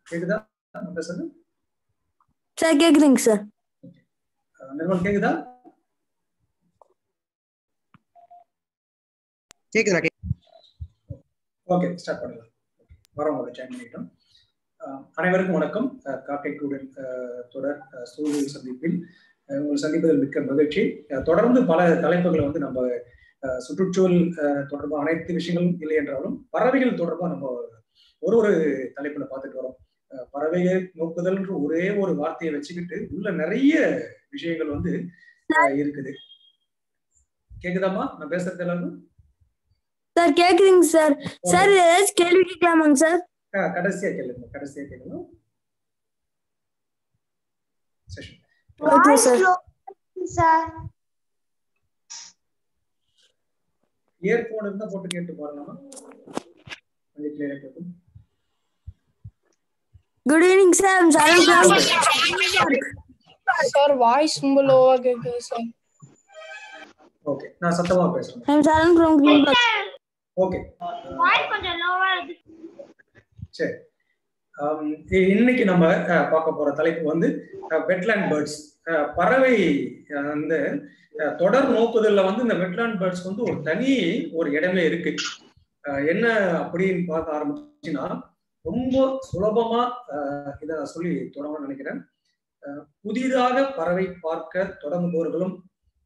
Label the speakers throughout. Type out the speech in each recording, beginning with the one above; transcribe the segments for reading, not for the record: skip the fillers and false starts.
Speaker 1: கேக்குதா நான் பேசுறது?
Speaker 2: சார் கேக்குதுங்க சார்.
Speaker 1: நிர்மல் கேக்குதா?
Speaker 3: கேக்குதா?
Speaker 1: ஓகே, ஸ்டார்ட் பண்ணலாம். வரவங்க ஜாயின் பண்ணிட்டோம். அனைவருக்கும் வணக்கம். காக்கைக்கூடல் தொடர் சூழல் சந்திப்பில் உங்களை சந்திப்பதில் மிக்க மகிழ்ச்சி. தொடர்ந்து பல தலைப்புகளை வந்து நம்ம சுற்றுச்சூழல் தொடர்பாக அனைத்து விஷயங்களும் இல்லை என்றாலும் பறவைகள் தொடர்பாக நம்ம ஒரு தலைப்புல பார்த்துட்டு வரோம். பறவைகள் நோக்குதல் ஒரே ஒரு வார்த்தையை வச்சுக்கிட்டு உள்ள நிறைய விஷயங்கள் வந்து இருக்குது. கேக்குதாமா நான் பேசுறது எல்லாரும்?
Speaker 2: சார் கேக்குதுங்க சார். சார் ஏதாச்சும் கேள்வி கேட்கலாமாங்க சார்?
Speaker 1: கடைசியா கேளுங்க, கடைசியா கேட்கலாம்.
Speaker 2: Okay sir.
Speaker 1: இயர்போன் இருந்தா போட்டு கேட்டு பாருங்க, கொஞ்சம் கிளியரா கேட்கும்.
Speaker 2: Good evening sir.
Speaker 4: Sir voice ரொம்ப லோவா கேக்குது சார்.
Speaker 1: ஓகே, நான் சத்தமா பேசுறேன்.
Speaker 2: I am Saran from Green Park.
Speaker 1: Okay,
Speaker 5: voice கொஞ்சம் லோவா இருக்கு.
Speaker 1: சரி. இன்னைக்கு நம்ம பார்க்க போற தலைப்பு வந்து வெட்லேண்ட் பேர்ட்ஸ். பறவை அந்த தொடர் நோக்குதல்ல வந்து இந்த வெட்லேண்ட் பேர்ட்ஸ் வந்து ஒரு தனி ஒரு இடமே இருக்கு. என்ன அப்படின்னு பார்க்க ஆரம்பிச்சுன்னா ரொம்ப சுலபமா இதை நான் சொல்லி தொடங்கணும்னு நினைக்கிறேன். புதிதாக பறவை பார்க்க தொடங்குபவர்களும்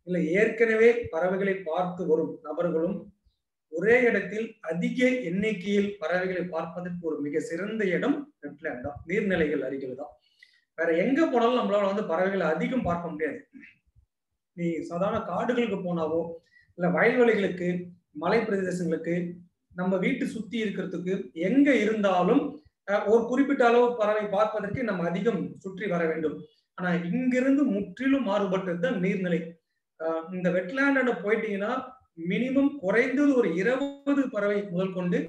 Speaker 1: இல்லை ஏற்கனவே பறவைகளை பார்த்து வரும் நபர்களும் ஒரே இடத்தில் அதிக எண்ணிக்கையில் பறவைகளை பார்ப்பதற்கு ஒரு மிக சிறந்த இடம் வெட்லேண்ட் தான், நீர்நிலைகள் அருகில் தான். வேற எங்க போனாலும் நம்மளால வந்து பறவைகளை அதிகம் பார்க்க முடியாது. நீ சாதாரண காடுகளுக்கு போனாவோ இல்ல வயல்வெளிகளுக்கு மலை பிரதேசங்களுக்கு நம்ம வீட்டு சுத்தி இருக்கிறதுக்கு எங்க இருந்தாலும் ஒரு குறிப்பிட்ட அளவு பறவை பார்ப்பதற்கு நம்ம அதிகம் சுற்றி வர வேண்டும். ஆனா இங்கிருந்து முற்றிலும் மாறுபட்டது தான் நீர்நிலை. இந்த வெட்லேண்ட் போயிட்டீங்கன்னா மினிமம் குறைந்தது ஒரு 20 பறவை முதல் கொண்டு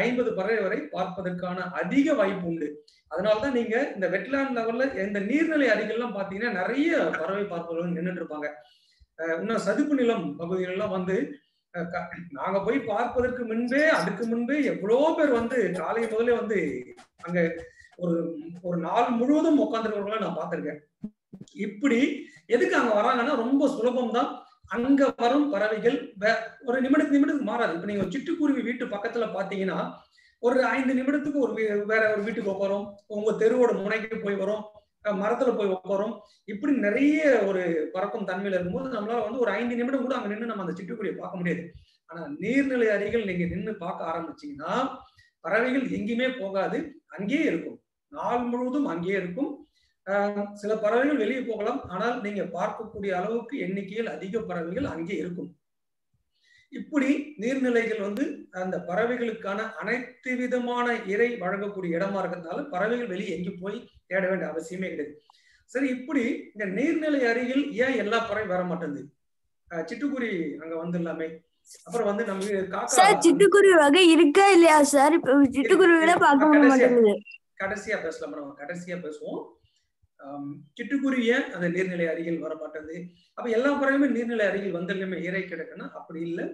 Speaker 1: 50 பறவை வரை பார்ப்பதற்கான அதிக வாய்ப்பு உண்டு. அதனாலதான் நீங்க இந்த வெட்லேண்ட் லெவல்ல இந்த நீர்நிலை அருகெல்லாம் பாத்தீங்கன்னா நிறைய பறவை பார்ப்பவர்கள் நின்றுட்டு இருப்பாங்க. இன்னும் சதுப்பு நிலம் பகுதிகளெல்லாம் வந்து நாங்க போய் பார்ப்பதற்கு முன்பே அதுக்கு முன்பே எவ்வளோ பேர் வந்து காலை முதலே வந்து அங்க ஒரு நாள் முழுவதும் உட்காந்துருக்கவங்கள நான் பார்த்திருக்கேன். இப்படி எதுக்கு அங்க வராங்கன்னா ரொம்ப சுலபம் தான். அங்க வரும் பறவைகள் ஒரு நிமிடத்துக்கு மாறாது. இப்ப நீங்க சிட்டுக்குருவி வீட்டு பக்கத்துல பாத்தீங்கன்னா ஒரு 5 நிமிடத்துக்கு வேற ஒரு வீட்டுக்கு உட்காரும், உங்க தெருவோட முனைக்கு போய் வரும், மரத்துல போய் உட்காரும். இப்படி நிறைய ஒரு பறக்கும் தன்மையில இருக்கும்போது நம்மளால வந்து ஒரு 5 நிமிடம் கூட அங்க நின்று நம்ம அந்த சிட்டுக்குருவியை பார்க்க முடியாது. ஆனா நீர்நிலை அருகில் நீங்க நின்று பார்க்க ஆரம்பிச்சீங்கன்னா பறவைகள் எங்கேயுமே போகாது, அங்கேயே இருக்கும், நாள் முழுவதும் அங்கேயே இருக்கும். சில பறவைகள் வெளியே போகலாம், ஆனால் நீங்க பார்க்கக்கூடிய அளவுக்கு எண்ணிக்கையில் அதிக பறவைகள் அங்கே இருக்கும். இப்படி நீர்நிலைகள் வந்து அந்த பறவைகளுக்கான அனைத்து விதமான இறை வழங்கக்கூடிய இடமா இருக்கிறதுனால பறவைகள் வெளியே எங்கேயும் போய் தேட வேண்டிய அவசியமே கிடையாது. சரி, இப்படி இந்த நீர்நிலை அருகில் ஏன் எல்லா பறவை வர மாட்டேங்குது? சிட்டுக்குருவி அங்க வந்து எல்லாமே. அப்புறம் வந்து நம்ம காக்கா
Speaker 2: சிட்டுக்குருவி வகை இருக்கா இல்லையா சார்? இப்ப சிட்டுக்குருவில பார்க்க மாட்டேங்குது.
Speaker 1: கடைசியா பேசலாம், நம்ம கடைசியா பேசுவோம். சிட்டுக்குருவிய அந்த நீர்நிலை அருகில் வர மாட்டேங்குது. அப்ப எல்லா பறவையுமே நீர்நிலை அருகில் வந்ததுமே இறை கிடைக்குன்னா அப்படி இல்லை.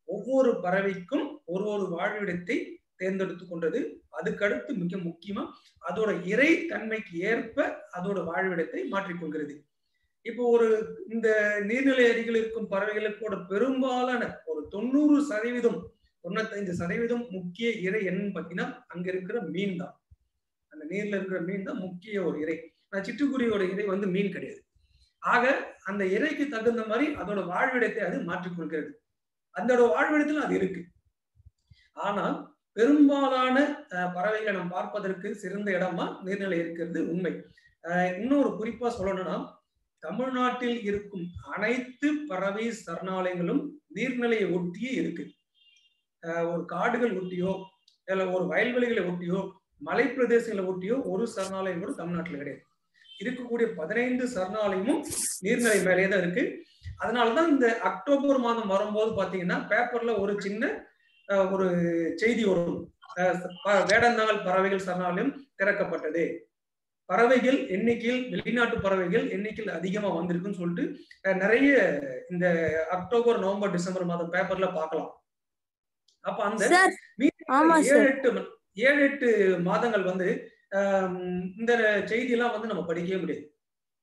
Speaker 1: ஒவ்வொரு பறவைக்கும் ஒரு வாழ்விடத்தை தேர்ந்தெடுத்து கொண்டது. அதுக்கடுத்து மிக முக்கியமா அதோட இறை தன்மைக்கு ஏற்ப அதோட வாழ்விடத்தை மாற்றிக்கொள்கிறது. இப்போ இந்த நீர்நிலை அருகில் இருக்கும் பறவைகளுக்கு பெரும்பாலான ஒரு 90% 95% முக்கிய இறை என்னன்னு பாத்தீங்கன்னா அங்க இருக்கிற மீன் தான். அந்த நீர்ல இருக்கிற மீன் தான் முக்கிய ஒரு இறை. சிட்டுக்குருவியோட இறை வந்து மீன் கிடையாது. ஆக அந்த இறைக்கு தகுந்த மாதிரி அதோட வாழ்விடத்தை அது மாற்றிக்கொள்கிறது. அதோட வாழ்விடத்துல அது இருக்கு. ஆனால் பெரும்பாலான பறவைகளை நாம் பார்ப்பதற்கு சிறந்த இடமா நீர்நிலை இருக்கிறது உண்மை. இன்னொரு குறிப்பா சொல்லணும்னா தமிழ்நாட்டில் இருக்கும் அனைத்து பறவை சரணாலயங்களும் நீர்நிலையை ஒட்டியே இருக்கு. ஒரு காடுகள் ஒட்டியோ இல்ல ஒரு வயல்வெளிகளை ஒட்டியோ மலை பிரதேசங்களை ஒட்டியோ ஒரு சரணாலயம் கூட தமிழ்நாட்டில் கிடையாது. இருக்கக்கூடிய 15 சரணாலயமும் நீர்நிலை மேலே தான் இருக்கு. அதனாலதான் இந்த அக்டோபர் மாதம் வரும்போது பாத்தீங்கன்னா பேப்பர்ல ஒரு சின்ன ஒரு செய்தி வரும், வேடந்தாங்கல் பறவைகள் சரணாலயம் திறக்கப்பட்டது, பறவைகள் எண்ணிக்கையில் வெளிநாட்டு பறவைகள் எண்ணிக்கையில் அதிகமா வந்திருக்குன்னு சொல்லிட்டு நிறைய இந்த அக்டோபர் நவம்பர் டிசம்பர் மாதம் பேப்பர்ல பார்க்கலாம். அப்ப அந்த 7-8 மாதங்கள் வந்து இந்த செய்தியெல்லாம் வந்து நம்ம படிக்கவே முடியாது.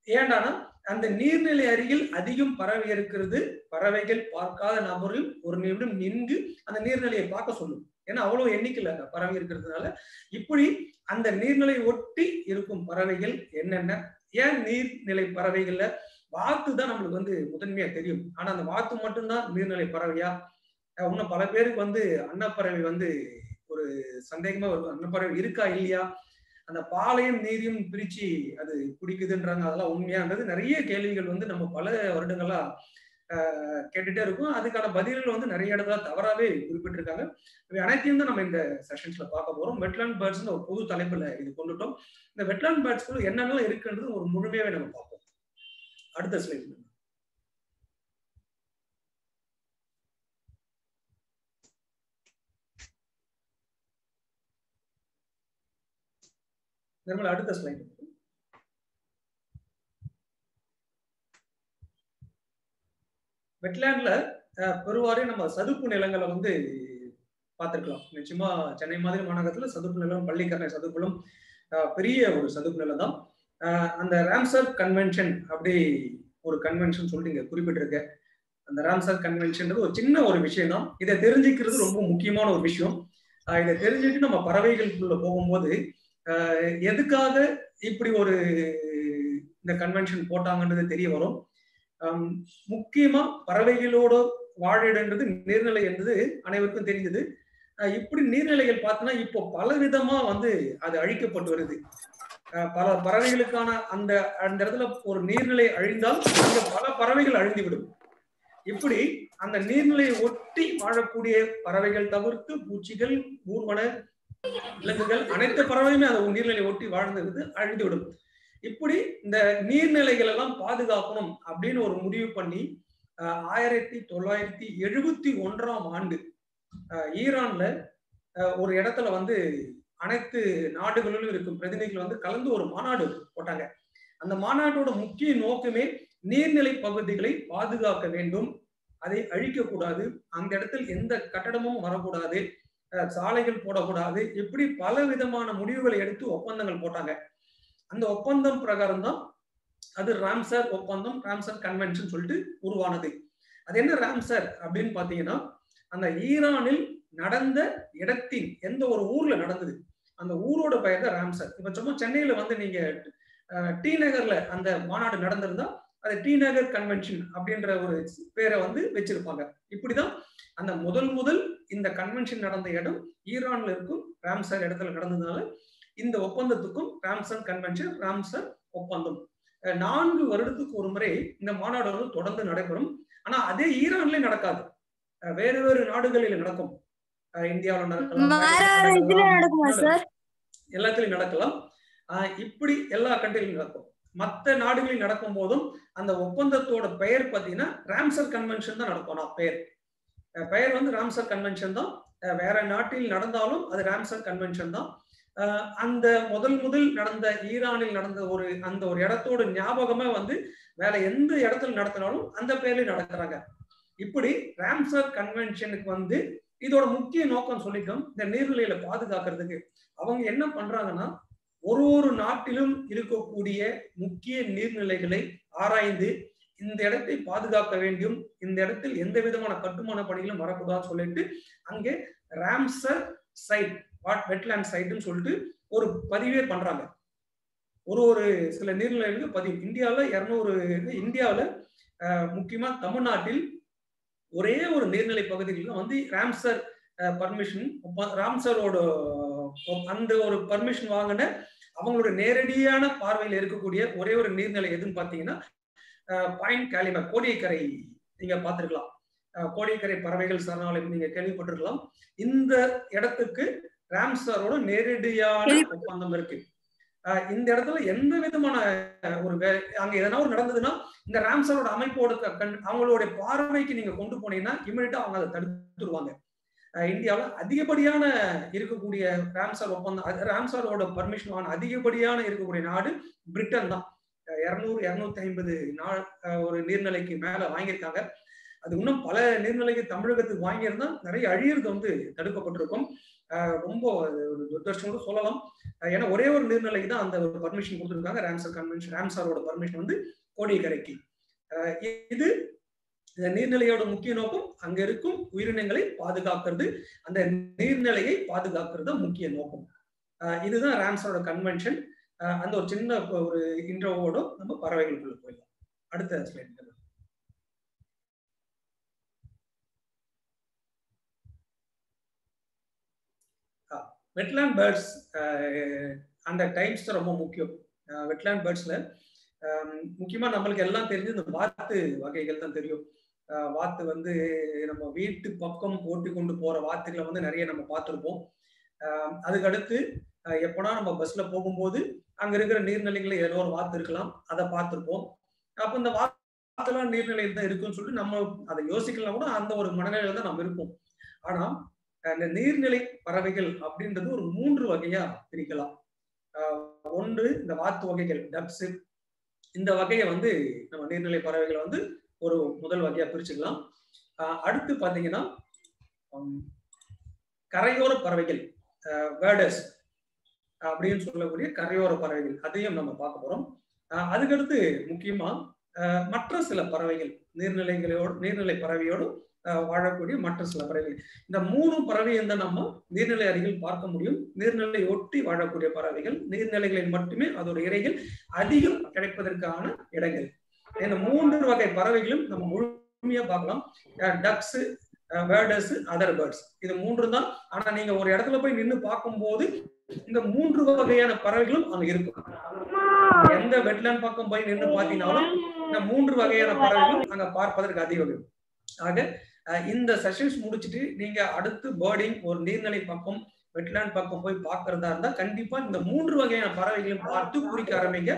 Speaker 1: ஏண்டானா அந்த நீர்நிலை அருகில் அதிகம் பறவை இருக்கிறது. பறவைகள் பார்க்காத நபர்கள் ஒரு நிமிடம் நின்று அந்த நீர்நிலையை பார்க்க சொல்லும். ஏன்னா அவ்வளவு எண்ணிக்கையில் பறவை இருக்கிறதுனால இப்படி அந்த நீர்நிலை ஒட்டி இருக்கும் பறவைகள் என்னென்ன, ஏன் நீர்நிலை பறவைகள்ல வாத்து தான் நம்மளுக்கு வந்து முதன்மையா தெரியும். ஆனா அந்த வாத்து மட்டும்தான் நீர்நிலை பறவையா? இன்னும் பல பேருக்கு வந்து அன்னப்பறவை வந்து ஒரு சந்தேகமா இருக்கும், அன்னப்பறவை இருக்கா இல்லையா, அந்த பாலையும் நீரையும் பிரிச்சு அது குடிக்குதுன்றாங்க, அதெல்லாம் உண்மையானது நிறைய கேள்விகள் வந்து நம்ம பல வருடங்களா கேட்டுட்டே இருக்கும். அதுக்கான பதில்கள் வந்து நிறைய இடத்துல தவறாவே குறிப்பிட்டிருக்காங்க. இவை அனைத்தையும் தான் நம்ம இந்த செஷன்ஸ்ல பார்க்க போறோம். வெட்லாண்ட் பேர்ட்ஸ் ஒரு பொது தலைப்புல இது கொண்டுட்டோம். இந்த வெட்லாண்ட் பேர்ட்ஸ்குள்ள என்னென்ன இருக்குன்றது ஒரு முழுமையாவே நம்ம பார்ப்போம். அடுத்த ஸ்லைட். அடுத்த ஸ்லைட். வெட்லாண்ட்ல பெருவாரி நம்ம சதுப்பு நிலங்களை வந்து பார்த்துருக்கலாம். நிச்சயமா சென்னை மாதிரி மாநகரத்துல சதுப்பு நிலம், பள்ளிக்கரணை சதுப்புலம் பெரிய ஒரு சதுப்பு நிலம் தான். அந்த ராம்சர் கன்வென்ஷன் அப்படி ஒரு கன்வென்ஷன் சொல்லிட்டு இங்க குறிப்பிட்டிருக்க. அந்த ராம்சர் கன்வென்ஷன் ஒரு சின்ன ஒரு விஷயம் தான். இதை தெரிஞ்சுக்கிறது ரொம்ப முக்கியமான ஒரு விஷயம். இதை தெரிஞ்சுட்டு நம்ம பறவைகளுக்குள்ள போகும்போது எதுக்காக இப்படி ஒரு இந்த கன்வென்ஷன் போட்டாங்கன்றது தெரிய வரும். முக்கியமா பறவைகளோட வாழிடன்றது நீர்நிலை என்பது அனைவருக்கும் தெரிஞ்சது. இப்படி நீர்நிலைகள் பார்த்தோன்னா இப்போ பல விதமா வந்து அது அழிக்கப்பட்டு வருது. பல பறவைகளுக்கான அந்த அந்த இடத்துல ஒரு நீர்நிலை அழிந்தால் அங்க பல பறவைகள் அழிந்துவிடும். இப்படி அந்த நீர்நிலையை ஒட்டி வாழக்கூடிய பறவைகள் தவிர்த்து பூச்சிகள், ஊர்வன விலங்குகள் அனைத்து பறவையுமே அந்த நீர்நிலையை ஒட்டி வாழ்ந்து அழிந்துவிடும். இப்படி இந்த நீர்நிலைகள் எல்லாம் பாதுகாக்கணும் அப்படின்னு ஒரு முடிவு பண்ணி 1971 ஈரான்ல ஒரு இடத்துல வந்து அனைத்து நாடுகளிலும் இருக்கும் பிரதிநிதிகள் வந்து கலந்து ஒரு மாநாடு போட்டாங்க. அந்த மாநாட்டோட முக்கிய நோக்கமே நீர்நிலை பகுதிகளை பாதுகாக்க வேண்டும், அதை அழிக்கக்கூடாது, அந்த இடத்தில் எந்த கட்டடமும் வரக்கூடாது, சாலைகள் போடக்கூடாது, இப்படி பல விதமான முடிவுகளை எடுத்து ஒப்பந்தங்கள் போட்டாங்க. அந்த ஒப்பந்தம் பிரகாரம் தான் அது ராம்சர் ஒப்பந்தம், ராம்சர் கன்வென்ஷன் சொல்லிட்டு உருவானது. அது என்ன ராம்சர் அப்படின்னு பாத்தீங்கன்னா, அந்த ஈரானில் நடந்த இடத்தின் எந்த ஒரு ஊர்ல நடந்தது அந்த ஊரோட பெயர் தான் ராம்சர். இப்ப சும்மா சென்னையில வந்து நீங்க டி நகர்ல அந்த மாநாடு நடந்திருந்தா அது டி நகர் கன்வென்ஷன் அப்படின்ற ஒரு பேரை வந்து வச்சிருப்பாங்க. இப்படிதான் அந்த முதல் இந்த கன்வென்ஷன் நடந்த இடம் ஈரான்ல இருக்கும் ராம்சர் இடத்துல நடந்ததுனால இந்த ஒப்பந்தத்துக்கும் ராம்சர் கன்வென்ஷன், ராம்சர் ஒப்பந்தம் 4 வருடத்துக்கு ஒரு முறை இந்த மாநாடு வந்து தொடர்ந்து நடைபெறும். ஆனா அதே ஈரான்லயே நடக்காது, வேறு வேறு நாடுகளில் நடக்கும். இந்தியாவில் நடக்கலாம், எல்லாத்திலையும் நடக்கலாம். இப்படி எல்லா கண்ட்ரிலையும் நடக்கும். மற்ற நாடுகளில் நடக்கும் போதும் அந்த ஒப்பந்தத்தோட பெயர் பார்த்தீங்கன்னா ராம்சர் கன்வென்ஷன் தான் நடக்கும். பெயர் வந்து ராம்சர் கன்வென்ஷன் தான். வேற நாட்டில் நடந்தாலும் அது ராம்சர் கன்வென்ஷன் தான். அந்த முதல் நடந்த ஈரானில் நடந்த அந்த ஒரு இடத்தோட ஞாபகமே வந்து வேற எந்த இடத்துல நடத்தினாலும் அந்த பேர்லயும் நடக்கிறாங்க. இப்படி ராம்சர் கன்வென்ஷனுக்கு வந்து இதோட முக்கிய நோக்கம் சொல்லிட்டோம். இந்த நீர்நிலையில பாதுகாக்கிறதுக்கு அவங்க என்ன பண்றாங்கன்னா, ஒரு நாட்டிலும் இருக்கக்கூடிய முக்கிய நீர்நிலைகளை ஆராய்ந்து இந்த இடத்தை பாதுகாக்க வேண்டும், இந்த இடத்தில் எந்த விதமான கட்டுமான பணிகளும் வரக்கூடாதுன்னு சொல்லிட்டு அங்கே ராம்சர் சைட், வெட்லாண்ட் சைட்னு சொல்லிட்டு ஒரு பதிவே பண்றாங்க. ஒரு சில நீர்நிலைகளுக்கு பதிவு. இந்தியாவில் முக்கியமா தமிழ்நாட்டில் ஒரே ஒரு நீர்நிலை பகுதிகளில் வந்து ராம்சர் பர்மிஷன், ராம்சரோட அந்த ஒரு பர்மிஷன் வாங்கின அவங்களோட நேரடியான பார்வையில் இருக்கக்கூடிய ஒரே ஒரு நீர்நிலை எதுன்னு பாத்தீங்கன்னா பாயிண்ட் காலிமர், கோடியக்கரை நீங்க பார்த்திருக்கலாம். கோடியக்கரை பறவைகள் சரணாலயம் நீங்க கேள்விப்பட்டிருக்கலாம். இந்த இடத்துக்கு ராம்சரோட நேரடியான ஒப்பந்தம் இருக்கு. இந்த இடத்துல எந்த விதமான அங்க எதனா ஒரு நடந்ததுன்னா இந்த ராம்சரோட அமைப்போட அவங்களுடைய பார்வைக்கு நீங்க கொண்டு போனீங்கன்னா இமிடியட்டா அவங்க அதை தடுத்துருவாங்க. இந்தியாவில் அதிகப்படியான இருக்கக்கூடிய ராம்சர் ஒப்பந்தம், ராம்சரோட பர்மிஷன் வாங்க அதிகப்படியான இருக்கக்கூடிய நாடு பிரிட்டன் தான். 200-250 ஒரு நீர்நிலைக்கு மேல வாங்கியிருக்காங்க. அது இன்னும் பல நீர்நிலைக்கு தமிழகத்துக்கு வாங்கியிருந்தா நிறைய அழியிறது வந்து தடுக்கப்பட்டிருக்கும். ரொம்ப ஒரு துர்தர்ஷம் கூட சொல்லலாம். ஏன்னா ஒரே ஒரு நீர்நிலைக்கு தான் அந்த ஒரு பர்மிஷன் கொடுத்துருக்காங்க. ராம்சர் கன்வென்ஷன், ராம்சாரோட பர்மிஷன் வந்து கோடியக்கரைக்கு. இது இந்த நீர்நிலையோட முக்கிய நோக்கம் அங்க இருக்கும் உயிரினங்களை பாதுகாக்கிறது, அந்த நீர்நிலையை பாதுகாக்கிறது தான் முக்கிய நோக்கம். இதுதான் ராம்சாரோட கன்வென்ஷன். அந்த ஒரு சின்ன ஒரு இன்ட்ரோவோட நம்ம பறவைகளுக்குள்ள போயிடலாம். அடுத்த ஸ்லைட். வெட்லேண்ட் பேர்ட்ஸ் அந்த டைப்ஸ் ரொம்ப முக்கியம். வெட்லேண்ட் பேர்ட்ஸ்ல முக்கியமா நம்மளுக்கு எல்லாம் தெரிஞ்சு இந்த வாத்து வகைகள் தான் தெரியும். வாத்து வந்து நம்ம வீட்டு பக்கம் ஓட்டி கொண்டு போற வாத்துக்களை வந்து நிறைய நம்ம பார்த்துருப்போம். அதுக்கு அடுத்து எப்போனா நம்ம பஸ்ல போகும்போது அங்க இருக்கிற நீர்நிலைகளில் ஏதோ ஒரு வாத்து இருக்கலாம், அதை பார்த்துருப்போம். அப்போ இந்த வாத்துலாம் நீர்நிலையில் தான் இருக்குன்னு சொல்லிட்டு நம்ம அதை யோசிக்கலாம் கூட அந்த ஒரு மனநிலையில தான் நம்ம இருப்போம். ஆனா இந்த நீர்நிலை பறவைகள் அப்படின்றது ஒரு 3 வகையா பிரிக்கலாம். ஒன்று இந்த வாத்து வகைகள், டக்ஸ். இந்த வகையை வந்து நம்ம நீர்நிலை பறவைகளை வந்து ஒரு முதல் வகையா பிரிச்சுக்கலாம். அடுத்து பாத்தீங்கன்னா கரையோர பறவைகள், பேர்டர்ஸ் அப்படின்னு சொல்லக்கூடிய கரையோர பறவைகள், அதையும் நம்ம பார்க்க போறோம். அதுக்கடுத்து முக்கியமா மற்ற சில பறவைகள், நீர்நிலை பறவையோடு வாழக்கூடிய மற்ற சில பறவைகள். இந்த 3 பறவையும் தான் நம்ம நீர்நிலை அருகில் பார்க்க முடியும். நீர்நிலை ஒட்டி வாழக்கூடிய பறவைகள், நீர்நிலைகளில் மட்டுமே அதோட இரைகள் அதிகம் கிடைப்பதற்கான இடங்கள். இந்த 3 வகை பறவைகளும் நம்ம முழுமையா பார்க்கலாம். டக்ஸ், பேர்டர்ஸ், அதர் பேர்ட்ஸ், இது 3 தான். ஆனா நீங்க ஒரு இடத்துல போய் நின்று பார்க்கும்போது இந்த 3 வகையான பறவைகளும் அங்க இருக்கும். எந்த வெட்லேண்ட் பக்கம் போய் நின்று பார்த்தீங்கன்னாலும் இந்த 3 வகையான பறவைகளும் அங்க பார்ப்பதற்கு அதிகம். ஆக இந்த செஷன்ஸ் முடிச்சுட்டு நீங்க அடுத்து பேர்டிங் ஒரு நீர்நிலை பக்கம், வெட்லேண்ட் பக்கம் போய் பார்க்கறதா இருந்தா கண்டிப்பா இந்த 3 வகையான பறவைகளையும் பார்த்து குறிக்க ஆரம்பிங்க.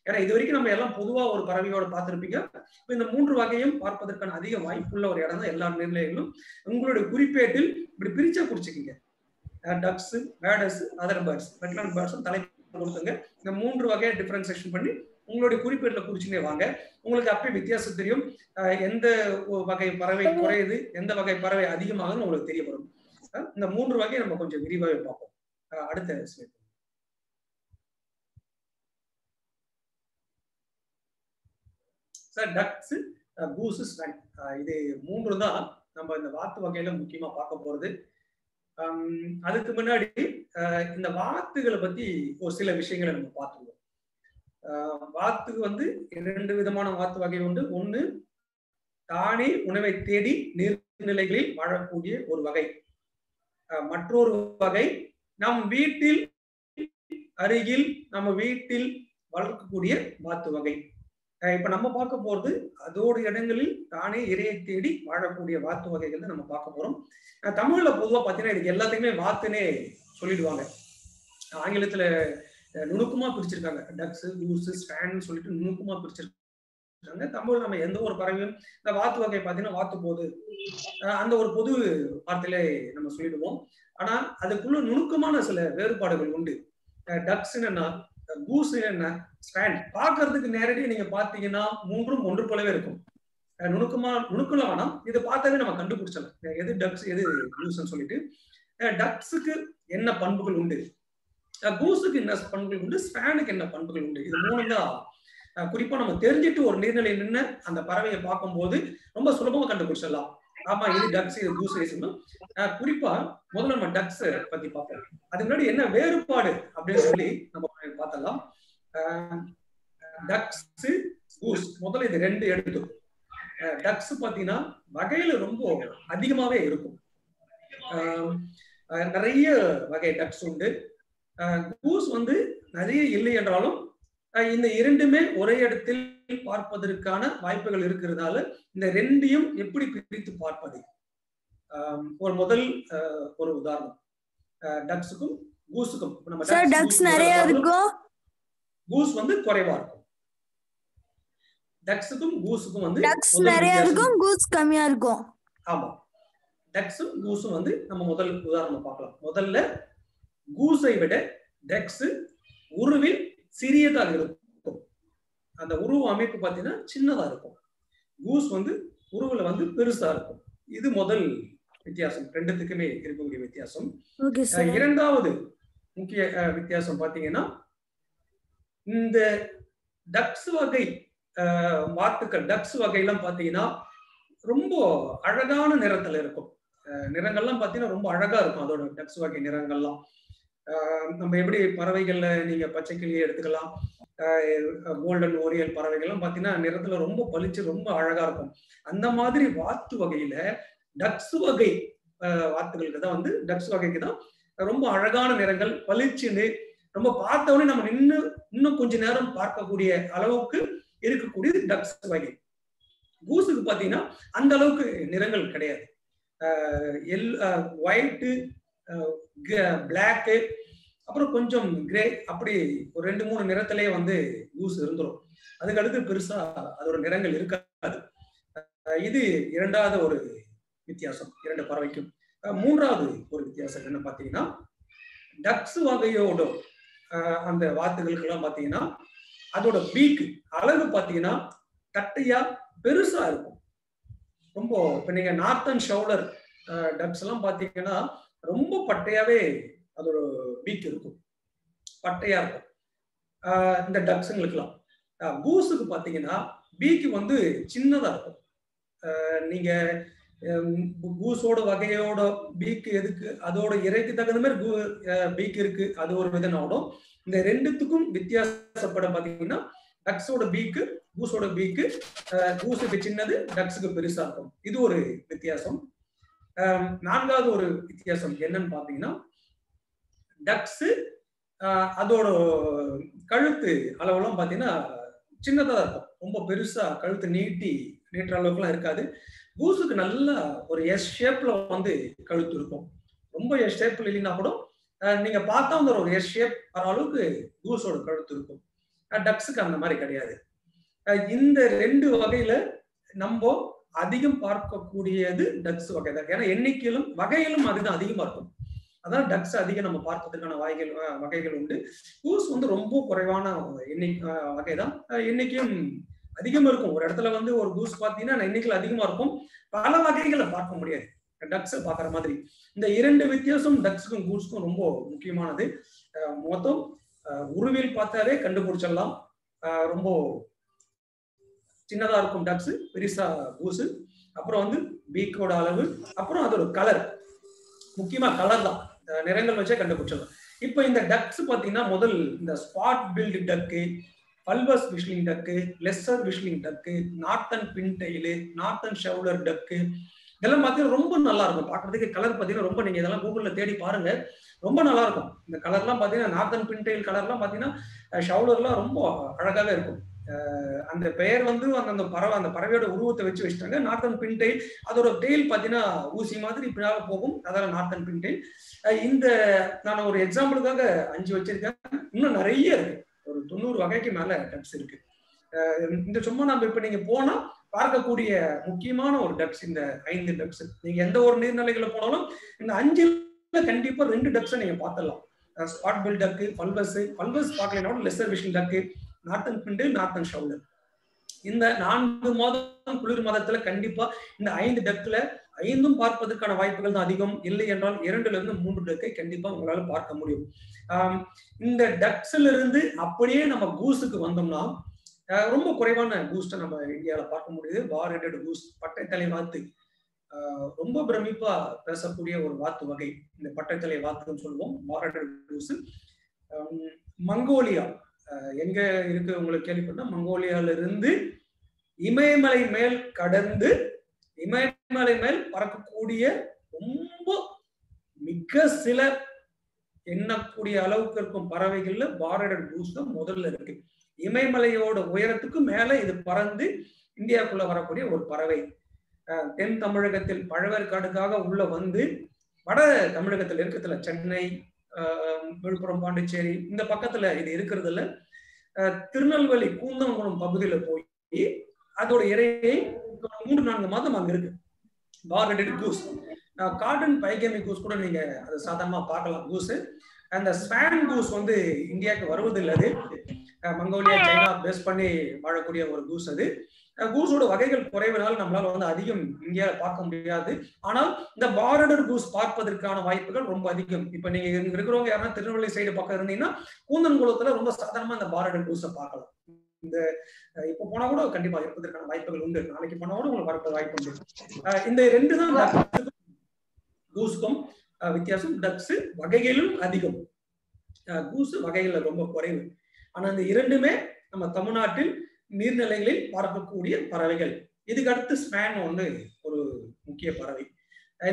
Speaker 1: ஏன்னா இது வரைக்கும் நம்ம எல்லாம் பொதுவா ஒரு பறவையோட பார்த்திருப்பீங்க. இந்த 3 வகையும் பார்ப்பதற்கான அதிக வாய்ப்புள்ள ஒரு இடம் தான் எல்லா நீர்நிலைகளும். உங்களுடைய குறிப்பேட்டில் இப்படி பிரிச்சா குறிச்சுக்கீங்க. Ducks, birders, other birds, wetland birds தலைப்பு கொடுத்துங்க. இந்த 3 வகையை டிஃபரன்சியேஷன் பண்ணி உங்களுடைய குறிப்பேட்டில் குறிச்சுட்டே வாங்க. உங்களுக்கு அப்பயே வித்தியாசம் தெரியும். எந்த வகை பறவை குறையுது, எந்த வகை பறவை அதிகமாகுதுன்னு உங்களுக்கு தெரிய வரும். இந்த 3 வகையை நம்ம கொஞ்சம் விரிவாக பார்ப்போம். அடுத்த slide. Sir ducks, goose, swine, இது 3 தான் நம்ம இந்த வாத்து வகையில முக்கியமா பார்க்க போறது. அதுக்கு முன்னாடி இந்த வாத்துகளை பத்தி ஒரு சில விஷயங்களை நம்ம பார்த்துருவோம். வாத்துக்கு வந்து 2 விதமான வாத்து வகை உண்டு. ஒண்ணு தானே உணவை தேடி நீர்நிலைகளில் வாழக்கூடிய ஒரு வகை. மற்றொரு வகை நம் வீட்டில் அருகில் நம்ம வீட்டில் வளர்க்கக்கூடிய வாத்து வகை. இப்ப நம்ம பார்க்க போறது அதோட இடங்களில் தானே இரையை தேடி வாழக்கூடிய வாத்து வகைகள் தான் நம்ம பார்க்க போறோம். தமிழ்ல பொதுவா பாத்தீங்கன்னா இதுக்கு எல்லாத்துக்குமே வாத்துனே சொல்லிடுவாங்க. ஆங்கிலத்துல நுணுக்கமா பிரிச்சிருக்காங்க. டக்ஸ், கூஸ், ஸ்வைன் சொல்லிட்டு நுணுக்கமா பிரிச்சிருக்காங்க. தமிழ் நம்ம எந்த ஒரு பறவையும் இந்த வாத்து வகை பாத்தீங்கன்னா வாத்து போது அந்த ஒரு பொது வார்த்தையில நம்ம சொல்லிடுவோம். ஆனா அதுக்குள்ள நுணுக்கமான சில வேறுபாடுகள் உண்டு. டக்ஸ் என்ன, கூஸ் என்ன, ஸ்வைன் பாக்குறதுக்கு நேரடியாக நீங்க பாத்தீங்கன்னா 3ம் ஒன்று போலவே இருக்கும். நுணுக்கல வேணாம், இதை பார்த்தாவே நம்ம கண்டுபிடிச்சலாம் எது டக்ஸ் எது கூஸ்ன்னு சொல்லிட்டு. டக்ஸுக்கு என்ன பண்புகள் உண்டு, கூஸுக்கு என்ன பண்புகள் உண்டு, ஸ்வைனுக்கு என்ன பண்புகள் உண்டு, இது 3 தான் குறிப்பா நம்ம தெரிஞ்சுட்டு ஒரு நீர்நிலை நின்று அந்த பறவையை பார்க்கும்போது ரொம்ப சுலபமா கண்டுபிடிச்சிடலாம். ஆமா இது டக்ஸ், இது கூஸ். குறிப்பா முதல்ல நம்ம டக்ஸ் பத்தி பார்ப்போம். அதுக்கு முன்னாடி என்ன வேறுபாடு அப்படின்னு சொல்லி நம்ம பார்த்தலாம். டக்ஸ், கூஸ், முதல்ல இது 2 எடுத்து. டக்ஸ் பாத்தீங்கன்னா வகையில ரொம்ப அதிகமாவே இருக்கும். நிறைய வகை டக்ஸ் உண்டு. கூஸ் வந்து நிறைய இல்லை என்றாலும் இந்த 2மே ஒரே இடத்தில் பார்ப்பதற்கு வாய்ப்புகள் இருக்கிறதால இந்த 2ஐயும் எப்படி பிரித்து பார்ப்பது, ஒரு முதல் ஒரு உதாரணம் டக்ஸுக்கும் கூஸுக்கும்.
Speaker 2: டக்ஸ் நிறைய இருக்கும்,
Speaker 1: கூஸ் வந்து குறைவா இருக்கும். டக்ஸுக்கும் கூஸுக்கும் வந்து
Speaker 2: டக்ஸ் நிறைய இருக்கும், கூஸ் கம்மியா இருக்கும்.
Speaker 1: ஆமா, டக்ஸும் கூஸும் வந்து நம்ம முதல் உதாரணம் பார்க்கலாம். முதல்ல கூஸை விட டக்ஸ் உருவில் சிறியதாக இருக்கும். அந்த உருவ அமைப்பு பார்த்தீங்கன்னா சின்னதா இருக்கும். கூஸ் வந்து உருவில் வந்து பெருசா இருக்கும். இது முதல் வித்தியாசம், ரெண்டுத்துக்குமே இருக்கக்கூடிய வித்தியாசம்.
Speaker 2: Okay sir.
Speaker 1: இரண்டாவது முக்கிய வித்தியாசம் பாத்தீங்கன்னா, இந்த டக்ஸ் வகை வாத்துக்கள், டக்ஸ் வகையெல்லாம் பாத்தீங்கன்னா ரொம்ப அழகான நிறத்துல இருக்கும். நிறங்கள்லாம் பாத்தீங்கன்னா ரொம்ப அழகா இருக்கும் அதோட டக்ஸ் வகை நிறங்கள்லாம். நம்ம எப்படி பறவைகள்ல நீங்க பச்சை கிளியை எடுத்துக்கலாம், கோல்டன் ஓரியல் பறவைகள்லாம் பாத்தீங்கன்னா நிறத்துல ரொம்ப பளிச்சு ரொம்ப அழகா இருக்கும். அந்த மாதிரி வாத்து வகையில டக்ஸ் வகை வாத்துகளுக்கு தான் வந்து டக்ஸ் வகைக்கு தான் ரொம்ப அழகான நிறங்கள், பளிச்சுன்னு ரொம்ப பார்த்தவொடனே நம்ம இன்னும் கொஞ்ச நேரம் பார்க்கக்கூடிய அளவுக்கு இருக்கக்கூடிய டக்ஸ் வகை. கூஸுக்கு பாத்தீங்கன்னா அந்த அளவுக்கு நிறங்கள் கிடையாது. ஒயிட்டு, பிளாக்கு, அப்புறம் கொஞ்சம் கிரே, அப்படி ஒரு 2-3 நிறத்திலேயே வந்து கூஸ் இருந்துரும். அதுக்கு அடுத்து பெருசா அதோட நிறங்கள் இருக்காது. இது இரண்டாவது ஒரு வித்தியாசம் இரண்டு பறவைக்கும். மூன்றாவது ஒரு வித்தியாசம் என்ன பாத்தீங்கன்னா, டக்ஸ் வகையோட அந்த வாத்துகளுக்கு எல்லாம் பாத்தீங்கன்னா அதோட பீக்கு அழகு பாத்தீங்கன்னா தட்டையா பெருசா இருக்கும். ரொம்ப இப்ப நீங்க நார்த்தன் ஷவுலர் டக்ஸ் எல்லாம் பாத்தீங்கன்னா ரொம்ப பட்டையாவே அதோட பீக் இருக்கும், பட்டையா இருக்கும். இந்த டக்ஸுங்களுக்குலாம் கூஸுக்கு பாத்தீங்கன்னா பீக்கு வந்து சின்னதா இருக்கும். நீங்க கூஸோட வகையோட பீக்கு எதுக்கு, அதோட இறைக்கு தகுந்த மாதிரி பீக் இருக்கு, அது ஒரு விதனாலும். இந்த ரெண்டுத்துக்கும் வித்தியாசப்பட பாத்தீங்கன்னா டக்ஸோட பீக்கு, கூஸோட பீக்கு, கூஸுக்கு சின்னது, டக்ஸுக்கு பெருசா இருக்கும். இது ஒரு வித்தியாசம். நான்காவது ஒரு வித்தியாசம் என்னன்னு பாத்தீங்கன்னா, டக்ஸ் அதோட கழுத்து அளவுலாம் பாத்தீங்கன்னா சின்னதா இருக்கும், ரொம்ப பெருசா கழுத்து நீட்டுற அளவுக்குலாம் இருக்காது. கூஸுக்கு நல்ல ஒரு எஸ் ஷேப்ல வந்து கழுத்து இருக்கும். ரொம்ப எஸ் ஷேப்ல இல்லைன்னா கூட நீங்க பார்த்தா ஒரு எஸ் ஷேப் வர அளவுக்கு கூஸோட கழுத்து இருக்கும். டக்ஸுக்கு அந்த மாதிரி கிடையாது. இந்த ரெண்டு வகையில நம்ம அதிகம் பார்க்கக்கூடியது டக்ஸ் வகை தான். ஏன்னா எண்ணிக்கையிலும் வகையிலும் அதுதான் அதிகமா இருக்கும். அதான் டக்ஸ் அதிகம் நம்ம பார்ப்பதற்கான வகைகள் உண்டு. கூஸ் வந்து ரொம்ப குறைவான வகைதான், எண்ணிக்கையும் அதிகமா இருக்கும். ஒரு இடத்துல வந்து ஒரு கூஸ் பார்த்தீங்கன்னா எண்ணிக்கையில் அதிகமா இருக்கும், பல வகைகளை பார்க்க முடியாது டக்ஸ் பார்க்குற மாதிரி. இந்த இரண்டு வித்தியாசம் டக்ஸுக்கும் கூஸுக்கும் ரொம்ப முக்கியமானது. மொத்தம் உருவில் பார்த்தாலே கண்டுபிடிச்சிடலாம். ரொம்ப சின்னதா இருக்கும் டக்ஸ், பெருசா கூஸு. அப்புறம் வந்து பீக்கோட அளவு, அப்புறம் அதோட கலர், முக்கியமா கலர் தான், நிறங்கள் வச்சே கண்டுபிடிச்சிடலாம். இப்போ இந்த டக்ஸ் பார்த்தீங்கன்னா முதல் இந்த ஸ்பாட் பில்டு டக்கு, பல்வஸ் விஷ்லிங் டக்கு, லெஸ்ஸர் விஷ்லிங் டக்கு, நார்த்தன் பின்டெயிலு, நார்த்தன் ஷவுலர் டக்கு, இதெல்லாம் பார்த்தீங்கன்னா ரொம்ப நல்லா இருக்கும் பார்க்கறதுக்கு. கலர் பார்த்தீங்கன்னா ரொம்ப, நீங்க இதெல்லாம் கூகுளில் தேடி பாருங்க, ரொம்ப நல்லா இருக்கும். இந்த கலர்லாம் பார்த்தீங்கன்னா நார்த்தன் பின்டெயில் கலர்லாம் பார்த்தீங்கன்னா ஷவுலர்லாம் ரொம்ப அழகாவே இருக்கும். அந்த பெயர் வந்து அந்த பறவையோட உருவத்தை வச்சு வச்சுட்டாங்க, நார்த்தன் பின்டெயில். அதோட டெயில் பார்த்தீங்கன்னா ஊசி மாதிரி பின்னால போகும், அதாவது நார்த்தன் பின்டெயில். இந்த நான் ஒரு எக்ஸாம்பிளுக்காக 5 வச்சிருக்கேன், இன்னும் நிறைய இருக்கு, ஒரு 90 வகைக்கு மேல டக்ஸ் இருக்கு. இந்த சும்மா நம்ம இப்ப நீங்க போனா பார்க்கக்கூடிய முக்கியமான ஒரு டக்ஸ் இந்த 5 டக்ஸ். நீங்க எந்த ஒரு நீர்நிலைகளை போனாலும் இந்த 5ல கண்டிப்பா 2 டக்ஸை நீங்க பார்த்துடலாம். ஸ்பாட் பில் டக்கு, பல்வஸ் பார்க்கலனாலும் லெஸ்ஸர் விஷ்லிங் டக்கு, நார்த்தன் பின்டெயில், நார்த்தன் ஷவுலர். இந்த 4 மாதம் குளிர் மாதத்துல கண்டிப்பா இந்த 5 டக்ல 5ம் பார்ப்பதற்கான வாய்ப்புகள் தான் அதிகம். இல்லை என்றால் 2ல இருந்து 3 டக்கை கண்டிப்பா உங்களால பார்க்க முடியும். இந்த டக்ஸ்ல இருந்து அப்படியே நம்ம கூஸுக்கு வந்தோம்னா ரொம்ப குறைவான கூஸ்ட நம்ம இந்தியாவில பார்க்க முடியுது. பார் ஹெட்டட் கூஸ், பட்டைத்தலை வாத்து, ரொம்ப பிரமிப்பா பேசக்கூடிய ஒரு வாத்து வகை இந்த பட்டைத்தலை வாத்துன்னு சொல்லுவோம், பார் ஹெட்டட் கூஸ். மங்கோலியா எங்க இருக்கு உங்களுக்கு கேள்விப்பட்டா, மங்கோலியால இருந்து இமயமலை மேல் கடந்து இமயமலை மேல் பறக்கக்கூடிய ரொம்ப மிக சில எண்ணக்கூடிய அளவுக்கு இருக்கும் பறவைகள்ல பார் ஹெட்டட் கூஸ் தான் முதல்ல இருக்கு. இமயமலையோட உயரத்துக்கு மேல இது பறந்து இந்தியாவுக்குள்ள வரக்கூடிய ஒரு பறவை. தென் தமிழகத்தில் பழவேற்காடுக்காக உள்ள வந்து வட தமிழகத்தில் இருக்கிறதுல சென்னை, விழுப்புரம், பாண்டிச்சேரி இந்த பக்கத்துல இது இருக்கிறது இல்ல, திருநெல்வேலி கூந்தங்குளம் பகுதியில போய் அதோட இறையை 3-4 மாதம் அங்க இருக்கு பார் ஹெட்டட் கூஸ். கார்டன் பைகேமி கூஸ் கூட நீங்க அது சாதாரணமா பார்க்கலாம் கூஸ். அந்த ஸ்வான் கூஸ் வந்து இந்தியாவுக்கு வருவதில்லை, அது மங்கோலியா, சைனா பேஸ் பண்ணி வாழக்கூடிய ஒரு கூஸ் அது. கூஸோட வகைகள் குறைவினால் நம்மளால வந்து அதிகம் இந்தியாவில பார்க்க முடியாது. ஆனால் இந்த பார்டர் கூஸ் பார்ப்பதற்கான வாய்ப்புகள் ரொம்ப அதிகம். இப்ப நீங்க இங்க இருக்கிறவங்க யாருன்னா திருநெல்வேலி சைடு பக்கம் இருந்தீங்கன்னா கூந்தன்குளத்துல ரொம்ப சாதாரணமா இந்த பார்டர் கூஸை பார்க்கலாம். இந்த இப்ப போனா கூட கண்டிப்பா இருப்பதற்கான வாய்ப்புகள் உண்டு. நாளைக்கு போனா கூட உங்களுக்கு வரப்ப வாய்ப்பு உண்டு. இந்த ரெண்டு தான் கூஸ்க்கும் வித்தியாசம். டக்ஸ் வகைகளிலும் அதிகம், கூசு வகைகள்ல ரொம்ப குறைவு. ஆனா இந்த இரண்டுமே நம்ம தமிழ்நாட்டில் நீர்நிலைகளில் பார்க்கக்கூடிய பறவைகள். இதுக்கு அடுத்து ஸ்பேன் ஒன்று ஒரு முக்கிய பறவை.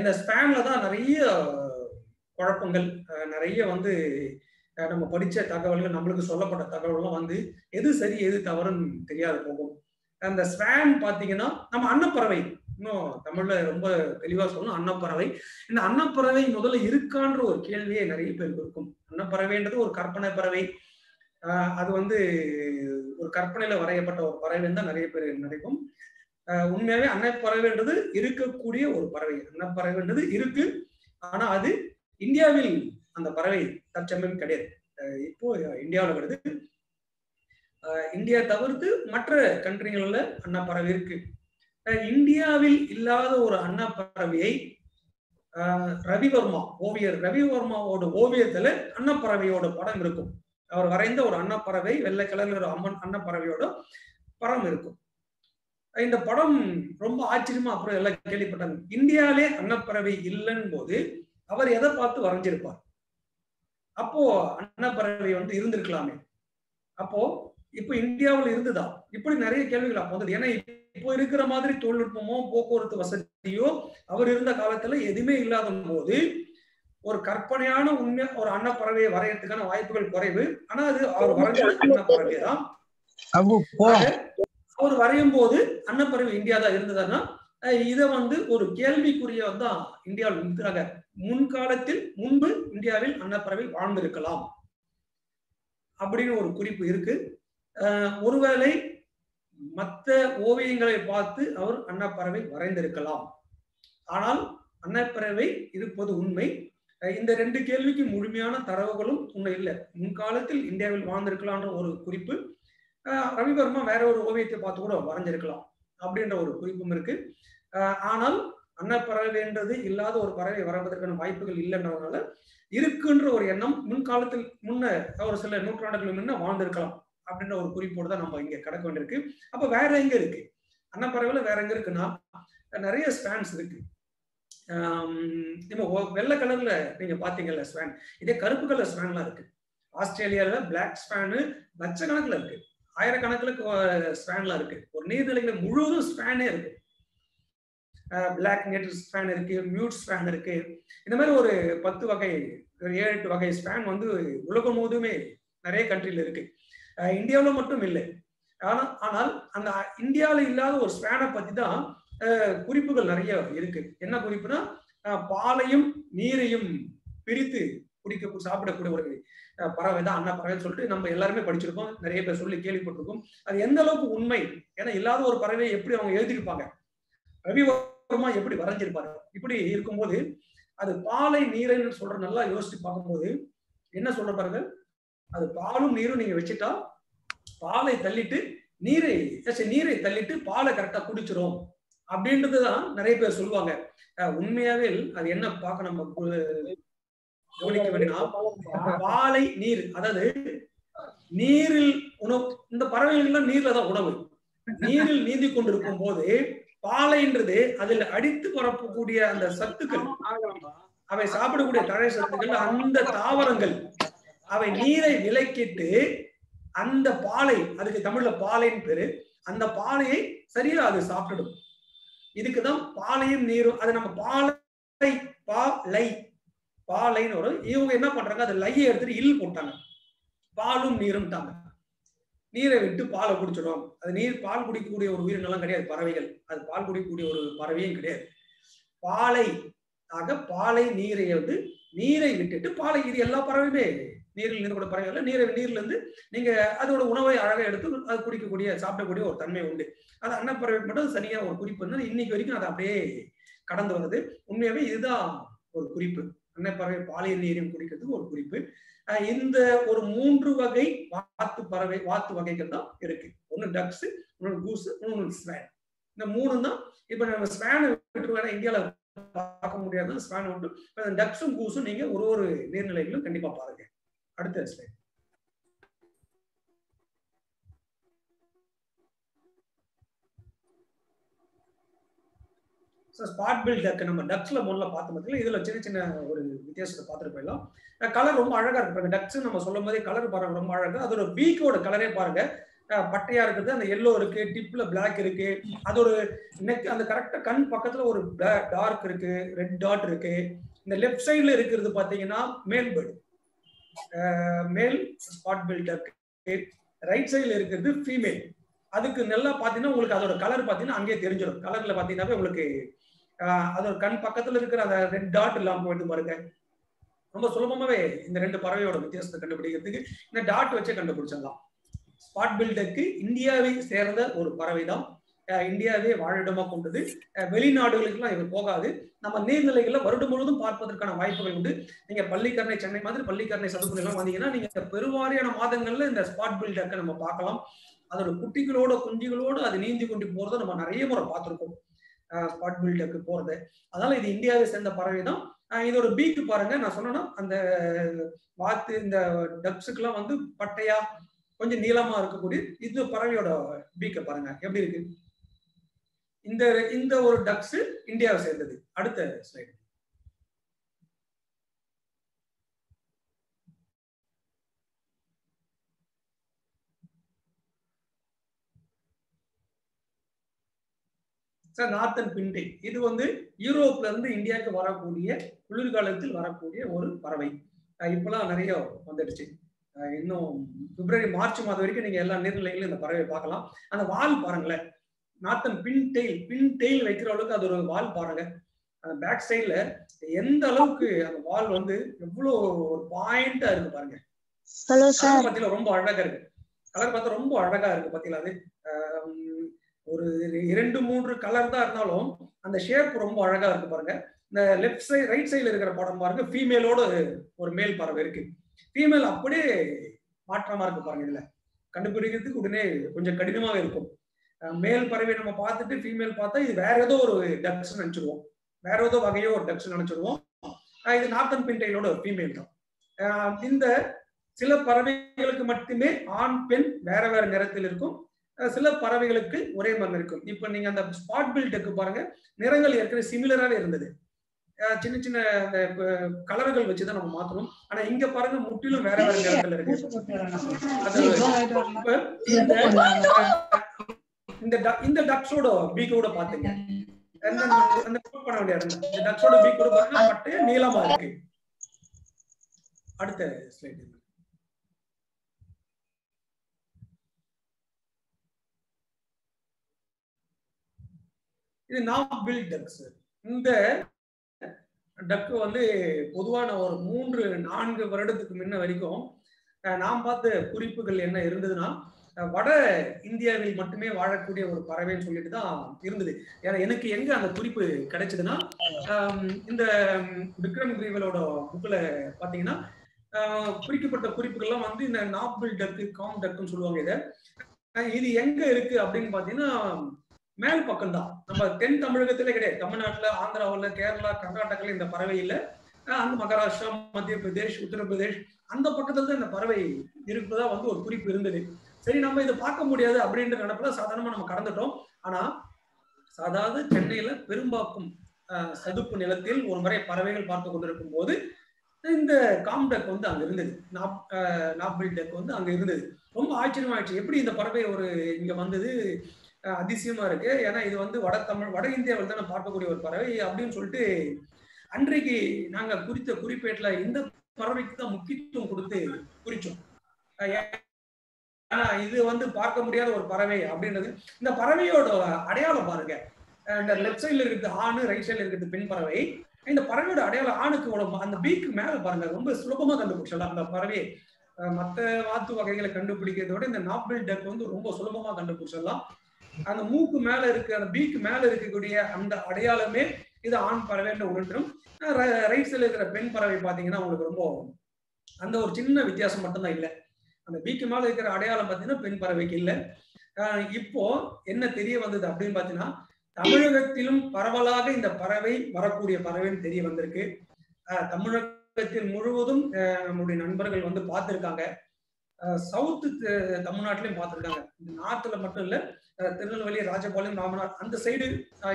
Speaker 1: இந்த ஸ்பேன்ல தான் நிறைய குழப்பங்கள், நிறைய வந்து நம்ம படிச்ச தகவல்கள், நம்மளுக்கு சொல்லப்பட்ட தகவல்கள் வந்து எது சரி எது தவறுன்னு தெரியாது போகும். அந்த ஸ்பேன் பாத்தீங்கன்னா நம்ம அன்னப்பறவை, இன்னும் தமிழ்ல ரொம்ப தெளிவா சொல்லணும், அன்னப்பறவை. இந்த அன்னப்பறவை முதல்ல இருக்கான்ற ஒரு கேள்வியே நிறைய பேருக்கு இருக்கும். அன்னப்பறவைன்றது ஒரு கற்பனை பறவை, அது வந்து ஒரு கற்பனையில வரையப்பட்ட ஒரு பறவைன்னு தான் நிறைய பேர் நினைக்கும். உண்மையாவே அன்னப்பறவைன்றது இருக்கக்கூடிய ஒரு பறவை. அன்னப்பறவைன்றது இருக்கு, ஆனா அது இந்தியாவில் அந்த பறவை தற்சமயம் கிடையாது. இப்போ இந்தியாவில் வருது. இந்தியா தவிர்த்து மற்ற கண்ட்ரிகள்ல அன்னப்பறவை இருக்கு. இந்தியாவில் இல்லாத ஒரு அன்னப்பறவையை ரவிவர்மா ஓவியர் ரவிவர்மாவோட ஓவியத்துல அன்னப்பறவையோட படம் இருக்கும். அவர் வரைந்த ஒரு அன்னப்பறவை, வெள்ளை கலர்ல ஒரு அன்னப்பறவையோட படம் இருக்கும். இந்த படம் ரொம்ப ஆச்சரியமா அப்புறம் எல்லாம் கேள்விப்பட்டாங்க. இந்தியாவிலே அன்னப்பறவை இல்லைன்னு போது அவர் எதை பார்த்து வரைஞ்சிருப்பார்? அப்போ அன்னப்பறவை வந்து இருந்திருக்கலாமே. அப்போ இப்போ இந்தியாவில் இருந்துதா? இப்படி நிறைய கேள்விகள் அப்போ வந்தது. ஏன்னா இப்போ இருக்கிற மாதிரி தொழில்நுட்பமோ போக்குவரத்து வசதியோ அவர் இருந்த காலத்துல எதுவுமே இல்லாத போது ஒரு கற்பனையான உண்மை ஒரு அன்னப்பறவையை வரையறதுக்கான வாய்ப்புகள் குறைவு. ஆனா அது அவர் வரைஞ்சது அன்னப்பறவை தான். அவர் வரையும் போது அன்னப்பறவை இந்தியா தான் இருந்ததுன்னா இதை வந்து ஒரு கேள்விக்குரிய தான் இந்தியாவில் இருக்கிறாங்க. முன்காலத்தில் முன்பு இந்தியாவில் அன்னப்பறவை வாழ்ந்திருக்கலாம் அப்படின்னு ஒரு குறிப்பு இருக்கு. ஒருவேளை மற்ற ஓவியங்களை பார்த்து அவர் அன்னப்பறவை வரைந்திருக்கலாம். ஆனால் அன்னப்பறவை இருப்பது உண்மை. இந்த ரெண்டு கேள்விக்கு முழுமையான தரவுகளும் உண்மை இல்லை. முன்காலத்தில் இந்தியாவில் வாழ்ந்திருக்கலாம்ன்ற ஒரு குறிப்பு, ரவிவர்மா வேற ஒரு ஓவியத்தை பார்த்து கூட வரைஞ்சிருக்கலாம் அப்படின்ற ஒரு குறிப்பும் இருக்கு. ஆனால் அன்னப்பறவைன்றது இல்லாத ஒரு பறவை வரைவதற்கான வாய்ப்புகள் இல்லைன்றதுனால இருக்குன்ற ஒரு எண்ணம் முன்காலத்தில் முன்ன ஒரு சில நூற்றாண்டுகளுக்கு முன்ன வாழ்ந்திருக்கலாம் அப்படின்ற ஒரு குறிப்போடு தான் நம்ம இங்க கடக்க வேண்டியிருக்கு. அப்ப வேற எங்க இருக்கு அன்னப்பறவையில? வேற எங்க இருக்குன்னா நிறைய ஸ்பேன்ஸ் இருக்கு. நம்ம வெள்ளை கலர்ல நீங்க பாத்தீங்கல்ல ஸ்பேன், இதே கருப்பு கலர் ஸ்பேன்லாம் இருக்கு. ஆஸ்திரேலியால பிளாக் ஸ்பேனு லட்சக்கணக்கில் இருக்கு, ஆயிரக்கணக்கில் ஸ்பேன்லாம் இருக்கு. ஒரு நீர்நிலைகளை முழுவதும் ஸ்பேனே இருக்கு. பிளாக் நேட்டிவ் ஸ்பேன் இருக்கு, மியூட் ஸ்பேன் இருக்கு. இந்த மாதிரி ஒரு 10 வகை 7-8 வகை ஸ்பேன் வந்து உலகம் முழுவதுமே நிறைய கண்ட்ரில இருக்கு. இந்தியாவில் மட்டும் இல்லை. ஆனால் அந்த இந்தியாவில் இல்லாத ஒரு ஸ்பேனை பத்தி தான் குறிப்புகள் நிறைய இருக்கு. என்ன குறிப்புனா பாலையும் நீரையும் பிரித்து குடிக்க சாப்பிடக்கூடிய ஒரு பறவை தான் அன்னப்பறவைன்னு சொல்லிட்டு நம்ம எல்லாருமே படிச்சிருக்கோம், நிறைய பேர் சொல்லி கேள்விப்பட்டிருக்கோம். அது எந்த அளவுக்கு உண்மை? ஏன்னா இல்லாத ஒரு பறவையை எப்படி அவங்க எழுதியிருப்பாங்க, ரவிவர்மா எப்படி வரைஞ்சிருப்பாரு? இப்படி இருக்கும்போது அது பாலை நீரைன்னு சொல்ற நல்லா யோசிச்சு பார்க்கும்போது என்ன சொல்ற பாருங்க, அது பாலும் நீரும் நீங்க வச்சுட்டா பாலை தள்ளிட்டு நீரை தள்ளிட்டு பாலை கரெக்டா குடிச்சிரும் அப்படின்றதுதான் நிறைய பேர் சொல்லுவாங்க. உண்மையாவே அது என்ன பார்க்க நம்ம கவனிக்க வேண்டியனா, பாலை நீர், அதாவது நீரில் உணவு, இந்த பறவைகள் எல்லாம் நீர்ல தான் உணவு. நீரில் நீந்தி கொண்டிருக்கும் போது பாலைன்றது அதில் அடித்து பரப்பக்கூடிய அந்த சத்துக்கள், அவை சாப்பிடக்கூடிய தழை சத்துக்கள், அந்த தாவரங்கள் அவை நீரை விலக்கிட்டு அந்த பாலை, அதுக்கு தமிழ்ல பாலைன்னு பேரு, அந்த பாலையை சரியா அது சாப்பிட்டுடும். இதுக்குதான் பாலையும் நீரும். அது நம்ம பாலைன்னு வரும். இவங்க என்ன பண்றாங்க, அது லையை எடுத்துட்டு இல் போட்டாங்க, பாலும் நீரும் தாங்க. நீரை விட்டு பாலை குடிச்சிடும். அது நீர் பால் குடிக்கக்கூடிய ஒரு உயிரினெல்லாம் கிடையாது பறவைகள். அது பால் குடிக்கக்கூடிய ஒரு பறவையும் கிடையாது. பாலை ஆக பாலை நீரை வந்து நீரை விட்டுட்டு பாலை, இது எல்லா பறவையுமே நீரில் இருக்கக்கூடிய பறவைகள் நீர்ல இருந்து நீங்க அதோட உணவை அழகா எடுத்து அது குடிக்கக்கூடிய சாப்பிடக்கூடிய ஒரு தன்மை உண்டு. அது அன்னப்பறவை மட்டும் தனியா ஒரு குறிப்பு வந்து இன்னைக்கு வரைக்கும் அது அப்படியே கடந்து வருது. உண்மையாவே இதுதான் ஒரு குறிப்பு. அன்னப்பறவை பாலையும் நீரையும் குடிக்கிறதுக்கு ஒரு குறிப்பு. இந்த ஒரு 3 வகை வாத்து வகைகள் தான் இருக்கு. ஒன்னு டக்ஸ், இன்னொன்னு கூஸ், இன்னொன்னு ஸ்வான். இந்த 3 தான். இப்ப நம்ம ஸ்வானை விட்டுருவேன், இந்தியாவில பார்க்க முடியாது. ஸ்வான் உண்டு. டக்ஸும் கூஸும் நீங்க ஒரு நீர்நிலைகளும் கண்டிப்பா பாருங்க. அடுத்த ஸ்லைட். ஸ்பாட் பில் டக் நம்ம டக்ஸ்ல முதல்ல பார்த்தோம். இதுல சின்ன சின்ன ஒரு வித்தியாசத்தை பார்த்துட்டு போயிடலாம். கலர் ரொம்ப அழகா இருக்கு. டக்ஸ் நம்ம சொல்லும் போதே கலர் பாருங்க ரொம்ப அழகா. அதோட பீக்கோட கலரே பாருங்க பட்டையா இருக்குது. அந்த எல்லோ இருக்கு, டிப்ல பிளாக் இருக்கு. அது ஒரு நெக், அந்த கரெக்டா கண் பக்கத்துல ஒரு டார்க் இருக்கு, ரெட் டாட் இருக்கு. இந்த லெஃப்ட் சைடுல இருக்கிறது பாத்தீங்கன்னா மேல் பேர்டு, மேல் ஸ்பாட் பில் டக். ரைட் சைடுல இருக்கிறது ஃபீமேல். அதுக்கு நல்லா பாத்தீங்கன்னா உங்களுக்கு அதோட கலர் பாத்தீங்கன்னா அங்கேயே தெரிஞ்சிடும். கலர்ல பாத்தீங்கன்னா உங்களுக்கு அதோட கண் பக்கத்துல இருக்கிற அந்த ரெட் டாட் இல்லாம போயிட்டு பாருங்க. ரொம்ப சுலபமாவே இந்த 2 பறவையோட வித்தியாசத்தை கண்டுபிடிக்கிறதுக்கு இந்த டாட் வச்சே கண்டுபிடிச்சிடலாம். ஸ்பாட் பில் டக் இந்தியாவை சேர்ந்த ஒரு பறவை தான். இந்தியாவே வாழிடமா கொண்டது. வெளிநாடுகளுக்கெல்லாம் இது போகாது. நம்ம நீர்நிலைகள்ல வருடம் முழுவதும் பார்ப்பதற்கான வாய்ப்புகள் உண்டு. நீங்க பள்ளிக்கரணை, சென்னை மாதிரி பள்ளிக்கரணை சதுப்பு நிலம் வந்தீங்கன்னா நீங்க பெருவாரியான மாதங்கள்ல இந்த ஸ்பாட் பில் டக்கை நம்ம பார்க்கலாம். அதோட குட்டிகளோட குஞ்சுகளோடு அது நீந்தி கொண்டு போறதை நம்ம நிறைய முறை பார்த்திருக்கோம். ஸ்பாட் பில் டக் போறது. அதனால இது இந்தியாவை சேர்ந்த பறவை தான். இதோட பீக்கு பாருங்க, நான் சொன்னேன்னா அந்த வாத்து இந்த டக்ஸுக்கெல்லாம் வந்து பட்டையா கொஞ்சம் நீளமா இருக்கக்கூடிய இது பறவையோட பீக்கை பாருங்க எப்படி இருக்கு. இந்த ஒரு டக்ஸ் இந்தியாவை சேர்ந்தது. அடுத்த ஸ்லைடு. நார்த்தன் பின்டெயில். இது வந்து யூரோப்ல இருந்து இந்தியாவுக்கு வரக்கூடிய குளிர்காலத்தில் வரக்கூடிய ஒரு பறவை. இப்பெல்லாம் நிறைய வந்துடுச்சு. இன்னும் பிப்ரவரி மார்ச் மாதம் வரைக்கும் நீங்க எல்லா நீர்நிலைகளும் இந்த பறவை பார்க்கலாம். அந்த வால் பாருங்களேன், நார்த்தன் பின்டெயில் வைக்கிற அளவுக்கு அது ஒரு வால் பாருங்க. அந்த பேக் சைட்ல எந்த அளவுக்கு அந்த வால் வந்து எவ்வளவு ஒரு பாயிண்டா இருக்கு பாருங்க. பாத்தீங்களா ரொம்ப அழகா இருக்கு. கலர் பார்த்தா ரொம்ப அழகா இருக்கு. பாத்தீங்களா அது ஒரு 2-3 கலர் தான் இருந்தாலும் அந்த ஷேப் ரொம்ப அழகா இருக்கு பாருங்க. இந்த லெஃப்ட் சைடு ரைட் சைடுல இருக்கிற படம் பாருங்க, ஃபீமேலோட ஒரு மேல் பறவை இருக்கு. ஃபீமேல் அப்படியே மாற்றமா இருக்கு பாருங்க. இதுல கண்டுபிடிக்கிறதுக்கு உடனே கொஞ்சம் கடினமாக இருக்கும். மேல் பறவை நம்ம பார்த்துட்டு ஃபீமேல் பார்த்தா இது வேற ஏதோ ஒரு டக்ஸ் நினைச்சிருவோம், வேற ஏதோ வகையோ ஒரு டக்ஸ் நினைச்சிருவோம். இது நார்த்தன் பின்டெயிலோட ஃபீமேல் தான். இந்த சில பறவைகளுக்கு மட்டுமே ஆண் பெண் வேற வேற நிறத்தில் இருக்கும். சில பறவைகளுக்கு ஒரே மாதிரி இருக்கும். இப்ப நீங்க அந்த ஸ்பாட் பில் டக் பாருங்க, நிறங்கள் ஏற்கனவே சிமிலராகவே இருந்தது. சின்ன சின்ன அந்த கலர்கள் வச்சுதான் நம்ம மாத்தணும். ஆனா இங்க பாருங்க முற்றிலும் வேற வேற நிறங்கள் இருக்கு. இந்த டக்ஸோட பீக்கோட பாத்தீங்க, பண்ண முடியாது. இந்த டக்ஸோட பீக்கோட பாருங்க பட்டைய நீளமா இருக்கு. அடுத்த ஸ்லைட். இது நாப் பில் டக்ஸ். இந்த டக்கு வந்து பொதுவான ஒரு 3-4 வருடத்துக்கு முன்ன வரைக்கும் நாம் பார்த்த குறிப்புகள் என்ன இருந்ததுன்னா, வட இந்தியாவில் மட்டுமே வாழக்கூடிய ஒரு பறவைன்னு சொல்லிட்டு தான் இருந்தது. ஏன்னா எனக்கு எங்க அந்த குறிப்பு கிடைச்சதுன்னா, இந்த விக்ரம் கிரீவலோட புக்ல பாத்தீங்கன்னா குறிக்கப்பட்ட குறிப்புகள்லாம் வந்து இந்த நாப் பில் டக்கு, காம் டக்குன்னு சொல்லுவாங்க. இது எங்க இருக்கு அப்படின்னு பாத்தீங்கன்னா மேல் பக்கம் தான். நம்ம தென் தமிழகத்திலே கிடையாது. தமிழ்நாட்டுல, ஆந்திராவில், கேரளா, கர்நாடகால இந்த பறவை இல்லை. அந்த மகாராஷ்டிரா, மத்திய பிரதேஷ், உத்தரப்பிரதேஷ் அந்த பக்கத்துல தான் இந்த பறவை இருப்பதா வந்து ஒரு குறிப்பு இருந்தது. சரி, நம்ம இதை பார்க்க முடியாது அப்படின்ற நினைப்புல சாதாரணமா நம்ம கடந்துட்டோம். ஆனா சாதாரண சென்னையில பெரும்பாக்கம் சதுப்பு நிலத்தில் ஒரு முறை பறவைகள் பார்த்து கொண்டிருக்கும் போது இந்த காம்டக் வந்து அங்க இருந்தது. நாப்பில் டக் வந்து அங்க இருந்தது. ரொம்ப ஆச்சரியமாயிடுச்சு, எப்படி இந்த பறவை ஒரு இங்க வந்தது, அதிசயமா இருக்கு. ஏன்னா இது வந்து வட இந்தியாவில் தான் பார்க்கக்கூடிய ஒரு பறவை அப்படின்னு சொல்லிட்டு அன்றைக்கு நாங்க குறித்த குறிப்பேட்டுல இந்த பறவைக்கு தான் முக்கியத்துவம் கொடுத்து குறிச்சோம். ஆனா இது வந்து பார்க்க முடியாத ஒரு பறவை அப்படின்றது. இந்த பறவையோட அடையாளம் பாருங்க, இந்த லெஃப்ட் சைட்ல இருக்கிறது ஆணு, ரைட் சைட்ல இருக்கிறது பெண் பறவை. இந்த பறவையோட அடையாளம் ஆணுக்கு அந்த பீக்கு மேல பாருங்க, ரொம்ப சுலபமா கண்டுபிடிச்சிடலாம். அந்த பறவை மற்ற வாத்து வகைகளை கண்டுபிடிக்கிறத விட இந்த நாப்பில் டக் வந்து ரொம்ப சுலபமா கண்டுபிடிச்சிடலாம். அந்த மூக்கு மேல இருக்கு, அந்த பீக்கு மேல இருக்கக்கூடிய அந்த அடையாளமே இது ஆண் பறவைன்னு உணர்ந்துடும். ரைட் சைட்ல இருக்கிற பெண் பறவை பாத்தீங்கன்னா உங்களுக்கு ரொம்ப அந்த ஒரு சின்ன வித்தியாசம் மட்டும்தான் இல்லை. அந்த பிக்கு மேல இருக்கிற அடையாளம் பார்த்தீங்கன்னா பெண் பறவைக்கு இல்லை. இப்போ என்ன தெரிய வந்தது அப்படின்னு பார்த்தீங்கன்னா, தமிழகத்திலும் பரவலாக இந்த பறவை வரக்கூடிய பறவைன்னு தெரிய வந்திருக்கு. தமிழகத்தில் முழுவதும் நம்மளுடைய நண்பர்கள் வந்து பார்த்துருக்காங்க. சவுத்து தமிழ்நாட்டிலையும் பார்த்துருக்காங்க. இந்த நார்த்ல மட்டும் இல்ல, திருநெல்வேலி, ராஜபாளையம், ராமநாத் அந்த சைடு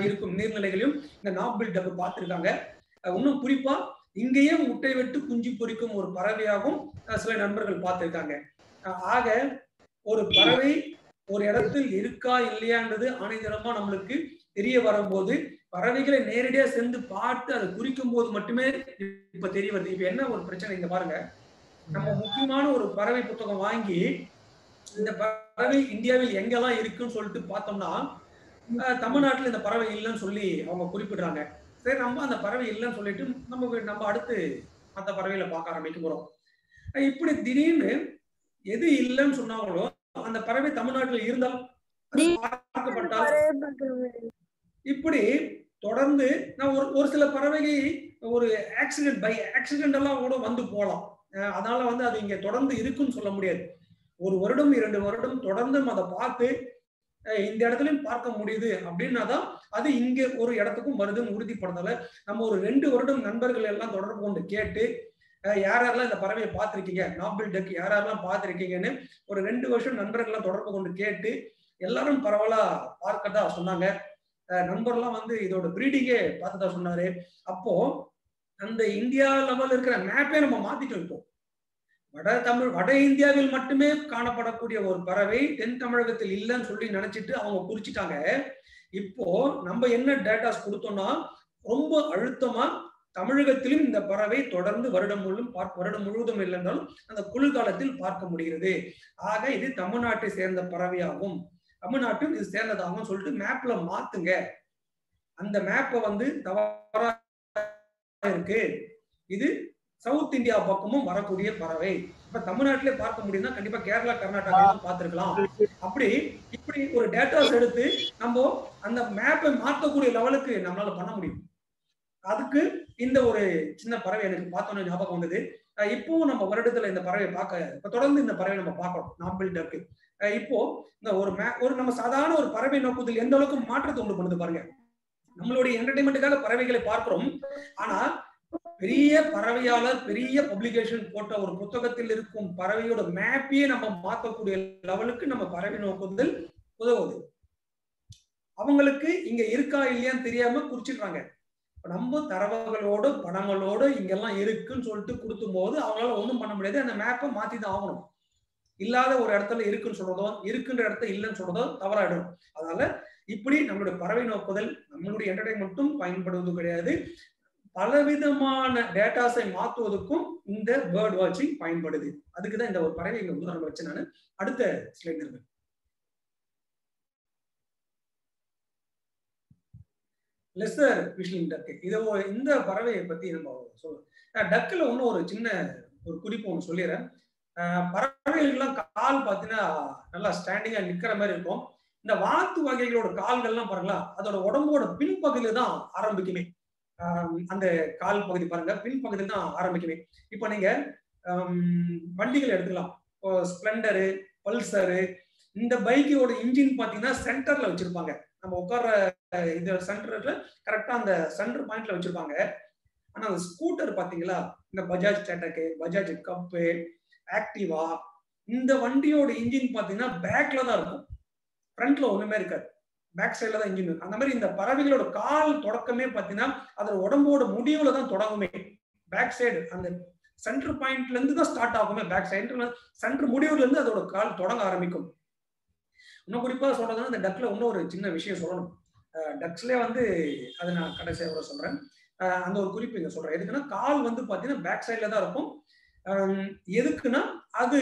Speaker 1: இருக்கும் நீர்நிலைகளையும் இந்த நாபில் டக் பார்த்துருக்காங்க. இன்னும் குறிப்பா இங்கேயே முட்டை விட்டு குஞ்சு பொரிக்கும் ஒரு பறவையாகவும் சில நண்பர்கள் பார்த்திருக்காங்க. ஆக ஒரு பறவை ஒரு இடத்தில் இருக்கா இல்லையான்றது ஆணையரமா நம்மளுக்கு தெரிய வரும்போது, பறவைகளை நேரடியா சென்று பார்த்து அதை குறிக்கும் போது மட்டுமே இப்ப தெரிய வருது. இப்ப என்ன ஒரு பிரச்சனை இங்க பாருங்க, நம்ம முக்கியமான ஒரு பறவை புத்தகம் வாங்கி இந்த பறவை இந்தியாவில் எங்கெல்லாம் இருக்குன்னு சொல்லிட்டு பார்த்தோம்னா, தமிழ்நாட்டுல இந்த பறவை இல்லைன்னு சொல்லி அவங்க குறிப்பிடுறாங்க. சரி, நம்ம அந்த பறவை இல்லைன்னு சொல்லிட்டு நம்ம அடுத்து மற்ற பறவைகளை பார்க்க ஆரம்பிக்க போறோம். இப்படி திடீர்னு எது இல்லைன்னு சொன்னாங்களோ அந்த பறவை தமிழ்நாட்டுல இருந்தால் பார்க்கப்பட்டால், இப்படி தொடர்ந்து நான் ஒரு சில பறவைகள் ஒரு ஆக்சிடென்ட் பை ஆக்சிடென்ட் எல்லாம் கூட வந்து போகலாம். அதனால வந்து அது இங்க தொடர்ந்து இருக்குன்னு சொல்ல முடியாது. 1 வருடம் 2 வருடம் தொடர்ந்து அதை பார்த்து இந்த இடத்துலயும் பார்க்க முடியுது அப்படின்னாதான் அது இங்க ஒரு இடத்துக்கும் வருதுன்னு உறுதிப்படுத்தல. நம்ம ஒரு 2 வருடம் நண்பர்கள் எல்லாம் தொடர்பு கொண்டு கேட்டு யாரெல்லாம் இந்த பறவையை பார்த்திருக்கீங்க, நாபில் டக் யாரெல்லாம் பார்த்திருக்கீங்கன்னு ஒரு 2 வருஷம் நண்பர்கள்லாம் தொடர்பு கொண்டு கேட்டு எல்லாரும் பரவலா பார்க்கதா சொன்னாங்க. நண்பர்லாம் வந்து இதோட பிரீடிங்கே பார்த்ததா சொன்னாரு. அப்போ அந்த இந்தியா லெவல் இருக்கிற மேப்பே நம்ம மாத்திட்டு இருக்கோம். வட இந்தியாவில் மட்டுமே காணப்படக்கூடிய ஒரு பறவை தென் தமிழகத்தில் இல்லைன்னு சொல்லி நினைச்சிட்டு அவங்க குறிச்சிட்டாங்க. இப்போ நம்ம என்ன டேட்டாஸ் கொடுத்தோம்னா, ரொம்ப அழுத்தமா தமிழகத்திலும் இந்த பறவை தொடர்ந்து வருடம் முழுவதும் இல்லை என்றாலும் அந்த குளிர்காலத்தில் பார்க்க முடிகிறது. ஆக இது தமிழ்நாட்டை சேர்ந்த பறவையாகும், தமிழ்நாட்டில் இது சேர்ந்ததாகும் சொல்லிட்டு மேப்ல மாத்துங்க. அந்த மேப்பை வந்து தவறா இருக்கு, இது சவுத் இந்தியா பக்கமும் வரக்கூடிய பறவை. இப்ப தமிழ்நாட்டிலே பார்க்க முடியும்னா கண்டிப்பா கேரளா, கர்நாடகா பார்த்திருக்கலாம். இப்படி ஒரு டேட்டாஸ் எடுத்து நம்ம அந்த மேப்பை மாற்றக்கூடிய லெவலுக்கு நம்மளால பண்ண முடியும். அதுக்கு இந்த ஒரு சின்ன பறவை எனக்கு பார்த்தோன்னு ஞாபகம் வந்தது. இப்பவும் நம்ம வருடத்துல இந்த பறவையை பார்க்க தொடர்ந்து இந்த பறவை நம்ம பார்க்கணும், நாபில் டக். இப்போ இந்த ஒரு நம்ம சாதாரண ஒரு பறவை நோக்குதல் எந்த அளவுக்கு மாற்றத்தை உண்டு பண்ணுது பாருங்க. நம்மளுடைய என்டர்டைன்மெண்ட்டுக்காக பறவைகளை பார்க்கிறோம், ஆனா பெரிய பறவையாளர் பெரிய பப்ளிகேஷன் போட்ட ஒரு புத்தகத்தில் இருக்கும் பறவையோட மேப்பையே நம்ம மாற்றக்கூடிய லெவலுக்கு நம்ம பறவை நோக்குதல் உதவுது. அவங்களுக்கு இங்க இருக்கா இல்லையான்னு தெரியாம குறிச்சிடுறாங்க. நம்ம தரவுகளோட படங்களோட இங்கெல்லாம் இருக்குன்னு சொல்லிட்டு கொடுத்தும் போது அவங்களால ஒண்ணும் பண்ண முடியாது. அந்த மேப்பை மாத்தி தான் ஆகணும். இல்லாத ஒரு இடத்துல இருக்குன்னு சொல்றதோ, இருக்குன்ற இடத்துல இல்லைன்னு சொல்றதோ தவறாயிடும். அதனால இப்படி நம்மளுடைய பறவை நோக்குதல் நம்மளுடைய என்டர்டைன்மெண்ட்டும் பயன்படுவது கிடையாது, பலவிதமான டேட்டாஸை மாற்றுவதற்கும் இந்த பேர்ட் வாட்சிங் பயன்படுது. அதுக்குதான் இந்த ஒரு பறவை இங்க உதாரணம் வச்சு நான் அடுத்த ஸ்லைட் இருக்கு. லெஸ்ஸர் விஷ்லிங் டக். இந்த பறவையை பத்தி நம்ம சொல்லுவோம். டக்குல ஒன்னும் ஒரு சின்ன ஒரு குறிப்பு ஒன்று சொல்லிடுறேன். பறவைகளுக்கெல்லாம் கால் பார்த்தீங்கன்னா நல்லா ஸ்டாண்டிங்கா நிக்கிற மாதிரி இருக்கும். இந்த வாத்து வகைகளோட கால்கள்லாம் பாருங்களா, அதோட உடம்போட பின்பகுதியில தான் ஆரம்பிக்குமே. அந்த கால் பகுதி பாருங்க, பின்பகுதியில் தான் ஆரம்பிக்குமே. இப்போ நீங்க வண்டிகள் எடுத்துக்கலாம், ஸ்பிளண்டரு, பல்சரு, இந்த பைக்கோட இன்ஜின் பாத்தீங்கன்னா சென்டர்ல வச்சிருப்பாங்க. நம்ம உட்கார்ற இந்த சென்டர்ல கரெக்டா அந்த சென்டர் பாயிண்ட்ல வச்சிருப்பாங்க. ஆனா அந்த ஸ்கூட்டர் பாத்தீங்களா, இந்த பஜாஜ் சேட்டக்கு, பஜாஜ் கப்பு, ஆக்டிவா, இந்த வண்டியோட இன்ஜின் பாத்தீங்கன்னா பேக்ல தான் இருக்கும், ஃப்ரண்ட்ல ஒண்ணுமே இருக்காது, பேக் சைட்ல தான் இன்ஜின் இருக்கும். அந்த மாதிரி இந்த பறவைகளோட கால் தொடக்கமே பாத்தீங்கன்னா அதோட உடம்போட முடிவுல தான் தொடங்குமே. பேக் சைடு அந்த சென்டர் பாயிண்ட்ல இருந்து தான் ஸ்டார்ட் ஆகுமே. பேக் சைடு சென்டர் முடிவுல இருந்து அதோட கால் தொடங்க ஆரம்பிக்கும். இன்னும் குறிப்பா சொல்றதுன்னா இந்த டக்ல இன்னும் ஒரு சின்ன விஷயம் சொல்லணும். டக்ஸ்லயே வந்து அதை நான் கடைசியாக சொல்றேன். அந்த ஒரு குறிப்பு இங்க சொல்றேன். எதுக்குன்னா கால் வந்து பாத்தீங்கன்னா பேக் சைட்ல தான் இருக்கும். எதுக்குன்னா அது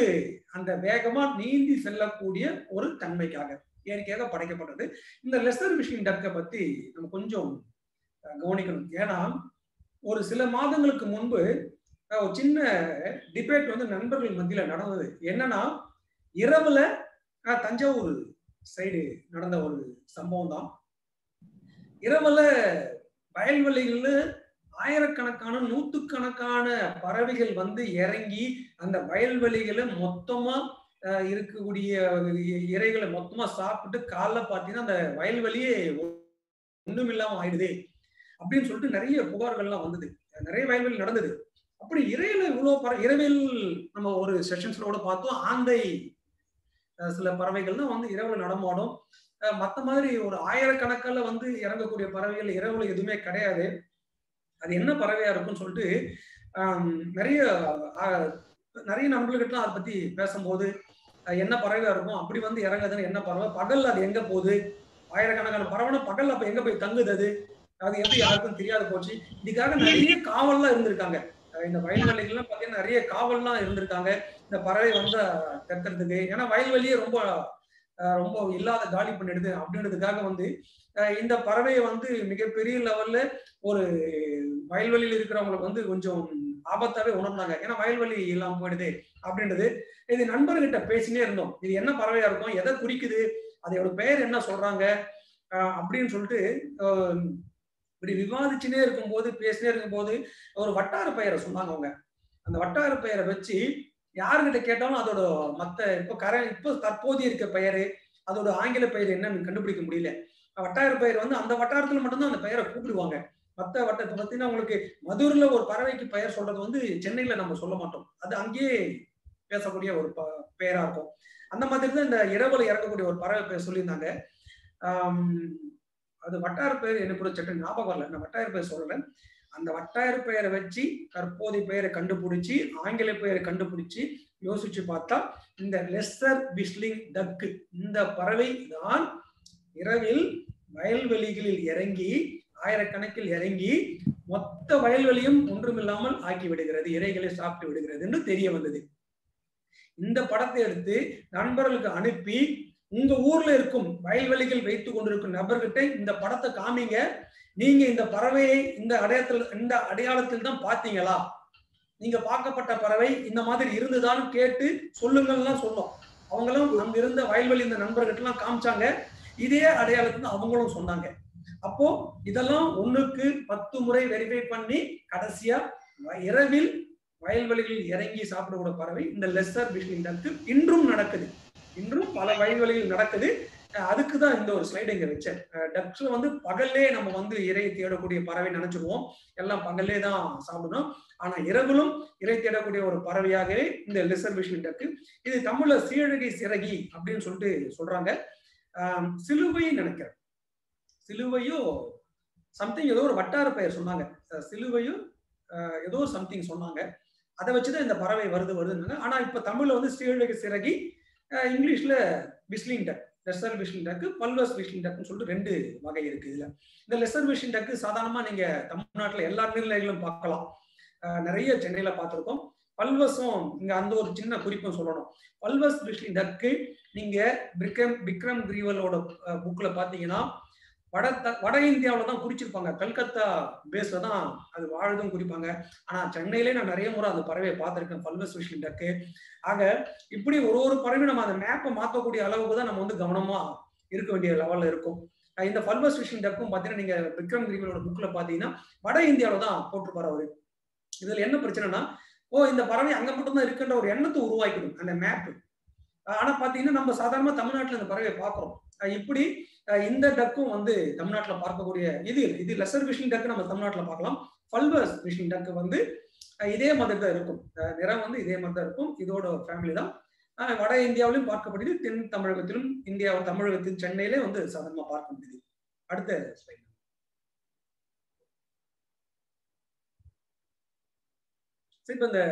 Speaker 1: அந்த வேகமா நீந்தி செல்லக்கூடிய ஒரு தன்மைக்காக இயற்கையாக படைக்கப்பட்டது. இந்த லெஸ்ஸர் விஷ்லிங் டக்கை பத்தி நம்ம கொஞ்சம் கவனிக்கணும். ஏன்னா ஒரு சில மாதங்களுக்கு முன்பு ஒரு சின்ன டிபேட் வந்து நண்பர்கள் மத்தியில நடந்தது. என்னன்னா இரவுல தஞ்சாவூர் சைடு நடந்த ஒரு சம்பவம் தான். இரவுல வயல்வெளிகள்ல ஆயிரக்கணக்கான நூற்றுக்கணக்கான பறவைகள் வந்து இறங்கி அந்த வயல்வெளிகளை மொத்தமா இருக்கக்கூடிய இறைகளை மொத்தமா சாப்பிட்டு காலைல பாத்தீங்கன்னா அந்த வயல்வெளியே ஒண்ணும் இல்லாம ஆயிடுது அப்படின்னு சொல்லிட்டு நிறைய புகார்கள்லாம் வந்தது. நிறைய வயல்வெளி நடந்தது. அப்படி இறையில இவ்வளவு இரவில் நம்ம ஒரு செஷன்ஸ்ல கூட பார்த்தோம். ஆந்தை சில பறவைகள் தான் வந்து இரவுல நடமாடும். மற்ற மாதிரி ஒரு ஆயிரக்கணக்கில் வந்து இறங்கக்கூடிய பறவைகள் இரவுல எதுவுமே கிடையாது. அது என்ன பறவையா இருக்கும்னு சொல்லிட்டு நிறைய நண்பர்கள்கிட்ட அதை பத்தி பேசும்போது என்ன பறவையா இருக்கும், அப்படி வந்து இறங்குதுன்னு என்ன பறவை, பகல் அது எங்க போகுது, ஆயிரக்கணக்கான பறவைனா பகல் அப்ப எங்க போய் தங்குது, அது எப்படி யாருக்கும் தெரியாது போச்சு. இதுக்காக நிறைய காவல்லாம் இருந்திருக்காங்க. இந்த வயல்வெளிகள்லாம் பாத்தீங்கன்னா நிறைய காவல்லாம் இருந்திருக்காங்க இந்த பறவை வந்து கத்துறதுக்கு. ஏன்னா வயல்வெளியே ரொம்ப ரொம்ப இல்லாத காலி பண்ணிடுது அப்படின்றதுக்காக வந்து இந்த பறவையை வந்து மிகப்பெரிய லெவல்ல ஒரு வயல்வெளியில் இருக்கிறவங்களுக்கு வந்து கொஞ்சம் ஆபத்தாவே உணர்ந்தாங்க. ஏன்னா வயல்வெளி இல்லாம போயிடுது அப்படின்றது. இது நண்பர்கிட்ட பேசினே இருந்தோம், இது என்ன பறவையா இருக்கும், எதை குறிக்குது, அதோட பெயர் என்ன சொல்றாங்க அப்படின்னு சொல்லிட்டு இப்படி விவாதிச்சுனே இருக்கும்போது பேசினே இருக்கும்போது ஒரு வட்டார பெயரை சொன்னாங்க அவங்க. அந்த வட்டார பெயரை வச்சு யாருக்கிட்ட கேட்டாலும் அதோட இப்போ தற்போதைய இருக்க பெயரு அதோட ஆங்கில பெயர் என்னன்னு கண்டுபிடிக்க முடியல. வட்டார பெயர் வந்து அந்த வட்டாரத்துல மட்டும்தான் அந்த பெயரை கூப்பிடுவாங்க. மற்ற வட்டத்தை பார்த்தீங்கன்னா உங்களுக்கு மதுரையில ஒரு பறவைக்கு பெயர் சொல்றது வந்து சென்னையில நம்ம சொல்ல மாட்டோம். அது அங்கேயே பேசக்கூடிய ஒரு பெயரா இருக்கும். அந்த மாதிரி தான் இந்த இரவுல இறக்கக்கூடிய ஒரு பறவை பெயர் சொல்லியிருந்தாங்க. அது வட்டார பெயர் எனக்கு கூட சட்ட ஞாபகம் வரல, நான் வட்டார பெயர் சொல்லல. அந்த வட்டார பெயரை வச்சு தற்போதைய பெயரை கண்டுபிடிச்சு ஆங்கில பெயரை கண்டுபிடிச்சு யோசிச்சு பார்த்தா இந்த லெஸ்ஸர் விஸ்லிங் டக்கு இந்த பறவை தான் இரவில் வயல்வெளிகளில் இறங்கி ஆயிரக்கணக்கில் இறங்கி மொத்த வயல்வெளியும் ஒன்றுமில்லாமல் ஆக்கி விடுகிறது, இறைகளை சாப்பிட்டு விடுகிறது என்று தெரிய வந்தது. இந்த படத்தை எடுத்து நண்பர்களுக்கு அனுப்பி உங்க ஊர்ல இருக்கும் வயல்வெளிகள் வைத்துக் கொண்டிருக்கும் நபர்கிட்ட இந்த படத்தை காமிங்க, நீங்க இந்த பறவையை இந்த அடையாளத்தில் தான் பாத்தீங்களா, நீங்க பார்க்கப்பட்ட பறவை இந்த மாதிரி இருந்துதான் கேட்டு சொல்லுங்கள்லாம் சொன்னோம். அவங்களும் அங்க இருந்த வயல்வெளி இந்த நண்பர்கிட்ட எல்லாம் காமிச்சாங்க, இதே அடையாளத்துல அவங்களும் சொன்னாங்க. அப்போ இதெல்லாம் 1க்கு 10 முறை வெரிஃபை பண்ணி கடைசியா இரவில் வயல்வெளிகளில் இறங்கி சாப்பிடக்கூடிய பறவை இந்த லெஸ்ஸர் விஸ்லிங் டக்கு இன்றும் நடக்குது. இன்றும் பல வயல்வெளிகள் நடக்குது. அதுக்குதான் இந்த ஒரு ஸ்லைடு இங்க வச்சேன். டக்ஸ்ல வந்து பகல்லே நம்ம வந்து இறையை தேடக்கூடிய பறவை நினைச்சுக்குவோம், எல்லாம் பகல்லே தான் சாப்பிடணும். ஆனா இரவிலும் இறை தேடக்கூடிய ஒரு பறவையாகவே இந்த லெஸ்ஸர் விஸ்லிங் டக்கு. இது தமிழ்ல சீழகை சிறகி அப்படின்னு சொல்லிட்டு சொல்றாங்க. சிலுவை நினைக்கிறேன், சிலுவையோ சம்திங் ஏதோ ஒரு வட்டார பெயர் சொன்னாங்க, சிலுவையோ ஏதோ சம்திங் சொன்னாங்க. அதை வச்சுதான் இந்த பறவை வருதுன்னு. ஆனா இப்ப தமிழ்ல வந்து சீழகை சிறகி, இங்கிலீஷ்ல விஸ்லிங் டக், லெஸ்ஸர் விஸ்லிங் டக்கு, பல்வஸ் விஸ்லிங் டக்குன்னு சொல்லிட்டு 2 வகை இருக்கு இதுல. இந்த லெஸ்ஸர் விஸ்லிங் டக்கு சாதாரணமா நீங்க தமிழ்நாட்டுல எல்லா நீர்நிலைகளும் பார்க்கலாம், நிறைய சென்னையில பார்த்திருக்கோம். பல்வஸும் இங்க அந்த ஒரு சின்ன குறிப்பும் சொல்லணும். பல்வஸ் விஸ்லிங் டக்கு நீங்க விக்ரம் கிரீவலோட புக்ல பாத்தீங்கன்னா வட இந்தியாவில தான் குறிச்சிருப்பாங்க, கல்கத்தா பேஸ்ல தான் அது வாழுதும் குறிப்பாங்க. ஆனா சென்னையிலே நான் நிறைய முறை அந்த பறவையை பார்த்திருக்கேன், பல்வஸ் விஸ்லிங் டக்கு. ஆக இப்படி ஒரு பறவை நம்ம அந்த மேப்பை மாற்றக்கூடிய அளவுக்கு தான் நம்ம வந்து கவனமா இருக்க வேண்டிய லெவல்ல இருக்கும். இந்த பல்வஸ் விஸ்லிங் டக்கும் பாத்தீங்கன்னா நீங்க விக்ரம் கிரீவலோட புக்ல பாத்தீங்கன்னா வட இந்தியாவில தான் போட்டிருப்பாரு அவரு. இதுல என்ன பிரச்சனைனா, இந்த பறவை அங்க மட்டும் தான் இருக்குன்ற ஒரு எண்ணத்தை உருவாக்கிடும் அந்த மேப். ஆனா பாத்தீங்கன்னா நம்ம சாதாரணமா தமிழ்நாட்டுல இந்த பறவையை பார்க்கிறோம். இப்படி இந்த டக்கும் வந்து தமிழ்நாட்டுல பார்க்கக்கூடிய இது லெஸ்ஸர் விஸ்லிங் டக்கு நம்ம தமிழ்நாட்டுல பார்க்கலாம். பல்வஸ் விஸ்லிங் டக்கு வந்து இதே மாதிரி தான் இருக்கும், நிறம் வந்து இதே மாதிரி தான் இருக்கும். இதோட ஃபேமிலி தான் வட இந்தியாவிலும் பார்க்கப்படுது, தென் தமிழகத்திலும் தமிழகத்தின் சென்னையிலே வந்து சாதாரணமா பார்க்க முடியுது. அடுத்த ஸ்லைட். இப்ப இந்த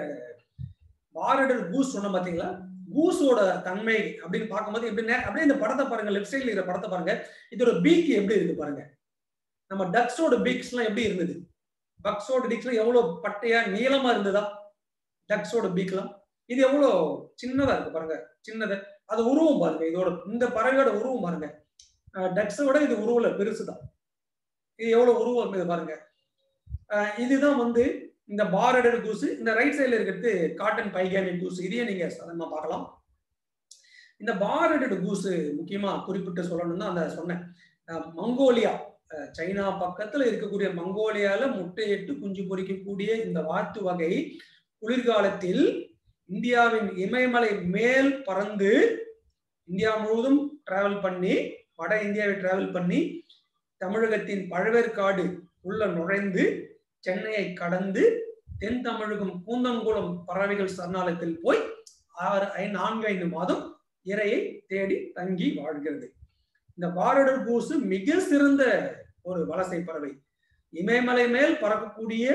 Speaker 1: பாரடர் கூஸ் சொன்ன பாத்தீங்களா, கூஸோட தன்மை அப்படின்னு பார்க்கும்போது எப்படி அப்படியே இந்த படத்தை பாருங்க, லெஃப்ட் சைட்ல இருக்கிற படத்தை பாருங்க, இதோட பீக் எப்படி இருக்கு பாருங்க. நம்ம டக்ஸோட பீக்ஸ் எல்லாம் எப்படி இருந்தது, பக்ஸோட பீக்ஸ் எல்லாம் எவ்வளவு பட்டையா நீளமா இருந்ததா, டக்ஸோட பீக் எல்லாம் இது எவ்வளவு சின்னதா இருக்கு பாருங்க, சின்னது. அது உருவம் பாருங்க, இதோட இந்த பறவையோட உருவம் பாருங்க, டக்ஸோட இது உருவல பெருசுதான். இது எவ்வளவு உருவம் இது பாருங்க. இதுதான் வந்து இந்த பாரடர் கூஸ். இந்த ரைட் சைட்ல இருக்கிறது காட்டன் பைகானியன் கூஸ், இதையே நீங்க சாதாரணமா பார்க்கலாம். இந்த பாரடர் கூஸ் முக்கியமா குறிப்பிட்டு சொல்லணும்னு அந்த சொன்னேன். மங்கோலியா சைனா பக்கத்துல இருக்கக்கூடிய மங்கோலியால முட்டையிட்டு குஞ்சு பொரிக்கக்கூடிய இந்த வாத்து வகை குளிர்காலத்தில் இந்தியாவின் இமயமலை மேல் பறந்து இந்தியா முழுவதும் டிராவல் பண்ணி வட இந்தியாவை டிராவல் பண்ணி தமிழகத்தின் பழவேற்காடு உள்ள நுழைந்து சென்னையை கடந்து தென் தமிழகம் கூந்தன்குளம் பறவைகள் சரணாலயத்தில் போய் 4-5 மாதம் இரையை தேடி தங்கி வாழ்கிறது. இந்த பாரடர் கூசு மிக சிறந்த ஒரு வலசை பறவை. இமயமலை மேல் பறக்கக்கூடிய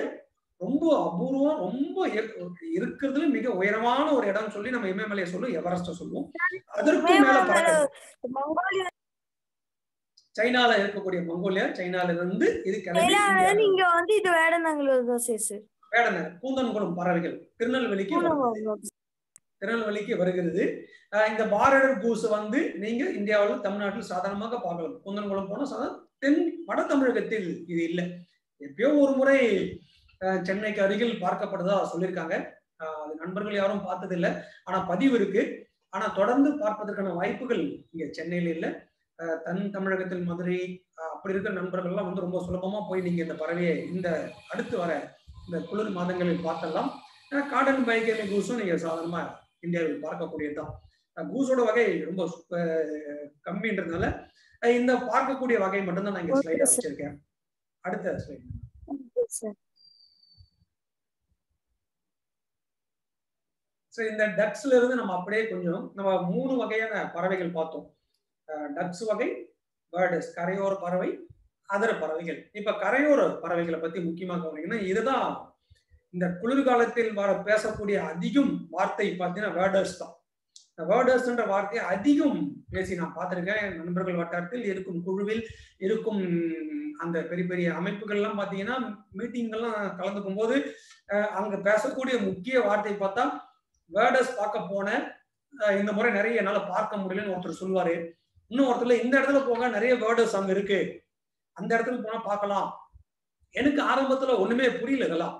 Speaker 1: ரொம்ப அபூர்வம், ரொம்ப இருக்கிறதுல மிக உயரமான ஒரு இடம் சொல்லி நம்ம இமயமலையை சொல்லுவோம், எவரெஸ்ட சொல்லுவோம். அதற்கும் மேல பறக்க சைனால இருக்கக்கூடிய மங்கோலியா, சைனால இருந்து இது
Speaker 2: நீங்க வந்து இது
Speaker 1: வேடன கூந்தன்குளம் பறவைகள் திருநெல்வேலிக்கு வருகிறது. இந்த பாரடர் கூஸ் வந்து நீங்க இந்தியாவில் தமிழ்நாட்டில் சாதாரணமாக பார்க்கலாம். கூந்தன்குளம் போனா வட தமிழகத்தில் இது இல்லை. எப்பயோ ஒரு முறை சென்னைக்கு அருகில் பார்க்கப்படுதா சொல்லியிருக்காங்க. அது நண்பர்கள் யாரும் பார்த்தது இல்லை, ஆனா பதிவு இருக்கு. ஆனா தொடர்ந்து பார்ப்பதற்கான வாய்ப்புகள் இங்க சென்னையில இல்லை. தமிழகத்தில் மதுரை அப்படி இருக்கிற நண்பர்கள்லாம் வந்து ரொம்ப சுலபமா போய் நீங்க இந்த பறவையை இந்த அடுத்து வர இந்த குளிர் மாதங்களில் பார்த்தலாம். காட்டன் பைக்கேலி கூஸும் நீங்க சாதாரணமா இந்தியாவில் பார்க்கக்கூடியதுதான். கூஸோட வகை ரொம்ப கம்மின்றதுனால இந்த பார்க்கக்கூடிய வகை மட்டும்தான் நான் இங்க ஸ்லைடா வச்சிருக்கேன். அடுத்த ஸ்லைட். இந்த டக்ஸ்ல இருந்து நம்ம அப்படியே கொஞ்சம் நம்ம 3 வகையான பறவைகள் பார்த்தோம். டக்ஸ் வகை, பேர்ட்ஸ் கரையோர பறவை, அதர பறவைகள். இப்ப கரையோர பறவைகளை பத்தி முக்கியமா கவனிங்கன்னா இதுதான் இந்த குளிர்காலத்தில் பேசக்கூடிய அதிகம் வார்த்தை பார்த்தீங்கன்னா வேர்டர்ஸ் தான். வேர்டர்ஸ்ன்ற வார்த்தையை அதிகம் பேசி நான் பார்த்திருக்கேன். நண்பர்கள் வட்டாரத்தில் இருக்கும், குழுவில் இருக்கும் அந்த பெரிய பெரிய அமைப்புகள்லாம் பார்த்தீங்கன்னா மீட்டிங்கெல்லாம் கலந்துக்கும் போது அங்க பேசக்கூடிய முக்கிய வார்த்தை பார்த்தா வேர்டர்ஸ் பார்க்க போனேன், இந்த முறை நிறைய என்னால பார்க்க முடியலன்னு ஒருத்தர் சொல்லுவாரு. இன்னும் ஒருத்தர் இந்த இடத்துல போங்க நிறைய வேர்டர்ஸ் அங்க இருக்கு, அந்த இடத்துக்கு போனா பார்க்கலாம். எனக்கு ஆரம்பத்துல ஒண்ணுமே புரியல. இதெல்லாம்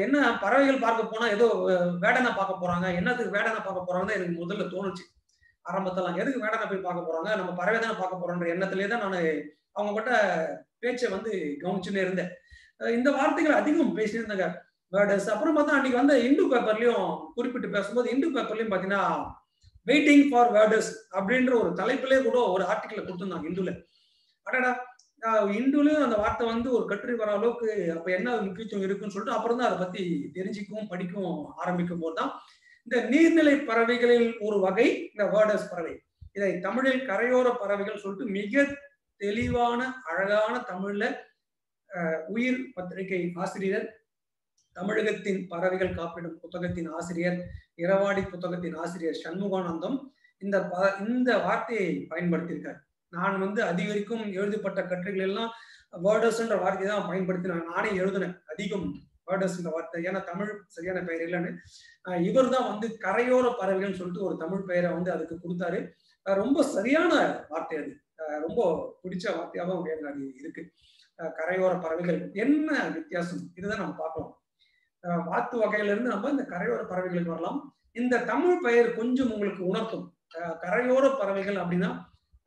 Speaker 1: என்ன பறவைகள் பார்க்க போனா ஏதோ வேடனை பார்க்க போறாங்க, என்னதுக்கு வேடனை பார்க்க போறாங்கன்னு எனக்கு முதல்ல தோணுச்சு. ஆரம்பத்தெல்லாம் எதுக்கு வேடனை போய் பார்க்க போறாங்க, நம்ம பறவை தானே பார்க்க போறோன்ற எண்ணத்திலே தான் நான் அவங்க கிட்ட பேச்சை வந்து கவனிச்சுன்னே இருந்தேன். இந்த வார்த்தைகள் அதிகம் பேசியிருந்தாங்க வேர்டர்ஸ். அப்புறம் பார்த்தா அன்னைக்கு வந்து இந்து பேப்பர்லயும் குறிப்பிட்டு பேசும்போது இந்து பேப்பர்லயும் பாத்தீங்கன்னா வெயிட்டிங் ஃபார் வேர்டர்ஸ் அப்படின்ற ஒரு தலைப்பிலே கூட ஒரு ஆர்டிக்கலை கொடுத்துருந்தாங்க இந்துல. அடடா, இந்துலயும் அந்த வார்த்தை வந்து ஒரு கட்டுரை வர அளவுக்கு அப்ப என்ன முக்கியத்துவம் இருக்குன்னு சொல்லிட்டு அப்புறம் தான் அதை பத்தி தெரிஞ்சிக்கவும் படிக்கவும் ஆரம்பிக்கும் போதுதான் இந்த நீர்நிலை பறவைகளில் ஒரு வகை இந்த வேர்டர்ஸ் பறவை. இதை தமிழில் கரையோர பறவைகள் சொல்லிட்டு மிக தெளிவான அழகான தமிழ்ல உயிர் பத்திரிகை ஆசிரியர், தமிழகத்தின் பறவைகள் காப்பிடும் புத்தகத்தின் ஆசிரியர், இரவாடி புத்தகத்தின் ஆசிரியர் சண்முகானந்தம் இந்த வார்த்தையை பயன்படுத்தியிருக்கார். நான் வந்து அதிகரிக்கும் எழுதப்பட்ட கட்டுரைகள் எல்லாம் வேர்டர்ஸ்ன்ற வார்த்தையை தான் பயன்படுத்தி நானே எழுதினேன். அதிகம் வேர்டர்ஸ்ன்ற வார்த்தை, ஏன்னா தமிழ் சரியான பெயர் இல்லைன்னு. இவர் தான் வந்து கரையோர பறவைகள்னு சொல்லிட்டு ஒரு தமிழ் பெயரை வந்து அதுக்கு கொடுத்தாரு. ரொம்ப சரியான வார்த்தை, அது ரொம்ப பிடிச்ச வார்த்தையாகவும் அது இருக்கு. கரையோர பறவைகள் என்ன வித்தியாசம், இதுதான் நம்ம பார்க்கலாம். வாத்து வகையில இருந்து நம்ம இந்த கரையோர பறவைகளுக்கு வரலாம். இந்த தமிழ் பெயர் கொஞ்சம் உங்களுக்கு உணர்த்தும். கரையோர பறவைகள் அப்படின்னா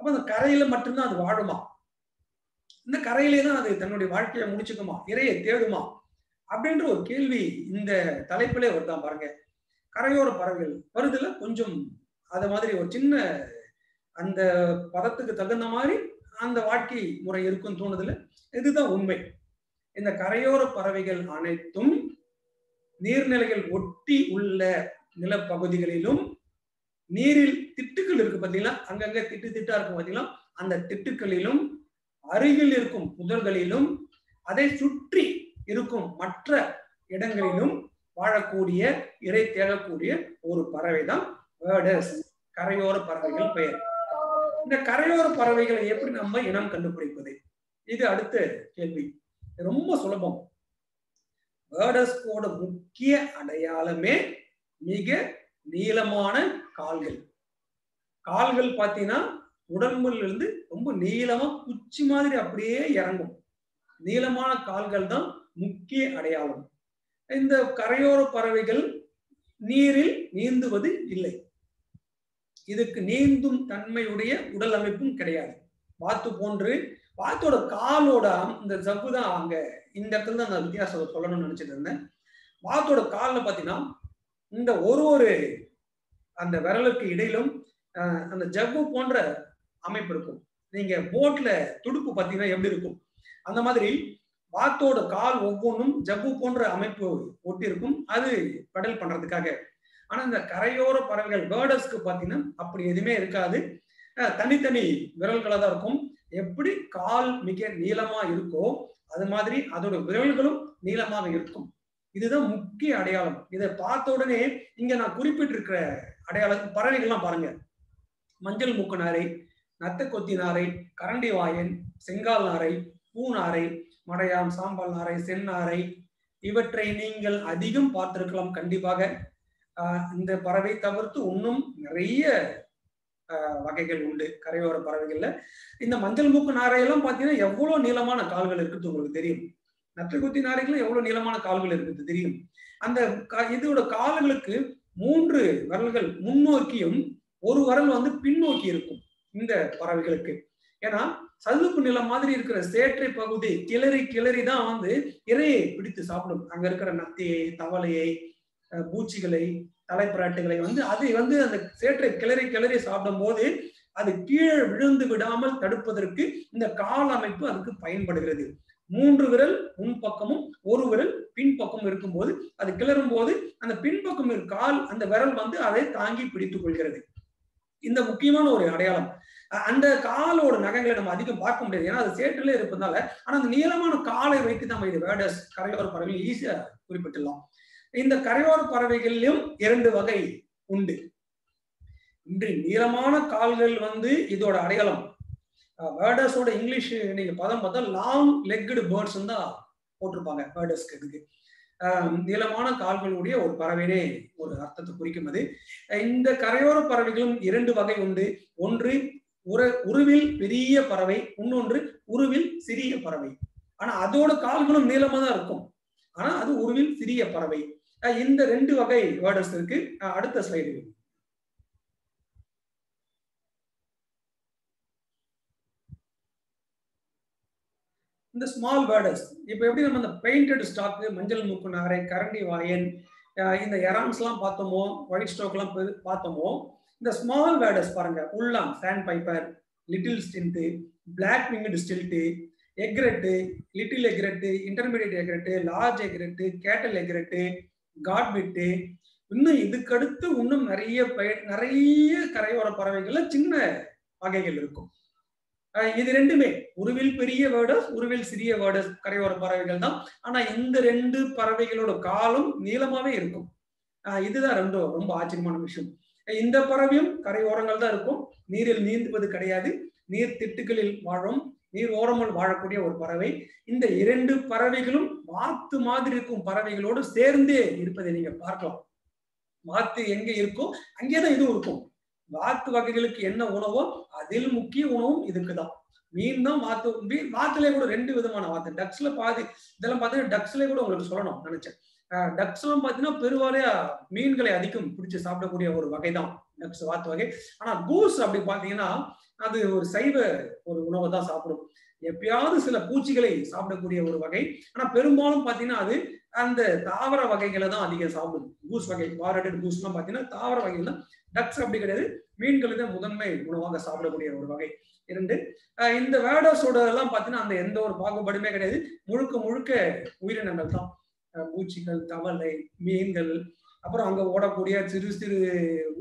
Speaker 1: அப்ப அந்த கரையில மட்டும்தான் அது வாழுமா, இந்த கரையிலே தான் அது தன்னுடைய வாழ்க்கையை முடிச்சுக்குமா, இறையை தேடுமா அப்படின்ற ஒரு கேள்வி இந்த தலைப்பிலே வருதான் பாருங்க. கரையோர பறவைகள் வருதுல கொஞ்சம் அது மாதிரி ஒரு சின்ன அந்த பதத்துக்கு தகுந்த மாதிரி அந்த வாழ்க்கை முறை இருக்குன்னு தோணுதுல. இதுதான் உண்மை. இந்த கரையோர பறவைகள் அனைத்தும் நீர்நிலைகள் ஒட்டி உள்ள நிலப்பகுதிகளிலும் நீரில் திட்டுக்கள் இருக்கு பார்த்தீங்களா, அங்கங்க திட்டு திட்டா இருக்கும் பார்த்தீங்களா, அந்த திட்டுக்களிலும் அருகில் இருக்கும் புதர்களிலும் அதை சுற்றி இருக்கும் மற்ற இடங்களிலும் வாழக்கூடிய இறை தேடக்கூடிய ஒரு பறவை தான் வேர்டர்ஸ், கரையோர பறவைகள் பெயர். இந்த கரையோர பறவைகளை எப்படி நம்ம இனம் கண்டுபிடிப்பது, இது அடுத்த கேள்வி. ரொம்ப சுலபம். வேர்டர்ஸ்கோட முக்கிய அடையாளமே மிக நீளமான கால்கள். கால்கள் பார்த்தீங்கன்னா உடம்புல இருந்து ரொம்ப நீளமா குச்சி மாதிரி அப்படியே இறங்கும். நீளமான கால்கள் தான் முக்கிய அடையாளம். இந்த கரையோர பறவைகள் நீரில் நீந்துவது இல்லை. இதுக்கு நீந்தும் தன்மையுடைய உடல் அமைப்பும் கிடையாது. வாத்து போன்று வாத்தோட காலோட இந்த ஜவ்வு தான் அங்க இந்த இடத்துல தான் அந்த வித்தியாசம் சொல்லணும்னு நினைச்சிட்டு இருந்தேன். வாத்தோட காலில் பாத்தீங்கன்னா இந்த ஒரு அந்த விரலுக்கு இடையிலும் அந்த ஜவ்வு போன்ற அமைப்பு இருக்கும். நீங்க போட்ல துடுப்பு பாத்தீங்கன்னா எப்படி இருக்கும் அந்த மாதிரி வாத்தோட கால் ஒவ்வொன்றும் ஜவ்வு போன்ற அமைப்பு ஒட்டி இருக்கும், அது பெடல் பண்றதுக்காக. ஆனா இந்த கரையோர பறவைகள் பேர்டஸ்க்கு பாத்தீங்கன்னா அப்படி எதுவுமே இருக்காது, தனித்தனி விரல்களா தான் இருக்கும். எப்படி கால் மிக நீளமா இருக்கோ அது மாதிரி அதோட விரல்களும் நீளமாக இருக்கும். இதுதான் முக்கிய அடையாளம். இதை பார்த்த உடனே இங்க நான் குறிப்பிட்டிருக்கிற அடையாளம் பறவைகள்லாம் பாருங்க. மஞ்சள் மூக்கு நாரை, நத்த கொத்தி நாரை, கரண்டி வாயன், செங்கால் நாரை, பூநாரை, மடையான், சாம்பல் நாரை, செந்நாரை, இவற்றை நீங்கள் அதிகம் பார்த்திருக்கலாம் கண்டிப்பாக. இந்த பறவை தவிர்த்து இன்னும் நிறைய வகைகள் உண்டு கரையோர பறவைகள்ல. இந்த மஞ்சள் மூக்கு நாரையெல்லாம் பாத்தீங்கன்னா எவ்வளவு நீளமான கால்கள் இருக்குது உங்களுக்கு தெரியும். நத்தை கொத்தி நாரைகளும் எவ்வளவு நீளமான கால்கள் இருக்குது தெரியும். அந்த இதோட கால்களுக்கு 3 விரல்கள் முன்னோக்கியும் ஒரு விரல் வந்து பின்னோக்கி இருக்கும் இந்த பறவைகளுக்கு. ஏன்னா சதுப்பு நிலம் மாதிரி இருக்கிற சேற்றை பகுதி கிளறி கிளறி தான் வந்து இரையை பிடித்து சாப்பிடும். அங்க இருக்கிற நத்தையை, தவளையை, பூச்சிகளை, தலைப்பிராட்டுகளை வந்து அதை வந்து அந்த சேற்றை கிளறி கிளறி சாப்பிடும் போது அது கீழே விழுந்து விடாமல் தடுப்பதற்கு இந்த கால் அமைப்பு அதுக்கு பயன்படுகிறது. 3 விரல் முன்பக்கமும் ஒரு விரல் பின்பக்கம் இருக்கும் போது அது கிளறும் போது அந்த பின்பக்கம் கால் அந்த விரல் வந்து அதை தாங்கி பிடித்துக் கொள்கிறது. இந்த முக்கியமான ஒரு அடையாளம். அந்த காலோட நகங்களை நம்ம அதிகம் பார்க்க முடியாது, ஏன்னா அது சேற்றிலே இருப்பதால. ஆனா அந்த நீளமான காலை வைத்து நம்ம இது வேர்டஸ் கரையோர பறவைகள் ஈஸியா குறிப்பிட்டுலாம். இந்த கரையோர பறவைகளிலும் 2 வகை உண்டு. இன்று நீளமான கால்கள் வந்து இதோட அடையாளம். வேர்டஸோட இங்கிலீஷ் நீங்க பதம் பார்த்தா லாங் லெக்டு பேர்ட்ஸ் தான் போட்டிருப்பாங்க வேர்டஸ்க்கு. இதுக்கு நீளமான கால்களுடைய ஒரு பறவைனே ஒரு அர்த்தத்தை குறிக்கும். அது இந்த கரையோர பறவைகளும் 2 வகை உண்டு. ஒன்று உருவில் பெரிய பறவை, இன்னொன்று உருவில் சிறிய பறவை. ஆனா அதோட கால்களும் நீளமா தான் இருக்கும், ஆனா அது உருவில் சிறிய பறவை. இந்த 2 வகை வேர்டஸ் இருக்கு. அடுத்த ஸ்லைடு. இந்த ஸ்மால் வேர்டஸ் இப்ப எப்படி நம்ம இந்த பெயிண்டட் ஸ்டாக், மஞ்சள் மூக்கு நாரை, கரண்டி வாயன், இந்த எரான்ஸ் எல்லாம் பார்த்தோமோ, ஒயிட் ஸ்டோக் எல்லாம் பார்த்தோமோ, இந்த ஸ்மால் வேர்டஸ் பாருங்க. உள்ளாம், sandpiper, little stilt, black winged stilt, egret, little egret, intermediate egret, large egret, cattle egret, காட்பிட்டு, இன்னும் இதுக்கடுத்து இன்னும் நிறைய கரையோர பறவைகள்ல சின்ன வகைகள் இருக்கும். இது 2மே உருவில் பெரிய வேர்டஸ், உருவில் சிறிய வேர்டஸ் கரையோர பறவைகள் தான். ஆனா இந்த 2 பறவைகளோட காலும் நீளமாவே இருக்கும். இதுதான் ரொம்ப ஆச்சரியமான விஷயம். இந்த பறவையும் கரையோரங்கள் தான் இருக்கும், நீரில் நீந்துவது கிடையாது, நீர் திட்டுகளில் வாழும், நீர் ஓரமல் வாழக்கூடிய ஒரு பறவை. இந்த 2 பறவைகளும் வாத்து மாதிரி இருக்கும் பறவைகளோடு சேர்ந்தே இருப்பதை நீங்க பார்க்கலாம். வாத்து எங்க இருக்கோ அங்கேதான் இதுவும் இருக்கும். வாத்து வகைகளுக்கு என்ன உணவோ அதில் முக்கிய உணவும் இதுக்குதான். மீன் தான் வாத்துலயே கூட 2 விதமான வாத்து. டக்ஸ்ல பாதி இதெல்லாம் பாத்தீங்கன்னா டக்ஸ்ல கூட உங்களுக்கு சொல்லணும் நினைச்சேன். டக்ஸ் எல்லாம் பாத்தீங்கன்னா பெருவாரியா மீன்களை அதிகம் பிடிச்சு சாப்பிடக்கூடிய ஒரு வகை தான் டக்ஸ், வாத்து வகை. ஆனா கூஸ் அப்படி பாத்தீங்கன்னா அது ஒரு சைவ ஒரு உணவை தான் சாப்பிடும். எப்பயாவது சில பூச்சிகளை சாப்பிடக்கூடிய ஒரு வகை. ஆனா பெரும்பாலும் பாத்தீங்கன்னா அது அந்த தாவர வகைகளை தான் அதிகம் சாப்பிடும். கூஸ் வகை, வாரடட் கூஸ் எல்லாம் பாத்தீங்கன்னா தாவர வகைகள் தான். டக்ஸ் அப்படி கிடையாது, மீன்களுக்கு முதன்மை உணவாக சாப்பிடக்கூடிய ஒரு வகை. 2 இந்த வேர்டஸோட எல்லாம் பாத்தீங்கன்னா அந்த எந்த ஒரு பாகுபாடுமே கிடையாது, முழுக்க உயிரினங்கள் தான். பூச்சிகள், தவளை, மீன்கள், அப்புறம் அங்க ஓடக்கூடிய சிறு சிறு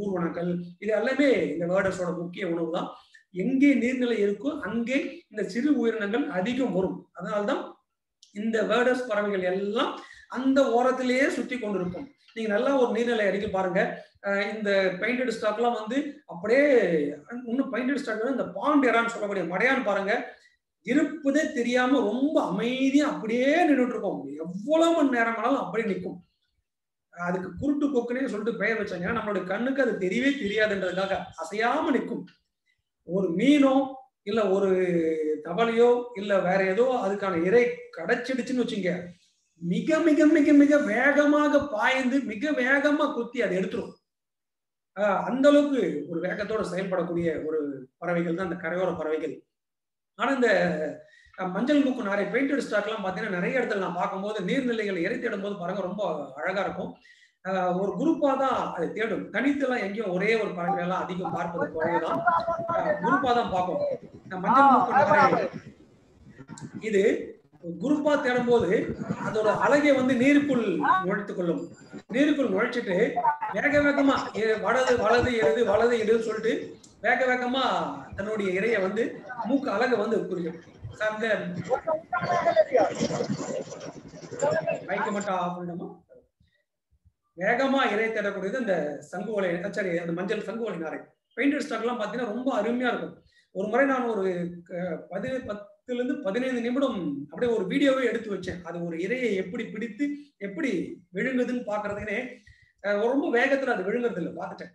Speaker 1: ஊர்வனங்கள், இது எல்லாமே இந்த வேர்டஸோட முக்கிய உணவு தான். எங்கே நீர்நிலை இருக்கோ அங்கே இந்த சிறு உயிரினங்கள் அதிகம் வரும். அதனால்தான் இந்த வேர்டஸ் பறவைகள் எல்லாம் அந்த ஓரத்திலேயே சுத்தி கொண்டிருக்கும். நீங்க நல்லா ஒரு நீர்நிலை அடிக்க பாருங்க. இந்த பெயிண்டட் ஸ்டாக் எல்லாம் வந்து அப்படியே இன்னும் பெயிண்டட் ஸ்டாக் இந்த பாண்ட் எரான்னு சொல்லக்கூடிய மடையான் பாருங்க, இருப்பதே தெரியாம ரொம்ப அமைதியா அப்படியே நின்றுட்டு இருக்கும். எவ்வளவு மணி நேரம் ஆனாலும் அப்படியே நிற்கும். அதுக்கு குருட்டு கொக்குனே சொல்லிட்டு பெயர் வச்சாங்க. நம்மளுடைய கண்ணுக்கு அது தெரியவே தெரியாதுன்றதுக்காக அசையாம நிற்கும். ஒரு மீனோ இல்ல ஒரு தவளையோ இல்ல வேற ஏதோ அதுக்கான இறை கிடைச்சிடுச்சுன்னு வச்சுங்க, மிக மிக மிக மிக வேகமாக பாய்ந்து மிக வேகமா குத்தி அதை எடுத்துரும். அந்த அளவுக்கு ஒரு வேகத்தோட செயல்படக்கூடிய ஒரு பறவைகள் தான் இந்த கரையோர பறவைகள். ஆனா இந்த மஞ்சள் மூக்கு நாரை பெயிண்டட் ஸ்டாக் எல்லாம் பாத்தீங்கன்னா நிறைய இடத்துல நான் பார்க்கும்போது நீர்நிலைகளை இறை தேடும் போது பாருங்க ரொம்ப அழகா இருக்கும். ஒரு குரூப்பா தான் அதை தேடும். தனித்தெல்லாம் எங்கேயும் ஒரே ஒரு பறவை எல்லாம் அதிகம் பார்ப்பது குறைவுதான். குரூப்பா தான் பார்ப்போம். மஞ்சள் மூக்கு நாரை இது குரூப்பா தேடும் போது அதோட அழகை வந்து நீருக்குள் நுழைத்துக் கொள்ளும். நீருக்குள் நுழைச்சிட்டு வேக வேகமா வலது எது வலது எடுன்னு சொல்லிட்டு வேக வேகமா தன்னுடைய இறைய வந்து மூக்கு அழகை வந்து குறிக்கும். மைக்க மட்டும் ஆஃப் பண்ணணுமா? வேகமா இறை தேடக்கூடியது அந்த சங்குவலை, சரி அந்த மஞ்சள் சங்குவலை நாரை. பெயிண்டட் ஸ்டாக் எல்லாம் பாத்தீங்கன்னா ரொம்ப அருமையா இருக்கும். ஒரு முறை நான் ஒரு 10 to 15 நிமிடம் அப்படியே ஒரு வீடியோவே எடுத்து வச்சேன். அது ஒரு இறையை எப்படி பிடித்து எப்படி விழுங்குதுன்னு பாக்குறதுக்குன்னே ரொம்ப வேகத்துல அது விழுங்குறது இல்லை பார்த்துட்டேன்.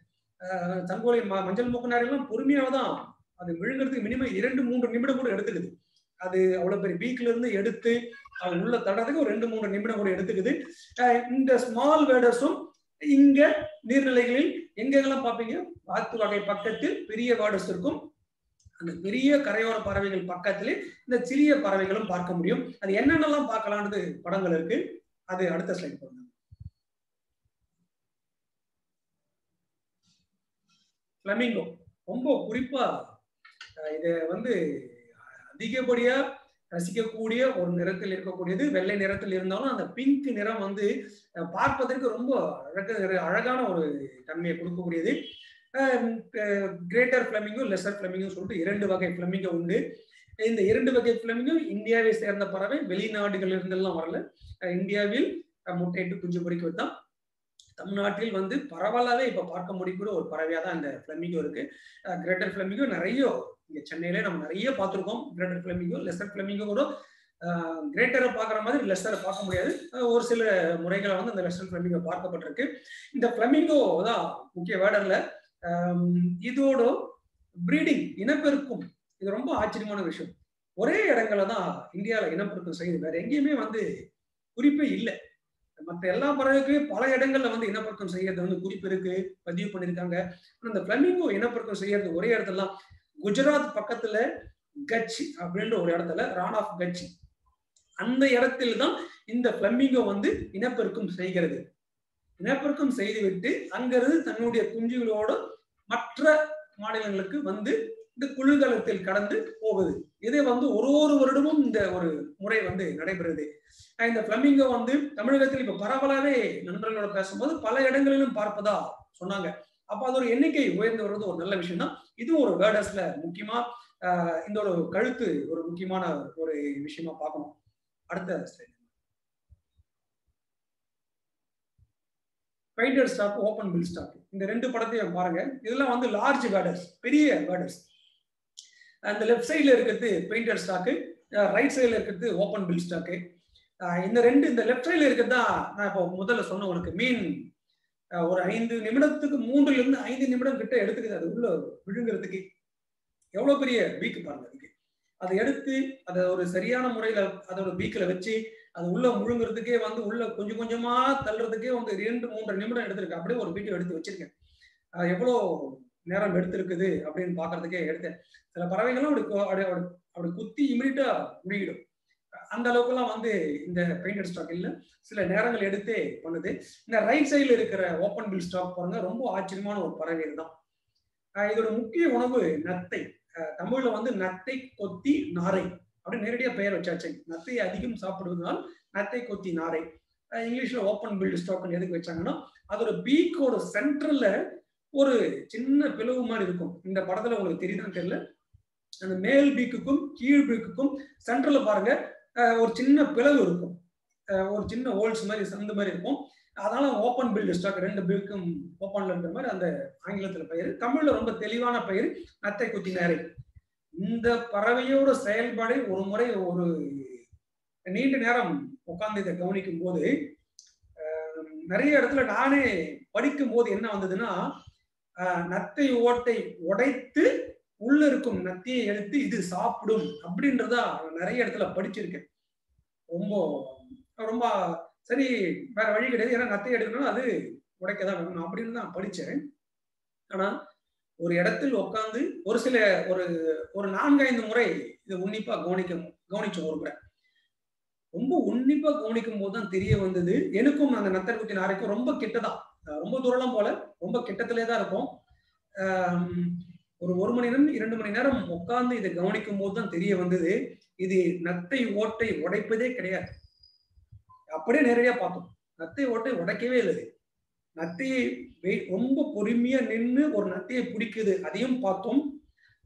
Speaker 1: சங்குவலை மஞ்சள் மூக்கு நாரை எல்லாம் பொறுமையாவதான் அது விழுங்குறதுக்கு மினிமம் 2-3 நிமிடம் கூட எடுத்துக்குது. அது அவ்வளவு பெரிய பீக்ல இருந்து எடுத்து அது உள்ள தடறதுக்கு ஒரு 2-3 நிமிடம் கூட எடுத்துக்குது. இந்த ஸ்மால் வேர்டர்ஸும் இங்க நீர்நிலைகளில் எங்கெல்லாம் பார்ப்பீங்க, வாத்து வகை பக்கத்தில் பெரிய வேர்டர்ஸ் இருக்கும். அந்த பெரிய கரையோர பறவைகள் பக்கத்திலே இந்த சிறிய பறவைகளும் பார்க்க முடியும். அது என்னென்னலாம் பார்க்கலான்றது படங்கள் இருக்கு. அது அடுத்த ஸ்லைட் போடுங்க. ஃப்ளமிங்கோ ரொம்ப குறிப்பா இது வந்து அதிகப்படியா ரசிக்கக்கூடிய ஒரு நிறத்தில் இருக்கக்கூடியது. வெள்ளை நிறத்தில் இருந்தாலும் அந்த பிங்க் நிறம் வந்து பார்ப்பதற்கு ரொம்ப அழகான ஒரு தன்மையை கொடுக்கக்கூடியது. கிரேட்டர் ஃப்ளமிங்கோ, லெசர் ஃப்ளமிங்கோ சொல்லிட்டு 2 வகை ஃப்ளமிங்கோ உண்டு. இந்த 2 வகை ஃப்ளமிங்கோ இந்தியாவை சேர்ந்த பறவை, வெளிநாடுகள் இருந்தெல்லாம் வரல. இந்தியாவில் முட்டையிட்டு குஞ்சு பொறிக்க வைத்தான். தமிழ்நாட்டில் வந்து பரவலாவே இப்ப பார்க்க முடியக்கூடிய ஒரு பறவையா தான் இந்த ஃப்ளமிங்கோ இருக்கு. கிரேட்டர் ஃப்ளமிங்கோ நிறைய இங்க சென்னையில நம்ம நிறைய பார்த்திருக்கோம். கிரேட்டர் ஃப்ளமிங்கோ, லெசர் ஃப்ளமிங்கோ கூட கிரேட்டரை பார்க்குற மாதிரி லெசரை பார்க்க முடியாது. ஒரு சில முறைகளை வந்து அந்த லெசர் ஃப்ளமிங்கோ பார்க்கப்பட்டிருக்கு. இந்த ஃப்ளமிங்கோ தான் முக்கிய வேர்டர்ல இதோட பிரீடிங் இனப்பெருக்கும் இது ரொம்ப ஆச்சரியமான விஷயம். ஒரே இடங்கள்ல தான் இந்தியாவில இனப்பெருக்கம் செய்யுது. வேற எங்கேயுமே வந்து குறிப்பே இல்லை. மற்ற எல்லா பறவைக்குமே பல இடங்கள்ல வந்து இனப்பெருக்கம் செய்யறது வந்து குறிப்பு இருக்கு, பதிவு பண்ணியிருக்காங்க. இந்த ஃப்ளமிங்கோ இனப்பெருக்கம் செய்யறது ஒரே இடத்துல, குஜராத் பக்கத்துல கட்சி அப்படின்ற ஒரு இடத்துல, ரான் ஆஃப் கட்சி, அந்த இடத்துல தான் இந்த ஃப்ளமிங்கோ வந்து இனப்பெருக்கம் செய்கிறது. இனப்பெருக்கம் செய்துவிட்டு அங்கிருந்து தன்னுடைய குஞ்சுகளோட மற்ற மாநிலங்களுக்கு வந்து இந்த குளிர்காலத்தில் கடந்து போகுது. இதே வந்து ஒரு வருடமும் இந்த ஒரு முறை வந்து நடைபெறுது. இந்த ஃப்ளமிங்கோ வந்து தமிழகத்தில் இப்ப பரவலாவே நண்பர்களோட பேசும்போது பல இடங்களிலும் பார்ப்பதா சொன்னாங்க. அப்ப அதோட எண்ணிக்கை உயர்ந்து வருவது ஒரு நல்ல விஷயம் தான். இதுவும் ஒரு வேர்டர்ஸ்ல முக்கியமா இந்த ஒரு கழுத்து ஒரு முக்கியமான ஒரு விஷயமா பார்க்கணும். அடுத்த slide. Painted stork, open bill stork, இந்த 2 படத்தையும் பாருங்க. இதெல்லாம் வந்து லார்ஜ் வேர்டர்ஸ், பெரிய வேர்டர்ஸ். அந்த லெஃப்ட் சைட்ல இருக்கிறது பெயிண்டட் ஸ்டாக்கு, ரைட் சைட்ல இருக்கிறது ஓப்பன் பில் ஸ்டாக்கு. இந்த லெஃப்ட் சைட்ல இருக்கிறது தான் நான் இப்போ முதல்ல சொன்ன உங்களுக்கு மீன் ஒரு 5 நிமிடத்துக்கு 3 to 5 நிமிடம் கிட்ட எடுத்துக்குது அது உள்ள விழுங்குறதுக்கு. எவ்வளவு பெரிய பீக்கு பாருங்க அதுக்கு. அதை எடுத்து அதை ஒரு சரியான முறையில அதோட பீக்கில் வச்சு அது உள்ள முழுங்குறதுக்கே வந்து உள்ள கொஞ்சம் கொஞ்சமா தள்ளுறதுக்கே வந்து 2-3 நிமிடம் எடுத்திருக்கு. அப்படியே ஒரு வீடியோ எடுத்து வச்சிருக்கேன். எவ்வளோ நேரம் எடுத்திருக்குது அப்படின்னு பாக்குறதுக்கே எடுத்தேன். சில பறவைகளும் அப்படி குத்தி இமிடியா முழுகிடும். அந்த அளவுக்குலாம் வந்து இந்த பெயிண்டட் ஸ்டாக் இல்ல, சில நேரங்கள் எடுத்தே பண்ணுது. இந்த ரைட் சைட்ல இருக்கிற ஓப்பன் பில் ஸ்டாக் பாருங்க, ரொம்ப ஆச்சரியமான ஒரு பறவை தான். இதோட முக்கிய உணவு நத்தை. தமிழ்ல வந்து நத்தை கொத்தி நாரை அப்படின்னு நேரடியா பெயர் வச்சாச்சு. நத்தையை அதிகம் சாப்பிடுவதனால் நத்தை கொத்தி நாரை. இங்கிலீஷ்ல ஓப்பன் பில்ட் ஸ்டாக் எதுக்கு வச்சாங்கன்னா அதோட பீக்கோட சென்டர்ல ஒரு சின்ன பிளவு மாதிரி இருக்கும். இந்த படத்துல உங்களுக்கு தெரியுதான்னு தெரியல. அந்த மேல் பீக்குக்கும் கீழ் பீக்குக்கும் சென்டர்ல பாருங்க ஒரு சின்ன பிளவு இருக்கும், ஒரு சின்ன ஹோல்ஸ் மாதிரி சந்து மாதிரி இருக்கும். அதனால ஓப்பன் பில்ட் ஸ்டாக் 2 பீக்கும் ஓப்பன்ல இருக்கிற மாதிரி அந்த ஆங்கிலத்துல பெயர். தமிழ்ல ரொம்ப தெளிவான பெயர் நத்தை கொத்தி நாரை. இந்த பறவையோட செயல்பாடு ஒரு முறை ஒரு நீண்ட நேரம் உட்கார்ந்து இதை கவனிக்கும் போது நிறைய இடத்துல நானே படிக்கும் போது என்ன வந்ததுன்னா, நத்தை ஓட்டை உடைத்து உள்ள இருக்கும் நத்தியை எடுத்து இது சாப்பிடும் அப்படின்றதா நிறைய இடத்துல படிச்சிருக்கேன். ரொம்ப ரொம்ப சரி, வேற வழி கிடையாது, ஏன்னா நத்தை எடுக்கணும் அது உடைக்கதான் வேணும் அப்படின்னு தான் படிச்சேன். ஆனா ஒரு இடத்தில் உட்கார்ந்து ஒரு சில ஒரு 4-5 முறை இதை உன்னிப்பா கவனிச்சோம் ஒரு முறை. ரொம்ப உன்னிப்பா கவனிக்கும் போதுதான் தெரிய வந்தது, எனக்கும் அந்த நத்தக்குத்தி நாரைக்கும் ரொம்ப கிட்டதான், ரொம்ப தூரம் போல, ரொம்ப கிட்டத்திலே தான் இருக்கும். ஒரு மணி நேரம் 2 மணி நேரம் உட்கார்ந்து இதை கவனிக்கும் போதுதான் தெரிய வந்தது, இது நத்தை ஓட்டை உடைப்பதே கிடையாது. அப்படியே நேரடியா பார்த்தோம், நத்தை ஓட்டை உடைக்கவே இல்லை. நத்தையை ரொம்ப பொறுமையா நின்று ஒரு நத்தையை பிடிக்குது, அதையும் பார்த்தோம்.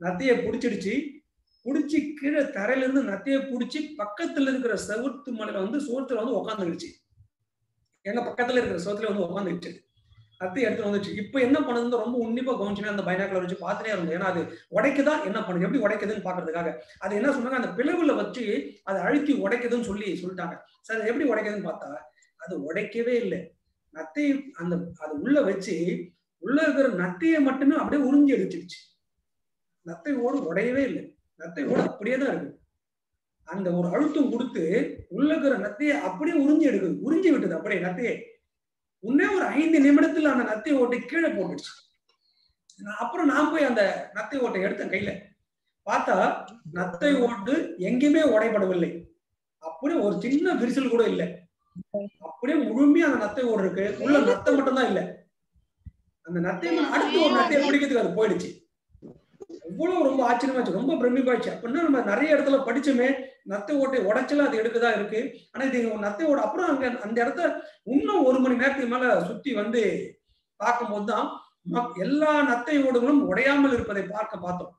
Speaker 1: நத்தையை பிடிச்சிடுச்சு, பிடிச்சி கீழே தரையில இருந்து நத்தையை பிடிச்சி பக்கத்துல இருக்கிற செவுத்து மலையில வந்து சுவத்துல வந்து உட்காந்துடுச்சு. எங்க பக்கத்துல இருக்கிற சுவத்துல வந்து உட்காந்துடுச்சு, நத்தை எடுத்து வந்துச்சு. இப்ப என்ன பண்ணுதுன்னு ரொம்ப உன்னிப்பா கவனிச்சுன்னா அந்த பைனாக்குலர் வச்சு பார்த்துட்டே இருந்தோம். ஏன்னா அது உடைக்குதா என்ன பண்ணுது, எப்படி உடைக்குதுன்னு பாக்குறதுக்காக. அது என்ன சொன்னாங்க, அந்த பிளவுல வச்சு அதை அழுத்தி உடைக்குதுன்னு சொல்லிட்டாங்க. சார் எப்படி உடைக்குதுன்னு பார்த்தா அது உடைக்கவே இல்லை. நத்தை அது உள்ள வச்சு உள்ள இருக்கிற நத்தையை மட்டுமே அப்படியே உறிஞ்சி எடுத்துடுச்சு. நத்தை ஓடு உடையவே இல்லை, நத்தை ஓடு அப்படியே தான் இருக்கு. அந்த ஒரு அழுத்தம் கொடுத்து உள்ள இருக்கிற நத்தையை அப்படியே உறிஞ்சி எடுக்குது, உறிஞ்சி விட்டுது அப்படியே நத்தையை. உடனே ஒரு 5 நிமிடத்துல அந்த நத்தை ஓட்டை கீழே போட்டுடுச்சு. அப்புறம் நான் போய் அந்த நத்தை ஓட்டை எடுத்தேன் கையில, பார்த்தா நத்தை ஓட்டு எங்கேயுமே உடைபடவில்லை, அப்படியே ஒரு சின்ன விரிசல் கூட இல்லை, அப்படியே முழுமையா அந்த நத்தை ஓடு இருக்கு. உள்ள நத்தை மட்டும் தான் இல்ல, அந்த நத்தை அடுத்து ஒரு நத்தையை பிடிக்கிறதுக்கு அது போயிடுச்சு. இவ்வளவு ரொம்ப ஆச்சரியமாச்சு, ரொம்ப பிரமிப்பாச்சு. அப்படின்னா நம்ம நிறைய இடத்துல படிச்சோமே, நத்தை ஓட்டை உடைச்சல அது எடுக்குதா இருக்கு. ஆனா இது நத்தை ஓட அப்புறம் அங்க அந்த இடத்த இன்னும் 1 மணி நேரத்துக்கு மேல சுத்தி வந்து பார்க்கும் போதுதான் எல்லா நத்தை ஓடுகளும் உடையாமல் இருப்பதை பார்த்தோம்.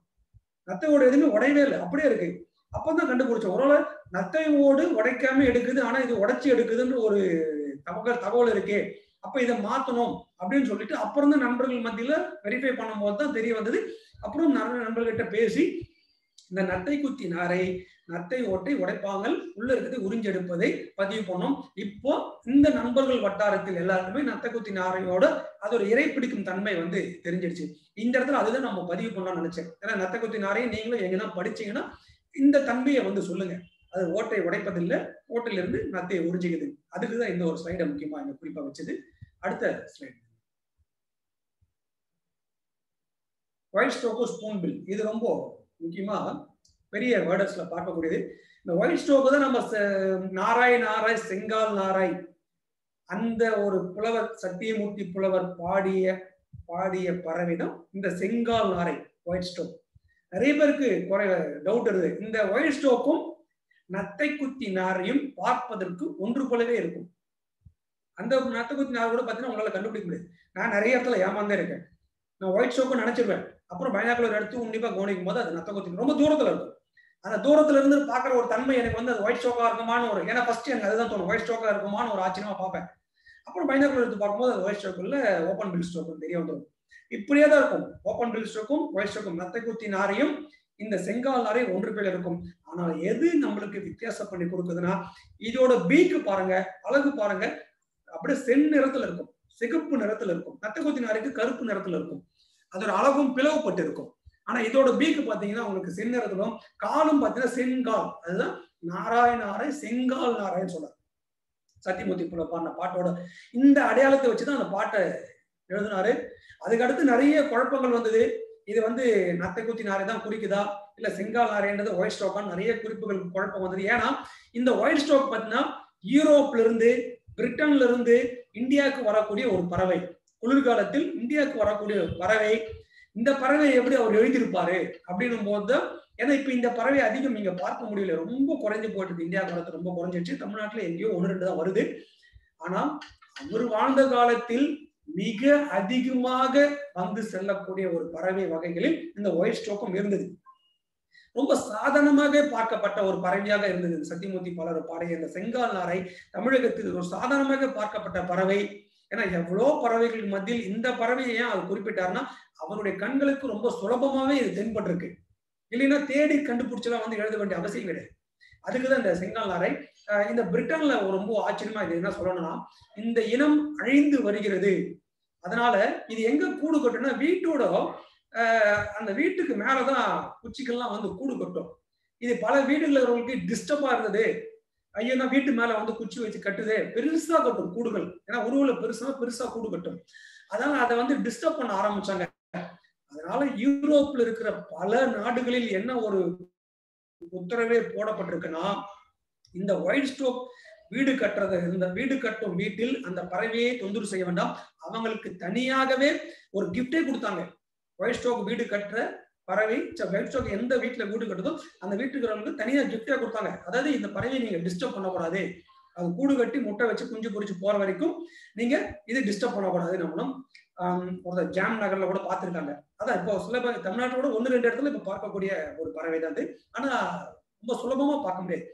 Speaker 1: நத்தை ஓடு எதுவுமே உடையவே இல்லை, அப்படியே இருக்கு. அப்பதான் கண்டுபிடிச்சோம், ஒருவேளை நத்தை ஓடு உடைக்காம எடுக்குது, ஆனா இது உடைச்சு எடுக்குதுன்னு ஒரு தகவல் இருக்கு, அப்ப இதை மாத்தணும் அப்படின்னு சொல்லிட்டு அப்புறம் தான் நண்பர்கள் மத்தியில வெரிஃபை பண்ணும் போதுதான் தெரிய வந்தது. அப்புறம் நண்பர்கிட்ட பேசி இந்த நத்தை குத்தி நாரை, நத்தை ஓட்டை உடைப்பாங்கள் உள்ள இருக்கிறது உறிஞ்செடுப்பதை பதிவு பண்ணோம். இப்போ இந்த நண்பர்கள் வட்டாரத்தில் எல்லாருக்குமே நத்தை குத்தி நாரையோட அது ஒரு இறை பிடிக்கும் தன்மை வந்து தெரிஞ்சிடுச்சு. இந்த இடத்துல அதுதான் நம்ம பதிவு பண்ணலாம்னு நினைச்சேன். ஏன்னா நத்தை குத்தி நாரையை நீங்களும் எங்கன்னா படிச்சீங்கன்னா இந்த தன்மையை வந்து சொல்லுங்க, அது ஓட்டை உடைப்பதில்லை, ஓட்டையில இருந்து நத்தையை உறிஞ்சிக்குது. அதுக்குதான் இந்த ஒரு ஸ்லைடை முக்கியமா இங்க குறிப்பா வச்சது. அடுத்த slide, white stroke spoon bill. இது ரொம்ப முக்கியமா பெரிய வேர்டர்ஸ்ல பார்க்கக்கூடியது. இந்த ஒயிட் ஸ்ட்ரோக்கு தான் நம்ம நாராய் செங்கால் நாராய், அந்த ஒரு புலவர் சத்தியமூர்த்தி புலவர் பாடிய பறவைதான் இந்த செங்கால் நாரை ஒயிட் ஸ்ட்ரோக். நிறைய பேருக்கு டவுட் இருக்குது, இந்த ஒயிட் ஸ்ட்ரோக்கும் நத்தை குத்தி நாரையும் பார்ப்பதற்கு ஒன்று போலவே இருக்கும். அந்த நத்தை குத்தி நாரை கூட பார்த்தீங்கன்னா உங்களால கண்டுபிடிக்க முடியாது. நான் நிறைய இடத்துல ஏமாந்தே இருக்கேன். நான் ஒயிட் ஸ்ட்ரோக்கும் நினைச்சிருவேன், அப்புறம் பைனாக்குலர் எடுத்து உன்னிப்பா கவனிக்கும் போது அது நத்தை குத்தி ரொம்ப தூரத்துல இருக்கும். அந்த தூரத்துல இருந்து பாக்குற ஒரு தன்மை எனக்கு வந்து அது ஒயிட் ஸ்ட்ரோக்கா இருக்குமான்னு ஒரு, ஏன்னா ஃபர்ஸ்ட் எனக்கு அதுதான் தோணும், ஒயிட் ஸ்ட்ரோக்கா இருக்குமான்னு ஒரு ஆச்சரியமா பார்ப்பேன். அப்புறம் பைனாக்குலர் எடுத்து பார்க்கும்போது அது ஒயிட் ஸ்ட்ரோக் இல்ல, ஓப்பன் பில் ஸ்ட்ரோக் தெரிய வந்துடும். இப்படியே தான் இருக்கும், ஓப்பன் பில் ஸ்ட்ரோக்கும் ஒயிட் ஸ்ட்ரோக்கும். நத்தை குத்தி நாரையும் இந்த செங்கால் நாரை ஒன்று பேர் இருக்கும். ஆனால் எது நம்மளுக்கு வித்தியாசம் பண்ணி கொடுக்குதுன்னா, இதோட பீக்கு பாருங்க, அழகு பாருங்க, அப்படியே செந்நிறத்துல இருக்கும், சிகப்பு நிறத்துல இருக்கும். நத்தை குத்தி நாரைக்கு கருப்பு நிறத்துல இருக்கும், அதோட அழகும் பிளவுபட்டு இருக்கும். ஆனா இதோட பீக்கு பாத்தீங்கன்னா உங்களுக்கு செந்நிறத்திலும், காலும் பாத்தீங்கன்னா செங்கால். அதுதான் நாரை செங்கால் நாரைன்னு சொல்றாரு சத்தியமூர்த்தி புலவர் பாடின பாட்டோட இந்த அடையாளத்தை வச்சுதான் அந்த பாட்டை எழுதினாரு. அதுக்கடுத்து நிறைய குழப்பங்கள் வந்தது. இது வந்து நத்தை குத்தி நாரை தான் குறிக்குதா இல்ல செங்கால் நாரைன்றது ஒயிட் ஸ்ட்ரோக்கான்னு நிறைய குறிப்புகள் குழப்பம் வந்தது. ஏன்னா இந்த ஒயிட் ஸ்ட்ரோக் பார்த்தீங்கன்னா யூரோப்ல இருந்து பிரிட்டன்ல இருந்து இந்தியாவுக்கு வரக்கூடிய ஒரு பறவை, குளிர்காலத்தில் இந்தியாவுக்கு வரக்கூடிய ஒரு பறவை. இந்த பறவை எப்படி அவர் எழுதியிருப்பாரு அப்படின்னும் போதுதான், ஏன்னா இப்ப இந்த பறவை அதிகம் நீங்க பார்க்க முடியல, ரொம்ப குறைஞ்சு போயிட்டு, இந்தியா காலத்துல ரொம்ப குறைஞ்சிருச்சு, தமிழ்நாட்டுல எங்கேயோ 1-2 தான் வருது. ஆனா அவர் வாழ்ந்த காலத்தில் மிக அதிகமாக வந்து செல்லக்கூடிய ஒரு பறவை வகைகளில் இந்த ஒயிட் ஸ்ட்ரோக்கும் இருந்தது. ரொம்ப சாதாரணமாக பார்க்கப்பட்ட ஒரு பறவையாக இருந்தது சத்தியமூர்த்தி பலர் பாடிய இந்த செங்கால் நாரை. தமிழகத்தில் ஒரு சாதாரணமாக பார்க்கப்பட்ட பறவை. ஏன்னா எவ்வளோ பறவைகள் மத்தியில் இந்த பறவையை ஏன் அவர் குறிப்பிட்டாருன்னா, அவருடைய கண்களுக்கு ரொம்ப சுலபமாவே இது தென்பட்டிருக்கு. இல்லைன்னா தேடி கண்டுபிடிச்சலாம் வந்து எழுத வேண்டிய அவசியம் கிடையாது. அதுக்குதான் இந்த செங்கால் நாரை. இந்த பிரிட்டன்ல ரொம்ப ஆச்சரியமா இது என்ன சொல்லணும்னா, இந்த இனம் அழிந்து வருகிறது. அதனால இது எங்க கூடு கட்டும்னா, வீட்டோட அந்த வீட்டுக்கு மேலதான் குச்சிகள்லாம் வந்து கூடு கட்டும். இது பல வீடுகள் இருக்கிறவங்களுக்கு டிஸ்டர்பா இருந்தது. ஐயோ நான் வீட்டு மேல வந்து குச்சி வச்சு கட்டுது, பெருசா கட்டும் கூடுகள், ஏன்னா உருவல பெருசா கூடு கட்டும். அதனால அதை வந்து டிஸ்டர்ப் பண்ண ஆரம்பிச்சாங்க. அதனால யூரோப்ல இருக்கிற பல நாடுகளில் என்ன ஒரு உத்தரவே போடப்பட்டிருக்குன்னா இந்த ஒயிட் ஸ்டோக் வீடு கட்டுறது, இந்த வீடு கட்டும் வீட்டில் அந்த பறவையை தொந்தரவு செய்ய வேண்டாம், அவங்களுக்கு தனியாகவே ஒரு கிஃப்டே கொடுத்தாங்க. ஒயிட் ஸ்டோக் வீடு கட்டுற பறவை, ஒயிட் ஸ்டோக் எந்த வீட்டுல வீடு கட்டுதோ அந்த வீட்டுக்கு தனியா கிஃப்டே கொடுத்தாங்க. அதாவது இந்த பறவையை நீங்க டிஸ்டர்ப் பண்ணக்கூடாது, அது கூடு கட்டி முட்டை வச்சு குஞ்சு பொறிச்சு போற வரைக்கும் நீங்க இது டிஸ்டர்ப் பண்ணக்கூடாது. நம்மளும் ஒரு ஜாம் நகர்ல கூட பார்த்திருக்காங்க. அதான் இப்போ சில தமிழ்நாட்டோட 1-2 இடத்துல இப்ப பார்க்கக்கூடிய ஒரு பறவை தான் அது. ஆனா ரொம்ப சுலபமா பார்க்க முடியாது.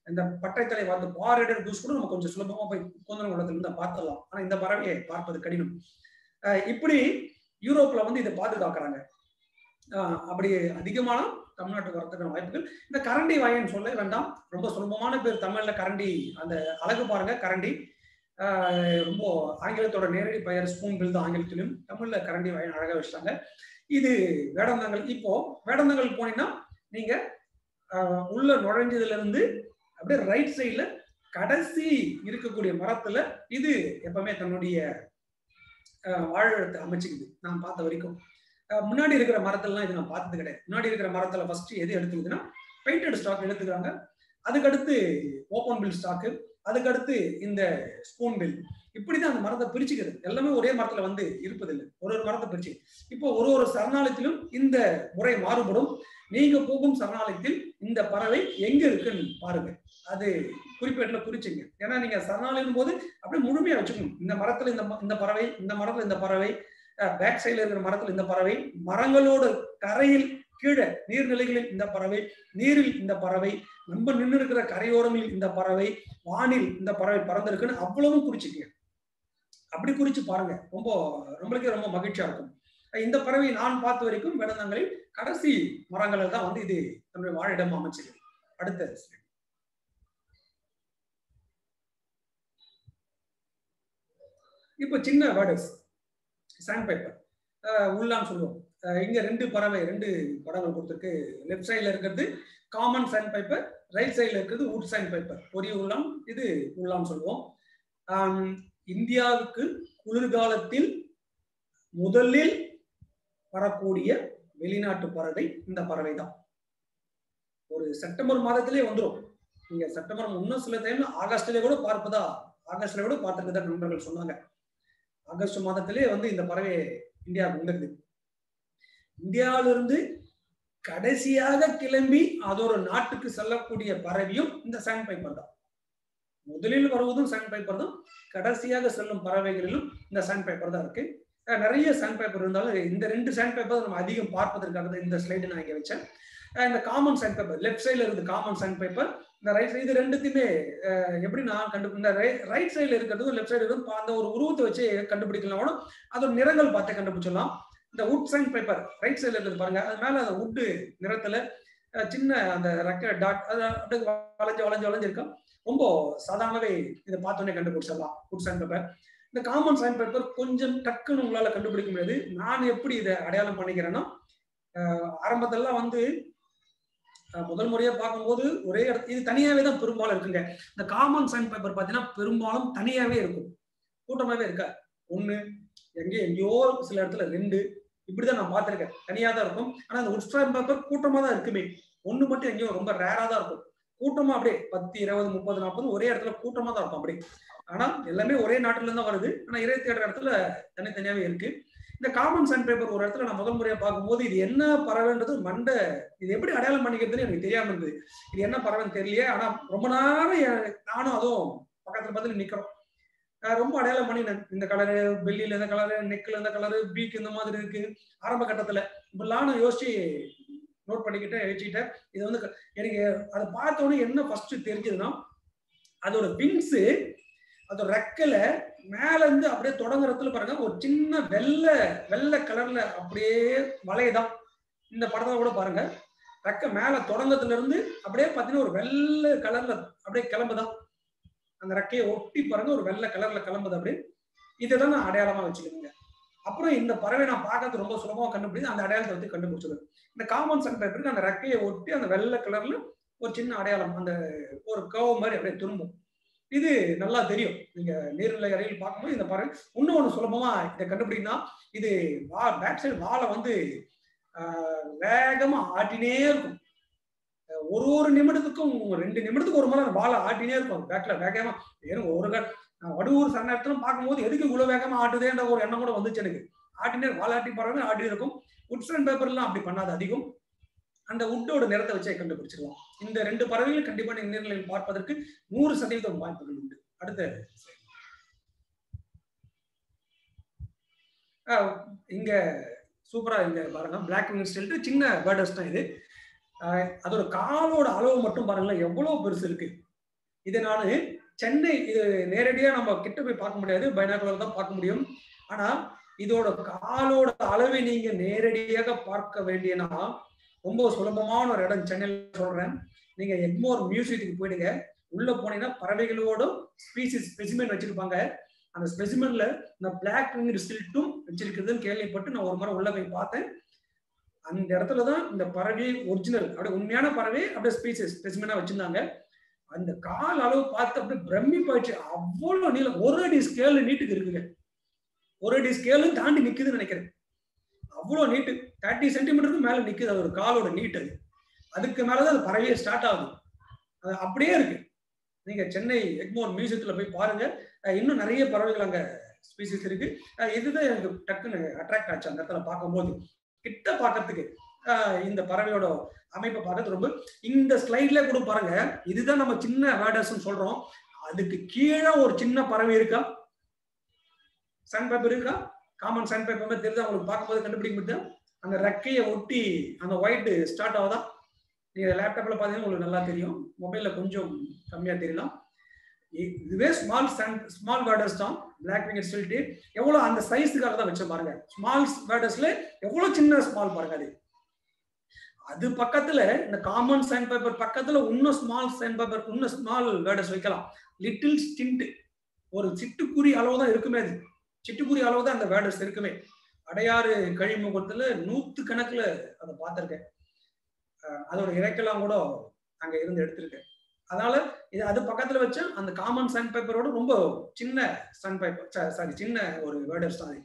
Speaker 1: இந்த பட்டைத்தலை வந்து பாரடர் தூஸ் கூட நம்ம கொஞ்சம் சுலபமா போய் கோந்தரம் குளத்துல இருந்து பார்த்துடலாம். ஆனா இந்த பறவையை பார்ப்பது கடினம். இப்படி யூரோப்ல வந்து இதை பாதுகாக்கிறாங்க. அப்படி அதிகமான தமிழ்நாட்டுக்கு வரதுக்கான வாய்ப்புகள். இந்த கரண்டி வாயின்னு சொல்ல வேண்டாம், ரொம்ப சுலபமான பேர் தமிழ்ல கரண்டி. அந்த அழகு பாருங்க, கரண்டி ரொம்ப ஆங்கிலத்தோட நேரடி பெயர் ஸ்பூன் பில் தான் ஆங்கிலத்திலும், தமிழ்ல கரண்டி வாயின் அழகா வச்சுட்டாங்க. இது வேடந்தாங்கல். இப்போ வேடந்தாங்கல் போனீங்கன்னா நீங்க உள்ள நுழைஞ்சதுல இருந்து அப்படியே ரைட் சைட்ல கடைசி இருக்கக்கூடிய மரத்துல இது எப்பவுமே தன்னுடைய வாழ்விடத்தை அமைச்சுக்குது. நான் பார்த்த வரைக்கும் முன்னாடி இருக்கிற மரத்தெல்லாம் இது நான் பார்த்தது கிடையாது. முன்னாடி இருக்கிற மரத்துல ஃபர்ஸ்ட் எது எடுத்துக்குதுன்னா பெயிண்டட் ஸ்டாக் எடுத்துக்கிறாங்க, அதுக்கடுத்து ஓப்பன் பில் ஸ்டாக்கு, அதுக்கடுத்து இந்த ஸ்பூன் பில். இப்படிதான் அந்த மரத்தை பிரிச்சுக்கிறது. எல்லாமே ஒரே மரத்துல வந்து இருப்பதில்லை, ஒரு மரத்தை பிரிச்சு. இப்போ ஒரு சரணாலயத்திலும் இந்த முறை மாறுபடும். நீங்க போகும் சரணாலயத்தில் இந்த பறவை எங்க இருக்குன்னு பாருங்க, அது குறிப்பேட்டுல குறிச்சுங்க. ஏன்னா நீங்க சரணாலயம் போது அப்படியே முழுமையா வச்சுக்கணும். இந்த மரத்துல இந்த பறவை, இந்த மரத்துல இந்த பறவை, பேக் சைட்ல இருக்கிற மரத்துல இந்த பறவை, மரங்களோட கரையில் கீழே நீர்நிலைகளில் இந்த பறவை, நீரில் இந்த பறவை, நம்ம நின்று இருக்கிற கரையோரங்களில் இந்த பறவை, வானில் இந்த பறவை பறந்திருக்குன்னு அவ்வளவும் குறிச்சுக்கீங்க. அப்படி குறிச்சு பாருங்க, நம்மளுக்கே ரொம்ப மகிழ்ச்சியா இருக்கும். இந்த பறவை நான் பார்த்த வரைக்கும் வேடந்தாங்கலில் கடைசி மரங்களை தான் வந்து இது தன்னுடைய வாழிடம் அமைச்சிருக்கு. அடுத்த இப்போ சின்ன வேர்டஸ் சாண்ட் பேப்பர் உள்ளான்னு சொல்லுவோம். இங்க 2 பறவை 2 படங்கள் கொடுத்துருக்கு. லெஃப்ட் சைட்ல இருக்கிறது காமன் சாண்ட் பேப்பர், ரைட் சைட்ல இருக்கிறது வுட் சாண்ட் பேப்பர். பொரிய உள்ளான், இது உள்ளான்னு சொல்லுவோம். இந்தியாவுக்கு குளிர்காலத்தில் முதலில் வரக்கூடிய வெளிநாட்டு பறவை இந்த பறவை தான். ஒரு செப்டம்பர் மாதத்திலே வந்துடும். நீங்க செப்டம்பர் இன்னும் சில டைம்ல ஆகஸ்ட்ல கூட பார்த்துருக்கதா நண்பர்கள் சொன்னாங்க. ஆகஸ்ட் மாதத்திலே வந்து இந்த பறவை இந்தியாவுக்கு வந்துருது. இந்தியாவிலிருந்து கடைசியாக கிளம்பி அதோட நாட்டுக்கு செல்லக்கூடிய பறவையும் இந்த சாண்ட் பைப்பர் தான். முதலில் வருவதும் சாண்ட் பைப்பர் தான், கடைசியாக செல்லும் பறவைகளிலும் இந்த சாண்ட் பைப்பர் தான் இருக்கு. நிறைய சாண்ட் பேப்பர் இருந்தாலும் இந்த 2 சாண்ட் பேப்பர் நம்ம அதிகம் பார்ப்பதற்காக இந்த ஸ்லைடு நான் இங்க வச்சேன். இந்த காமன் சாண்ட் பேப்பர் லெஃப்ட் சைட்ல இருந்து காமன் சாண்ட் பேப்பர், இந்த ரைட் சைடு, இது ரெண்டுத்தையுமே எப்படி நான் இந்த ரைட் சைட்ல இருக்கிறது லெஃப்ட் சைடு இருந்து அந்த ஒரு உருவத்தை வச்சு கண்டுபிடிக்கலாம் கூட, அதோட நிறங்கள் பார்த்து கண்டுபிடிச்சிடலாம். இந்த வுட் சாண்ட் பேப்பர் ரைட் சைட்ல இருக்கிறது பாருங்க, அது மேல அந்த வுட்டு நிறத்துல சின்ன அந்த ரெக்க டாட் அது அப்படியே வளைஞ்சு இருக்கும். ரொம்ப சாதாரணவே இதை பார்த்தோன்னே கண்டுபிடிச்சிடலாம் வுட் சாண்ட் பேப்பர். இந்த காமன் சாண்ட் பேப்பர் கொஞ்சம் டக்குன்னு உங்களால கண்டுபிடிக்க முடியாது. நான் எப்படி இதை அடையாளம் பண்ணிக்கிறேன்னா, ஆரம்பத்தெல்லாம் வந்து முதல் முறையா பார்க்கும்போது ஒரே இடத்துல இது தனியாவே தான் பெரும்பாலும் இருக்குங்க. இந்த காமன் சாண்ட் பேப்பர் பார்த்தீங்கன்னா பெரும்பாலும் தனியாவே இருக்கும், கூட்டமாவே இருக்கா. 1 எங்கேயோ சில இடத்துல 2 இப்படிதான் நான் பார்த்திருக்கேன், தனியா தான் இருக்கும். ஆனா இந்த வுட் சாண்ட் பேப்பர் கூட்டமா தான் இருக்குமே. 1 மட்டும் எங்கேயோ ரொம்ப ரேரா தான் இருக்கும். கூட்டமா அப்படியே 10, 20, 30, 40 ஒரே இடத்துல கூட்டமா தான் இருக்கும் அப்படி. ஆனா எல்லாமே ஒரே நாட்டுல இருந்து வருது. ஆனா இறை தேடுற இடத்துல தனித்தனியாவே இருக்கு. இந்த காமன் சாண்ட் பேப்பர் ஒரு இடத்துல நான் முதல் முறையா பார்க்கும்போது இது என்ன பறவைன்றது இது எப்படி அடையாளம் பண்ணிக்கிறதுன்னு எனக்கு தெரியாம இருந்தது. இது என்ன பறவைன்னு தெரியலையே. ஆனா ரொம்ப நேரம் நானும் அதுவும் பக்கத்துல பார்த்து நிக்கிறோம். ரொம்ப அடையாளம் பண்ணினேன். இந்த கலரு, பெல்லியில இந்த கலரு, நெக்ல இந்த கலரு, பீக் இந்த மாதிரி இருக்கு. ஆரம்ப கட்டத்துல இப்பெல்லாம் யோசிச்சு நோட் பண்ணிக்கிட்டேன், வச்சுக்கிட்டேன். இது வந்து எனக்கு அதை பார்த்த உடனே என்ன ஃபர்ஸ்ட் தெரிஞ்சதுன்னா, அதோட விங்ஸ், அதோட ரெக்கல மேல இருந்து அப்படியே தொடங்குறதுல பாருங்க ஒரு சின்ன வெள்ளை கலர்ல அப்படியே வளையதான். இந்த படத்தை கூட பாருங்க, ரெக்க மேல தொடங்கத்துல இருந்து அப்படியே பாத்தீங்கன்னா ஒரு வெள்ளை கலர்ல அப்படியே கிளம்புதான். அந்த ரெக்கையை ஒட்டி பாருங்க ஒரு வெள்ளை கலர்ல கிளம்புது அப்படியே. இதைதான் நான் அடையாளமா வச்சுக்கணுங்க. அப்புறம் இந்த பறவை நான் பார்க்கறது ரொம்ப சுலபமா கண்டுபிடிச்சு அந்த அடையாளத்தை வந்து கண்டுபிடிச்சது. இந்த காமன் சாண்ட் பேப்பருக்கு அந்த ரெக்கையை ஒட்டி அந்த வெள்ளை கலர்ல ஒரு சின்ன அடையாளம், அந்த ஒரு கர்வ் மாதிரி அப்படியே திரும்பும். இது நல்லா தெரியும். நீங்க நீர்நிலை அறையில் பார்க்கும்போது இந்த பறவை இன்னொன்னு சுலபமா இதை கண்டுபிடிக்கனா, இது பேக் சைடு வாழை வந்து வேகமா ஆட்டினே இருக்கும். ஒரு நிமிடத்துக்கும் 2 நிமிடத்துக்கு ஒரு முறை பாலை ஆட்டினே இருக்கும் பேக்ல வேகமா. ஏன்னா ஒரு வடுவூர் சில நேரத்துல பார்க்கும்போது எதுக்கு இவ்வளவு வேகமா ஆட்டுதேன்ற ஒரு எண்ணம் கூட வந்துச்சு எனக்கு. ஆட்டினே பால் ஆட்டி பாருங்க ஆட்டி இருக்கும். உட்ஸ் அண்ட் பேப்பர்லாம் அப்படி பண்ணாது அதிகம். அந்த உட்டோட நிறத்தை வச்சே கண்டுபிடிச்சிடலாம். இந்த 2 பறவைகள் கண்டிப்பா நீர்நிலையில் பார்ப்பதற்கு 100% வாய்ப்புகள் உண்டு. அடுத்த இங்க சூப்பரா இங்க பாருங்க பிளாக் விங்ஸ் சொல்லிட்டு சின்ன பேர்டர்ஸ் தான் இது. அதோட காலோட அளவு மட்டும் பாருங்களேன் எவ்வளவு பெருசு இருக்கு. இதை நான் சென்னை இது நேரடியா நம்ம கிட்ட போய் பார்க்க முடியாது, பைனாகுலர் தான் பார்க்க முடியும். ஆனா இதோட காலோட அளவை நீங்க நேரடியாக பார்க்க வேண்டியனா ரொம்ப சுலபமான ஒரு இடம் சென்னையில் சொல்றேன். நீங்க எக்மோர் மியூசியத்துக்கு போயிடுங்க. உள்ள போனீங்கன்னா பறவைகளோட ஸ்பீசிஸ் ஸ்பெசிமென் வச்சிருப்பாங்க. அந்த ஸ்பெசிமென்ல இந்த பிளாக் விங்டு ஸ்டில்ட்டும் வச்சிருக்குதுன்னு கேள்விப்பட்டு நான் ஒரு முறை உள்ள போய் பார்த்தேன். அந்த இடத்துலதான் இந்த பறவை ஒரிஜினல் அப்படியே உண்மையான பறவை அப்படியே ஸ்பீசிஸ் ஸ்பெசிமெனா வச்சிருந்தாங்க. அந்த கால் அளவு பார்த்து அப்படியே பிரமிப்பாயிடுச்சு. அவ்வளவு நீளம் 1 அடி ஸ்கேல் நீட்டுக்கு இருக்குங்க. 1 அடி ஸ்கேலும் தாண்டி நிக்குதுன்னு நினைக்கிறேன். அவ்வளவு நீட்டு 30 சென்டிமீட்டருக்கு மேல நிக்குது அது ஒரு காலோட நீட். அதுக்கு மேலதான் அது பறவையே ஸ்டார்ட் ஆகுது. அது அப்படியே இருக்கு. நீங்க சென்னை எக்மோர் மியூசியத்துல போய் பாருங்க. இன்னும் நிறைய பறவைகள் அங்க ஸ்பீசிஸ் இருக்கு. இதுதான் எனக்கு டக்குன்னு அட்ராக்ட் ஆச்சு அந்த இடத்துல பார்க்கும்போது. கிட்ட பார்க்கறதுக்கு இந்த பறவையோட அமைப்பை பார்க்கறது ரொம்ப. இந்த ஸ்லைட்ல கூட பாருங்க, இதுதான் நம்ம சின்ன வேர்டர்ஸ் சொல்றோம். அதுக்கு கீழே ஒரு சின்ன பறவை இருக்கா? சன் பேப்பர் இருக்கா? காமன் சன் பேப்பர் மாதிரி தெரியுதா உங்களுக்கு? பார்க்கும்போது கண்டுபிடிக்க முடியும். அந்த ரெக்கையை ஒட்டி அந்த ஒயிட் ஸ்டார்ட் ஆகுதா? நீங்க லேப்டாப்ல பாத்தீங்கன்னா உங்களுக்கு நல்லா தெரியும். மொபைல்ல கொஞ்சம் கம்மியா தெரியலாம். இதுவே ஸ்மால் வேர்டர்ஸ் தான். பிளாக் விங்கட் ஸ்டில்ட் எவ்வளவு அந்த சைஸுக்காக தான் வச்சு பாருங்க. ஸ்மால் வேர்டர்ஸ்ல எவ்வளவு சின்ன ஸ்மால் பாருங்க. அது பக்கத்துல இந்த காமன் சைன் பேப்பர் பக்கத்துல இன்னும் ஸ்மால் சைன் பேப்பர் இன்னும் ஸ்மால் வேர்டர்ஸ் வைக்கலாம். லிட்டில் ஸ்டிண்ட் ஒரு சிட்டுக்குருவி அளவு தான் இருக்குமே. அது சிட்டுக்குருவி அளவு தான் அந்த வேர்டர்ஸ் இருக்குமே. அடையாறு கழிமுகத்துல 100 கணக்குல அதை பார்த்திருக்கேன். அதோட இறைக்கெல்லாம் கூட அங்க இருந்து எடுத்திருக்கேன். அதனால இது அது பக்கத்துல வச்சா அந்த காமன் சன் பேப்பரோட ரொம்ப சின்ன சன் பேப்பர் சாரி சின்ன ஒரு வேர்டர்ஸ் தான்.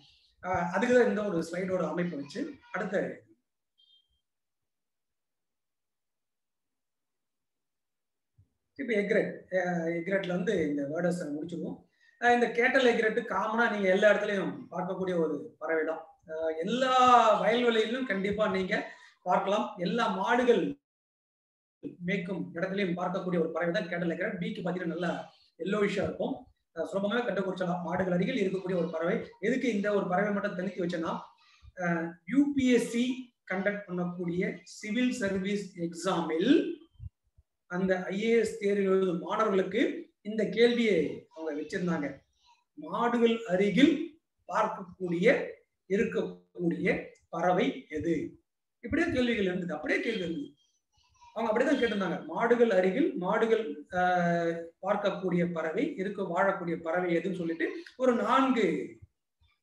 Speaker 1: அதுக்குதான் இந்த ஒரு ஸ்லைடோட அமைப்பு வச்சு அடுத்த இப்ப எக்ரெட்ல வந்து இந்த வேர்டர்ஸ் முடிச்சுக்குவோம். இந்த கேட்டல் எக்ரெட் காமனா நீங்க எல்லா இடத்துலயும் பார்க்கக்கூடிய ஒரு பறவை தான். எல்லா வயல்வெளியிலும் கண்டிப்பா நீங்க பார்க்கலாம். எல்லா மாடுகள் மேய்க்கும் இடத்துலயும் பார்க்கக்கூடிய ஒரு பறவை தான் கேட்டல் எக்ரெட். பீக்கு பார்த்தீங்கன்னா நல்லா எல்லோயிஷா இருக்கும். சுலபமாக கண்டுபிடிச்சலாம். மாடுகள் அருகில் இருக்கக்கூடிய ஒரு பறவை. எதுக்கு இந்த ஒரு பறவை மட்டும் தனித்து வச்சேன்னா, யூபிஎஸ்சி கண்டக்ட் பண்ணக்கூடிய சிவில் சர்வீஸ் எக்ஸாமில் அந்த ஐஏஎஸ் தேர்வு எழுதும் மாணவர்களுக்கு இந்த கேள்வியை அவங்க வச்சிருந்தாங்க. மாடுகள் அருகில் இருக்கக்கூடிய பறவை எது? இப்படியே கேள்விகள் இருந்தது. அப்படியே கேள்வி இருந்தது. அவங்க அப்படிதான் கேட்டிருந்தாங்க. மாடுகள் அருகில் மாடுகள் பார்க்கக்கூடிய பறவை வாழக்கூடிய பறவை எதுன்னு சொல்லிட்டு ஒரு 4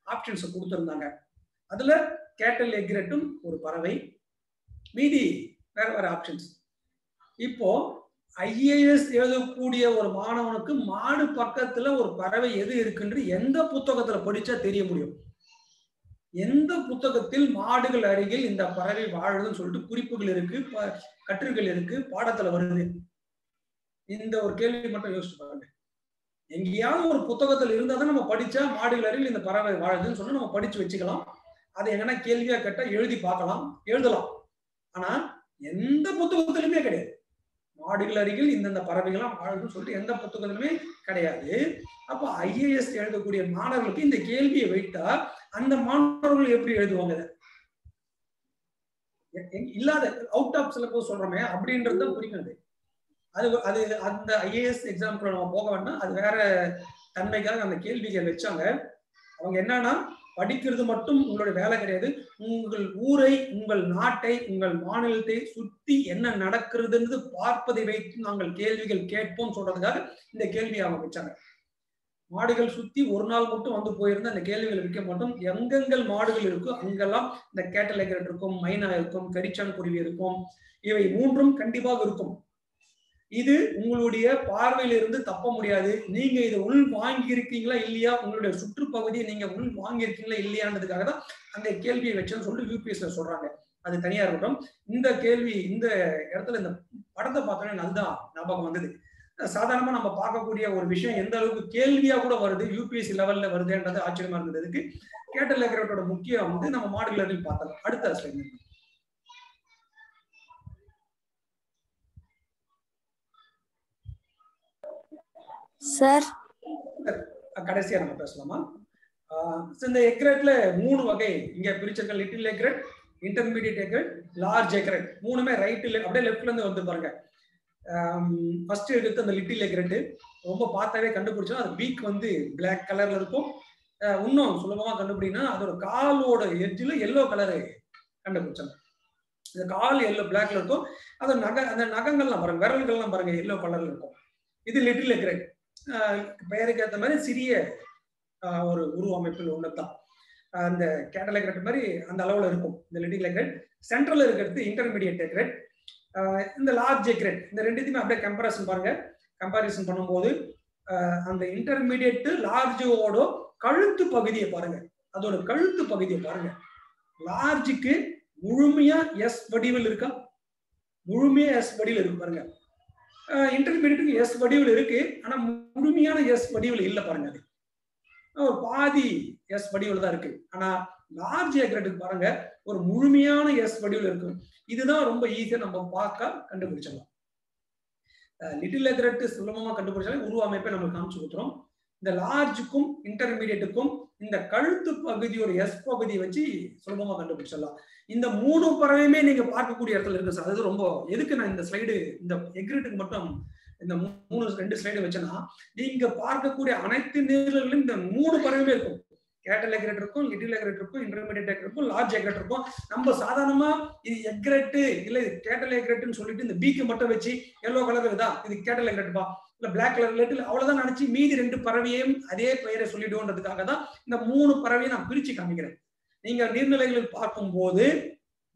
Speaker 1: ஆப்ஷன்ஸ் கொடுத்திருந்தாங்க. அதுல கேட்டல் எக்ரெட்டும் ஒரு பறவை, மீதி வேற வேற ஆப்ஷன்ஸ். இப்போ ஐஏஎஸ் எழுதக்கூடிய ஒரு மாணவனுக்கு மாடு பக்கத்துல ஒரு பறவை எது இருக்குன்னு எந்த புத்தகத்துல படிச்சா தெரிய முடியும்? எந்த புத்தகத்தில் மாடுகள் அருகில் இந்த பறவை வாழுதுன்னு சொல்லிட்டு குறிப்புகள் இருக்கு, கட்டுரைகள் இருக்கு, பாடத்துல வருது? இந்த ஒரு கேள்வி மட்டும் யோசிச்சு பாருங்க. எங்கேயாவது ஒரு புத்தகத்துல இருந்தா தான் நம்ம படிச்சா மாடுகள் அருகில் இந்த பறவை வாழுதுன்னு சொன்னா நம்ம படிச்சு வச்சுக்கலாம். அதை எங்கன்னா கேள்வியா கேட்டா எழுதி பார்க்கலாம், எழுதலாம். ஆனா எந்த புத்தகத்திலுமே கிடையாது. மாடுகள் அருகில் இந்தந்த பறவைகள்லாம் வாழுதுன்னு சொல்லிட்டு எந்த புத்தகத்திலுமே கிடையாது. அப்போ ஐஏஎஸ் எழுதக்கூடிய மாணவர்களுக்கு இந்த கேள்வியை வைத்தா அந்த மாணவர்கள் எப்படி எழுதுவாங்க? இல்லாத அவுட் ஆஃப் சிலபஸ் சொல்றோமே அப்படின்றது புரியாது. அது அந்த ஐஏஎஸ் எக்ஸாம்குள்ள நம்ம போக வேண்டாம். அது வேற தன்மைக்காக அந்த கேள்விகள் வச்சாங்க. அவங்க என்னன்னா, படிக்கிறது மட்டும் உங்களுடைய வேலை கிடையாது. உங்கள் ஊரை, உங்கள் நாட்டை, உங்கள் மாநிலத்தை சுத்தி என்ன நடக்கிறதுன்னு பார்ப்பதை வைத்து நாங்கள் கேள்விகள் கேட்போம் சொல்றதுக்காக இந்த கேள்வியை அவங்க வச்சாங்க. மாடுகள் சுத்தி ஒரு நாள் மட்டும் வந்து போயிருந்தா அந்த கேள்விகள் வைக்க மாட்டோம். எங்கெங்கள் மாடுகள் இருக்கோ அங்கெல்லாம் இந்த கேட்டல் எக்ரெட் இருக்கும், மைனா இருக்கும், கரிச்சான் குருவி இருக்கும். இவை 3ம் கண்டிப்பாக இருக்கும். இது உங்களுடைய பார்வையிலிருந்து தப்ப முடியாது. நீங்க இதை உள் வாங்கி இருக்கீங்களா இல்லையா, உங்களுடைய சுற்றுப்பகுதியை நீங்க உள் வாங்கி இருக்கீங்களா இல்லையான்றதுக்காக தான் அந்த கேள்வியை வச்சேன்னு சொல்லிட்டு யூபிஎஸ்ல சொல்றாங்க. அது தனியா இருக்கட்டும். இந்த கேள்வி இந்த இடத்துல இந்த படத்தை பார்த்தோன்னே நல்லா ஞாபகம் வந்தது. சாதாரணமா நம்ம பார்க்கக்கூடிய ஒரு விஷயம் எந்த அளவுக்கு கேள்வியா கூட வருது, யூபிஎஸ்சி லெவல்ல வருதுன்றது ஆச்சரியமா இருந்ததுக்கு கேட்டல் முக்கியம் வந்து நம்ம மாடல் லெவலில் பார்த்தோம். அடுத்த ஸ்லைட்
Speaker 2: சார்.
Speaker 1: கடைசியா நம்ம பேசலாமா? இந்த எக்ரெட்ல 3 வகை இங்க பிரிச்சிருக்க. Little egret, intermediate egret, large egret. மூணுமே ரைட்ல அப்படியே லெஃப்ட்ல இருந்து வந்து பாருங்க. ஃபர்ஸ்ட் எடுத்து அந்த லிட்டில் எக்ரெட் ரொம்ப பார்த்தாவே கண்டுபிடிச்சோம். அது பீக் வந்து பிளாக் கலர்ல இருக்கும். இன்னும் சுலபமா கண்டுபிடினா அதோட காலோட எட்ஜில் எல்லோ கலரு கண்டுபிடிச்சாங்க. இந்த கால் எல்லோ பிளாக்ல இருக்கும். அது அந்த நகங்கள்லாம் பாருங்க, விரல்கள்லாம் பாருங்க எல்லோ கலர்ல இருக்கும். இது லிட்டில் எக்ரெட். பெயருக்கு ஏற்ற மாதிரி சிறிய ஒரு உருவமைப்பில் உள்ளதுதான். அந்த கேட்டல் எக்ரெட் மாதிரி அந்த அளவுல இருக்கும் இந்த லிட்டில் எக்ரெட். சென்ட்ரல் இருக்கிறது இன்டர்மீடியட் எக்ரெட். இந்த லார்ஜ் எக்ரெட். இந்த ரெண்டுத்தையுமே அப்படியே கம்பேரிசன் பாருங்க. கம்பேரிசன் பண்ணும்போது அந்த இன்டர்மீடியட் லார்ஜோட கழுத்து பகுதியை பாருங்க. அதோட கழுத்து பகுதியை பாருங்க. லார்ஜுக்கு முழுமையா எஸ் வடிவில் இருக்கா? முழுமையா எஸ் வடிவில் இருக்கு பாருங்க. இன்டர்மீடியட்டுக்கு எஸ் வடிவில் இருக்கு, ஆனா முழுமையான எஸ் வடிவில் இல்லை பாருங்க. அது ஒரு பாதி எஸ் வடிவில் தான் இருக்கு. ஆனா லார்ஜ் எக்ரெட்டுக்கு பாருங்க ஒரு முழுமையான எஸ் வடிவில் இருக்கு. இதுதான் ரொம்ப ஈஸியா நம்ம பார்க்க கண்டுபிடிச்சிடலாம். லிட்டில் எக்ரெட் சுலபமா கண்டுபிடிச்சாலே உருவமைப்பை நம்ம காமிச்சு கொடுத்துரும். இந்த லார்ஜுக்கும் இன்டர்மீடியட்டுக்கும் இந்த கழுத்து பகுதியோட எஸ் பகுதியை வச்சு சுலபமா கண்டுபிடிச்சிடலாம். இந்த 3 பறவையுமே நீங்க பார்க்கக்கூடிய இடத்துல இருக்கு சார். அது ரொம்ப எதுக்கு நான் இந்த ஸ்லைடு இந்த எக்ரெட்டுக்கு மட்டும் இந்த 2 ஸ்லைடு வச்சேன்னா, நீங்க பார்க்கக்கூடிய அனைத்து நீர்களிலும் இந்த 3 பறவையுமே இருக்கும். கேட்டல் எக்ரெட் இருக்கும், லிட்டில் எக்ரெட் இருக்கும், இன்டர்மீடியட் எக்ரெட் இருக்கும், லார்ஜ் எக்ரெட் இருக்கும். நம்ம சாதாரணமா இது எக்ரெட் இல்ல இது கேட்டல் எக்ரெட்னு சொல்லிட்டு இந்த பீக்கு மட்டும் வச்சு எல்லோ கலர் இருக்குதா இது கேட்டல் எக்ரெட் பா இல்ல பிளாக் கலர் லிட்டில் அவ்வளவுதான் நினைச்சு மீதி 2 பறவையும் அதே பெயரை சொல்லிடுவோன்றதுக்காக தான் இந்த 3 பறவையை நான் பிரிச்சு காமிக்கிறேன். நீங்க நீர்நிலைகளில் பார்க்கும்போது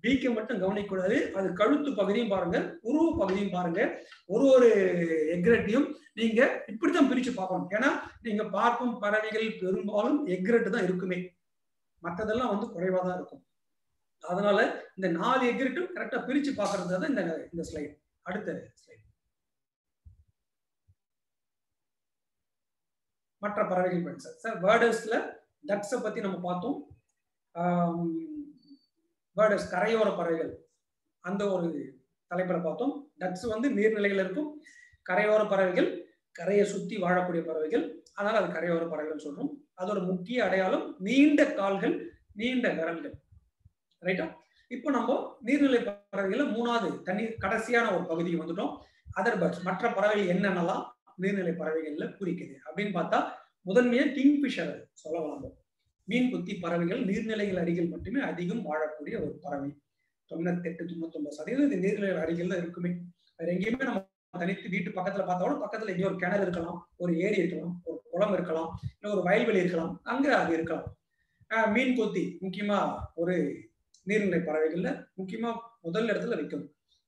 Speaker 1: பீக்கை மட்டும் கவனிக்கூடாது. அது கழுத்து பகுதியும் பாருங்க, உருவ பகுதியும் பாருங்க. ஒரு எக்ரெட்டையும் நீங்க இப்படித்தான் பிரிச்சு பார்க்கணும். ஏன்னா நீங்க பார்க்கும் பறவைகள் பெரும்பாலும் எக்ரெட் தான் இருக்குமே, மற்றதெல்லாம் வந்து குறைவா தான் இருக்கும். அதனால இந்த 4 எக்ரெட்டும் கரெக்டா பிரிச்சு பார்க்கறது தான் இந்த ஸ்லைட். அடுத்த ஸ்லைட் மற்ற பறவைகள் பற்றி சார். பேர்டர்ஸ்ல டக்ஸை பத்தி நம்ம பார்த்தோம். பேர்டர்ஸ் கரையோர பறவைகள் அந்த ஒரு தலைப்பில் பார்த்தோம். டக்ஸ் வந்து நீர்நிலைகள் இருக்கும். கரையோர பறவைகள் கரையை சுத்தி வாழக்கூடிய பறவைகள், அதனால அது கரையோர பறவைகள் சொல்றோம். அதோட முக்கிய அடையாளம் நீண்ட கால்கள், நீண்ட விரல்கள். ரைட்டா? இப்போ நம்ம நீர்நிலை பறவைகள்ல 3வது தண்ணீர் கடைசியான ஒரு பகுதிக்கு வந்துட்டோம். அதர் பேர்ட்ஸ் மற்ற பறவைகள் என்னென்னலாம் நீர்நிலை பறவைகள்ல குறிக்குது அப்படின்னு பார்த்தா, முதன்மையா கிங்ஃபிஷர் சொல்லலாம். மீன் குத்தி பறவைகள் நீர்நிலைகள் அருகில் மட்டுமே அதிகம் வாழக்கூடிய ஒரு பறவை. 98-99% இது நீர்நிலை அருகில் தான் இருக்குமே. வேற எங்கேயுமே நம்ம தனித்து வீட்டு பக்கத்துல பார்த்தாலும் பக்கத்துல எங்கேயோ ஒரு கிணறு இருக்கலாம், ஒரு ஏரி இருக்கலாம், ஒரு குளம் இருக்கலாம், இல்லை ஒரு வயல்வெளி இருக்கலாம், அங்க அது இருக்கலாம். மீன் கொத்தி முக்கியமா ஒரு நீர்நிலை பறவைகள்ல முக்கியமா முதல் இடத்துல வைக்கும்.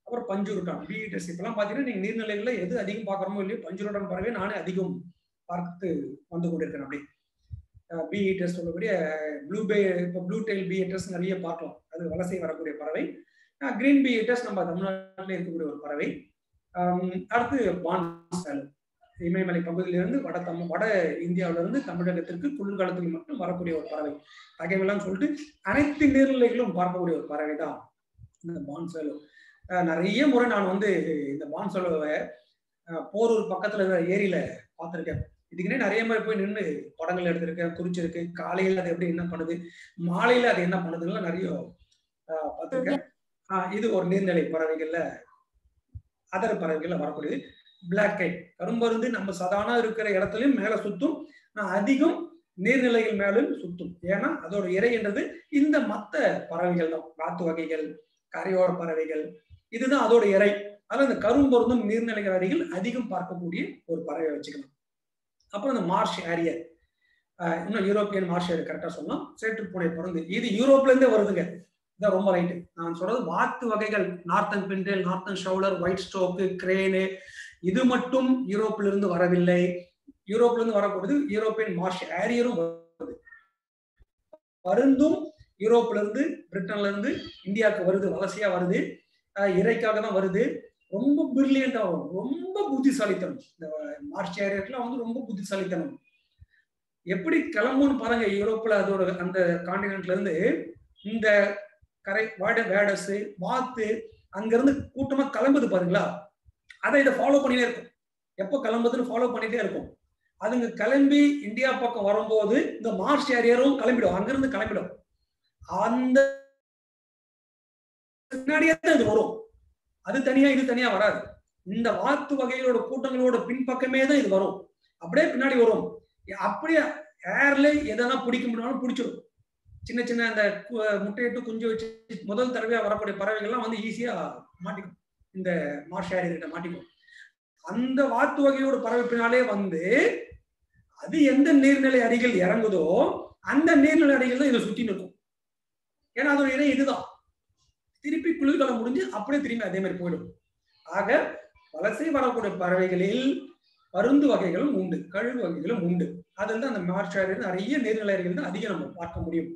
Speaker 1: அப்புறம் பஞ்சுருட்டான், பீட்டர்ஸ் இப்பெல்லாம் பாத்தீங்கன்னா நீங்க நீர்நிலைகள்ல எது அதிகம் பார்க்கறோமோ இல்லையோ பஞ்சுருட்டான் பறவை நானே அதிகம் பார்த்து வந்து கொண்டிருக்கேன். அப்படி பீ ஈட்டர்ஸ் சொல்லக்கூடிய ப்ளூ டெயில் பீ ஈட்டர்ஸ் நிறைய பார்க்கலாம். அது வலசை வரக்கூடிய பறவை. கிரீன் பீ ஈட்டர்ஸ் நம்ம தமிழ்நாட்டில் இருக்கக்கூடிய ஒரு பறவை. அடுத்து பான்ஸ்வேலோ, இமயமலை பகுதியிலிருந்து வட இந்தியாவிலிருந்து தமிழகத்திற்கு குளிர்காலத்தில் மட்டும் வரக்கூடிய ஒரு பறவை. தகைவெல்லாம் சொல்லிட்டு அனைத்து நீர்நிலைகளும் பார்க்கக்கூடிய ஒரு பறவை தான் இந்த பான்ஸ்வேலோ. நிறைய முறை நான் வந்து இந்த பான்ஸ்வேலோவை போரூர் பக்கத்துல இருக்கிற ஏரியில பார்த்துருக்கேன். இதுக்குன்னே நிறைய மாதிரி போய் நின்று படங்கள் எடுத்திருக்கேன், குறிச்சிருக்கு. காலையில அது எப்படி என்ன பண்ணுது, மாலையில அது என்ன பண்ணுதுன்னு நிறைய பார்த்துருக்கேன். இது ஒரு நீர்நிலை பறவைகள்ல அதர் பறவைகள்ல வரக்கூடியது. பிளாக் கை கரும்பருந்து நம்ம சாதாரண இருக்கிற இடத்துலயும் மேல சுத்தும், அதிகம் நீர்நிலைகள் மேலும் சுத்தும். ஏன்னா அதோட இறை என்றது இந்த மத்த பறவைகள் தான், காத்து வகைகள், கரையோர பறவைகள், இதுதான் அதோட இறை. அதனால இந்த கரும்பொருந்தும் நீர்நிலைகள் அருகில் அதிகம் பார்க்கக்கூடிய ஒரு பறவை வச்சுக்கலாம். அப்புறம் இந்த மார்ஷ் ஏரியர், இன்னும் யூரோப்பியன் மார்ஷ் ஏரியர் கரெக்டா சொல்லலாம். சேற்றுப்பூனை பருந்து, இது யூரோப்ல இருந்தே வருதுங்க. இதான் ரொம்ப ரைட்டு. நான் சொல்றது வாத்து வகைகள், நார்த்தன் பின்டேல், நார்த்தன் ஷவுலர், ஒயிட் ஸ்டோக்கு, கிரேனு, இது மட்டும் யூரோப்ல இருந்து வரவில்லை. யூரோப்ல இருந்து வரக்கூடியது யூரோப்பியன் மார்ஷ் ஏரியரும் வருது. பருந்தும் யூரோப்ல இருந்து பிரிட்டன்ல இருந்து இந்தியாவுக்கு வருது, வலசையா வருது, இறைக்காக தான் வருது. ரொம்ப பிரில்லியண்டா வரும், ரொம்ப புத்திசாலித்தனம். இந்த மார்ஷ் சேரியட்லாம் வந்து ரொம்ப புத்திசாலித்தனம். எப்படி கிளம்புன்னு பாருங்க, யூரோப்ல அதோட அந்த காண்டினென்ட்ல இருந்து இந்த கரை வேடஸ் வாத்து அங்க இருந்து கூட்டமா கிளம்புது பாருங்களா, அதை இதை ஃபாலோ பண்ணிட்டே இருக்கும். எப்போ கிளம்புதுன்னு ஃபாலோ பண்ணிட்டே இருக்கும். அதுங்க கிளம்பி இந்தியா பக்கம் வரும்போது இந்த மார்ஷ் கேரியரும் கிளம்பிடும், அங்கிருந்து கிளம்பிடும். அந்த பின்னாடியே தான் இது வரும், அது தனியா இது தனியா வராது. இந்த வாத்து வகைகளோட கூட்டங்களோட பின்பக்கமே தான் இது வரும், அப்படியே பின்னாடி வரும். அப்படியே ஏர்ல எதனா பிடிக்க முடியும்னாலும் பிடிச்சிடும். சின்ன சின்ன அந்த முட்டையிட்டு குஞ்சு வச்சு முதல் தடவையா வரக்கூடிய பறவைகள்லாம் வந்து ஈஸியா மாட்டிக்கும், இந்த மார்ஷ் கேரியர்கிட்ட மாட்டிக்கும். அந்த வாத்து வகையோட பறவை பின்னாலே வந்து அது எந்த நீர்நிலை அருகில் இறங்குதோ அந்த நீர்நிலை அருகில் தான் இதை சுத்தி நிற்கும். ஏன்னா அதோட இடம் இதுதான். திருப்பி குளிர்காலம் முடிஞ்சு அப்படியே திரும்பி அதே மாதிரி போயிடும். ஆக வலசை வரக்கூடிய பறவைகளில் பருந்து வகைகளும் உண்டு, கழுகு வகைகளும் உண்டு. அதுல இருந்து அந்த மார்ஷ் கேரியர் நிறைய நீர்நிலை அருகில் தான் அதிகம் நம்ம பார்க்க முடியும்.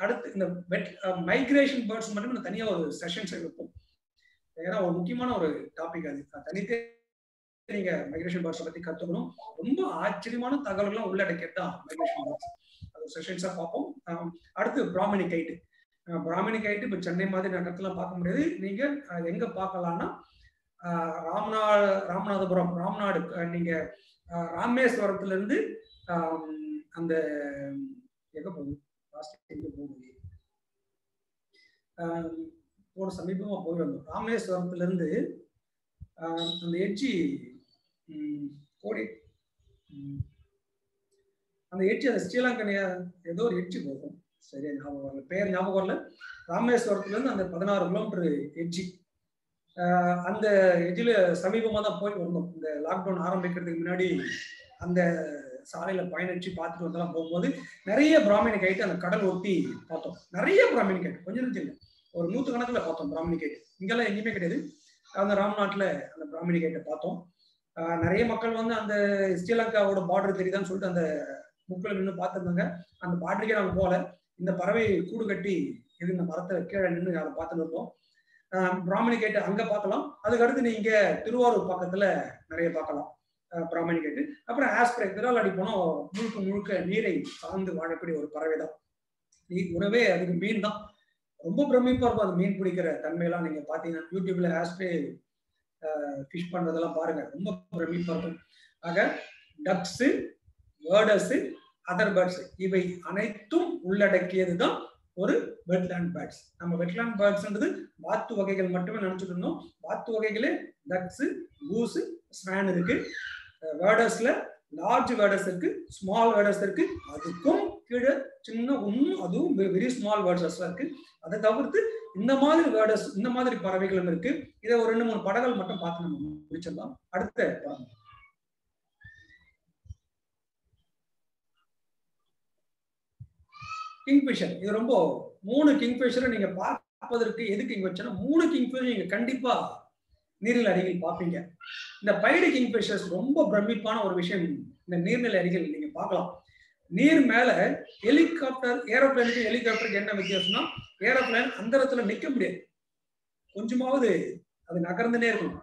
Speaker 1: அடுத்து இந்த மைக்ரேஷன் பேர்ட்ஸ் மட்டும் தனியா ஒரு செஷன்ஸ் இருக்கும். ஏன்னா ஒரு முக்கியமான ஒரு டாபிக் அது. தனித்தே நீங்க மைக்ரேஷன் பேர்ட்ஸ் பத்தி கத்துக்கணும். ரொம்ப ஆச்சரியமான தகவல்கள்லாம் உள்ளடக்கியது தான் மைக்ரேஷன் பேர்ட்ஸ். அது செஷன்ஸா பார்ப்போம். அடுத்து பிராமணி கைட்டு. பிராமணி கைட்டு இப்ப சென்னை மாதிரி நகரத்துல பார்க்க முடியாது. நீங்க எங்க பார்க்கலாம்னா ராமநாதபுரம், ராம்நாடு, நீங்க ராமேஸ்வரத்துல இருந்து அந்த எங்க போகுது போன சமீபமா போய் வந்தோம். ராமேஸ்வரத்துல இருந்து அந்த எட்ஜி கோடி அந்த எட்ஜி அந்த ஸ்ரீலங்கனையா ஏதோ ஒரு எட்ஜி போகும், சரியா ஞாபகம் வரல, பேர் ஞாபகம் வரல. ராமேஸ்வரத்துல இருந்து அந்த 16 கிலோமீட்டர் எட்ஜி, அந்த எட்ஜில சமீபமா தான் போய் வந்தோம். இந்த லாக்டவுன் ஆரம்பிக்கிறதுக்கு முன்னாடி அந்த சாலையில பயணிச்சு பார்த்துட்டு வந்தெல்லாம் போகும்போது நிறைய பிராமணி கைட்டு அந்த கடல் ஒட்டி பார்த்தோம். நிறைய பிராமணி கைட்டு, கொஞ்சம் இல்லை, ஒரு 100 கணக்கில் பார்த்தோம் பிராமணி கைட்டு. இங்கெல்லாம் எங்கேயுமே கிடையாது. அந்த ராம்நாட்டில் அந்த பிராமணி கைட்டை பார்த்தோம். நிறைய மக்கள் வந்து அந்த ஸ்ரீலங்காவோட பார்டர் தெரியுதான்னு சொல்லிட்டு அந்த முக்கில் நின்று பார்த்துருந்தாங்க. அந்த பார்டருக்கே நாங்கள் போகல. இந்த பறவை கூடு கட்டி இது இந்த மரத்தை கீழே நின்று அதை பார்த்துட்டு இருந்தோம். பிராமணி கைட்டு அங்கே பார்க்கலாம். அதுக்கடுத்து நீங்க திருவாரூர் பக்கத்துல நிறைய பார்க்கலாம் பிராமணி கைட்டு. அப்புறம் ஆஸ்பிரே விராலாடி போனோம். முழுக்க முழுக்க நீரை சார்ந்து வாழக்கூடிய ஒரு பறவை தான். உணவே அதுக்கு மீன் தான். ரொம்ப பிரமிப்பா இருக்கும் அது மீன் பிடிக்கிற தன்மையெல்லாம். நீங்க பாத்தீங்கன்னா யூடியூப்ல ஆஸ்பிரே ஃபிஷ் பண்றதெல்லாம் பாருங்க, ரொம்ப பிரமிப்பா இருக்கும். ஆக டக்ஸ், வேர்டர்ஸ், அதர் பேர்ட்ஸ் இவை அனைத்தும் உள்ளடக்கியது தான் ஒரு வெட்லேண்ட் பேர்ட்ஸ். நம்ம வெட்லேண்ட் பேர்ட்ஸ்ன்றது வாத்து வகைகள் மட்டுமே நினைச்சிட்டு இருந்தோம். வாத்து வகைகளே டக்ஸ், கூஸ், ஸ்வான் இருக்கு. வேர்டர்ஸ்ல லார்ஜ் வேர்டர்ஸ் இருக்கு, ஸ்மால் வேர்டர்ஸ் இருக்கு, அதுக்கும் கீழே சின்ன ஒன்னும் அதுவும் வெரி ஸ்மால் வேர்டர்ஸ் இருக்கு. அதை தவிர்த்து இந்த மாதிரி வேர்டர்ஸ், இந்த மாதிரி பறவைகளும் இருக்கு. இதை ஒரு 2-3 படங்கள் மட்டும் பார்த்து நம்ம முடிச்சிடலாம். அடுத்த படம் கிங்ஃபிஷர். இது ரொம்ப 3 கிங்ஃபிஷரை நீங்க பார்ப்பதற்கு எதுக்கு இங்க வச்சோன்னா 3 கிங்ஃபிஷர் நீங்க கண்டிப்பா நீர்நிலை அருகில் பார்ப்பீங்க. இந்த பைடு கிங்ஃபிஷர்ஸ் ரொம்ப பிரமிப்பான ஒரு விஷயம். இந்த நீர்நிலை அருகில் நீங்க பார்க்கலாம். நீர் மேல ஹெலிகாப்டர், ஏரோப்ளேனுக்கு ஹெலிகாப்டருக்கு என்ன வித்தியாசம்னா, ஏரோப்ளேன் அந்த இடத்துல நிக்க முடியாது, கொஞ்சமாவது அது நகர்ந்துனே இருக்கும்.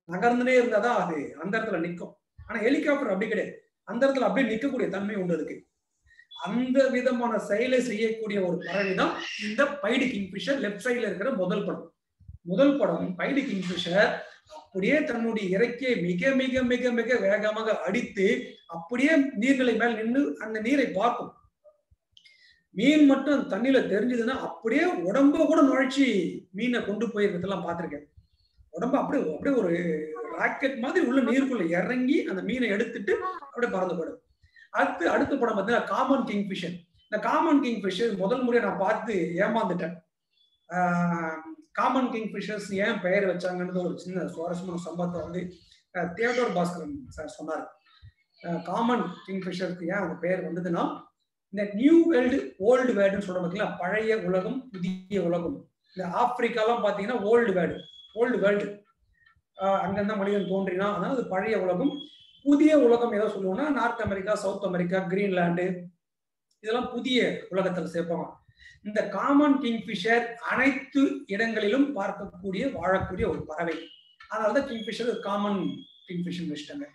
Speaker 1: நகர்ந்துனே இருந்தாதான் அது அந்த இடத்துல நிற்கும். ஆனா ஹெலிகாப்டர் அப்படி கிடையாது, அந்த இடத்துல அப்படியே நிற்கக்கூடிய தன்மை உண்டு அதுக்கு. அந்த விதமான செயலை செய்யக்கூடிய ஒரு பறவை தான் இந்த பைடு கிங்ஃபிஷர். லெப்ட் சைட்ல இருக்கிற முதல் படம் பைடு கிங்ஃபிஷர் அப்படியே தன்னுடைய இறக்கையை மிக மிக மிக மிக வேகமாக அடித்து அப்படியே நீர்நிலை மேல் நின்று அந்த நீரை பார்க்கும். மீன் மட்டும் தண்ணியில தெரிஞ்சதுன்னா அப்படியே உடம்ப கூட நுழைச்சி மீனை கொண்டு போயிருக்கிறதெல்லாம் பார்த்திருக்கேன். உடம்பு அப்படியே ஒரு ராக்கெட் மாதிரி உள்ள நீருக்குள்ள இறங்கி அந்த மீனை எடுத்துட்டு அப்படியே பறந்து போயிடும். அடுத்த படம் பார்த்தீங்கன்னா காமன் கிங்ஃபிஷர். இந்த காமன் கிங்ஃபிஷர் முதல் முறையை நான் பார்த்து ஏமாந்துட்டேன். காமன் கிங்ஃபிஷர்ஸ் ஏன் பெயர் வச்சாங்கன்றது ஒரு சின்ன சுவாரஸ்யமான சம்பவத்தை வந்து தியோடோர் பாஸ்கரன் சார் சொன்னார். காமன் கிங்ஃபிஷருக்கு ஏன் அவங்க பெயர் வந்ததுன்னா, இந்த நியூ வேர்ல்டு ஓல்டு வேர்ல்டுன்னு சொல்ற பார்த்தீங்களா, பழைய உலகம் புதிய உலகம். இந்த ஆப்பிரிக்காலாம் பார்த்தீங்கன்னா ஓல்டு வேர்ல்டு, அங்கிருந்தா மனிதன் தோன்றினா, அதனால அது பழைய உலகம். புதிய உலகம் ஏதோ சொல்லுவோம்னா north America, south America, Greenland, இதெல்லாம் புதிய உலகத்தில் சேர்ப்பாங்க. இந்த காமன் கிங்ஃபிஷர் அனைத்து இடங்களிலும் பார்க்கக்கூடிய வாழக்கூடிய ஒரு பறவை. அதனாலதான் கிங்ஃபிஷர் காமன் கிங்ஃபிஷர் வச்சுட்டாங்க.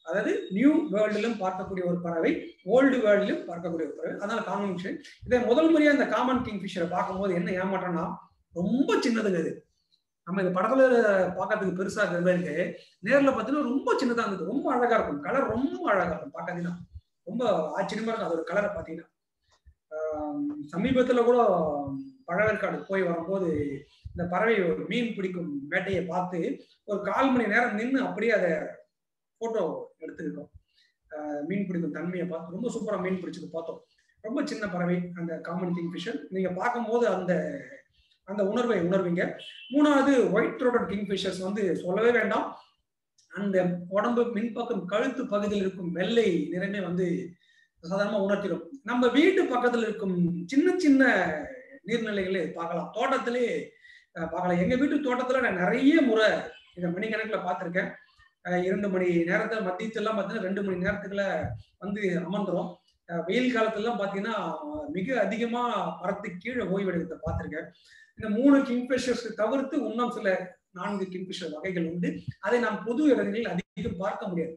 Speaker 1: அதாவது நியூ வேர்ல்டிலும் பார்க்கக்கூடிய ஒரு பறவை, ஓல்டு வேர்ல்டிலும் பார்க்கக்கூடிய ஒரு பறவை, அதனால காமன் கிங்ஃபிஷர். இதை முதல் முறையா இந்த காமன் கிங்ஃபிஷரை பார்க்கும்போது என்ன ஏமாற்றம்னா ரொம்ப சின்னதுங்க. இது நம்ம இந்த படத்துல பார்க்கறதுக்கு பெருசா இருக்கிறது, நேர்ல பார்த்தீங்கன்னா ரொம்ப சின்னதா இருந்தது. ரொம்ப அழகா இருக்கும், கலர் ரொம்ப அழகா இருக்கும். பார்க்காதீங்கன்னா ரொம்ப ஆச்சரியமா இருக்கும் அதோட கலரை பார்த்தீங்கன்னா. சமீபத்துல கூட பழவேற்காடு போய் வரும்போது இந்த பறவை ஒரு மீன் பிடிக்கும் வேட்டையை பார்த்து ஒரு 1/4 மணி நேரம் நின்று அப்படியே அதை போட்டோ எடுத்துக்கிட்டோம். மீன் பிடிக்கும் தன்மையை பார்த்து ரொம்ப சூப்பரா மீன் பிடிச்சது பார்த்தோம். ரொம்ப சின்ன பறவை அந்த காமன் கிங்ஃபிஷர். நீங்க பார்க்கும்போது அந்த உணர்வை உணர்வீங்க. மூணாவது ஒயிட் த்ரோட்டட் கிங்ஃபிஷர்ஸ் வந்து சொல்லவே வேண்டாம். அந்த உடம்பு மின்பக்கம் கழுத்து பகுதியில் இருக்கும் வெள்ளை நிறமே வந்து சாதாரணமா உணர்த்திடும். நம்ம வீட்டு பக்கத்துல இருக்கும் சின்ன சின்ன நீர்நிலைகளே பார்க்கலாம், தோட்டத்திலே பார்க்கலாம். எங்க வீட்டு தோட்டத்துல நான் நிறைய முறை இதை மணிக்கணக்குல பார்த்திருக்கேன். 2 மணி நேரத்துல மத்தியத்தெல்லாம் பார்த்தீங்கன்னா 2 மணி நேரத்துக்குள்ள வந்து அமர்ந்துரும். வெயில் காலத்துலாம் பார்த்தீங்கன்னா மிக அதிகமா மரத்துக்கு கீழே ஓய்வெடுக்கிறத பார்த்திருக்கேன். இந்த 3 கிங்ஃபிஷர்ஸ் தவிர்த்து இன்னும் சில 4 கிங்ஃபிஷர் வகைகள் உண்டு. அதை நாம் பொது இடங்களில் அதிகம் பார்க்க முடியாது.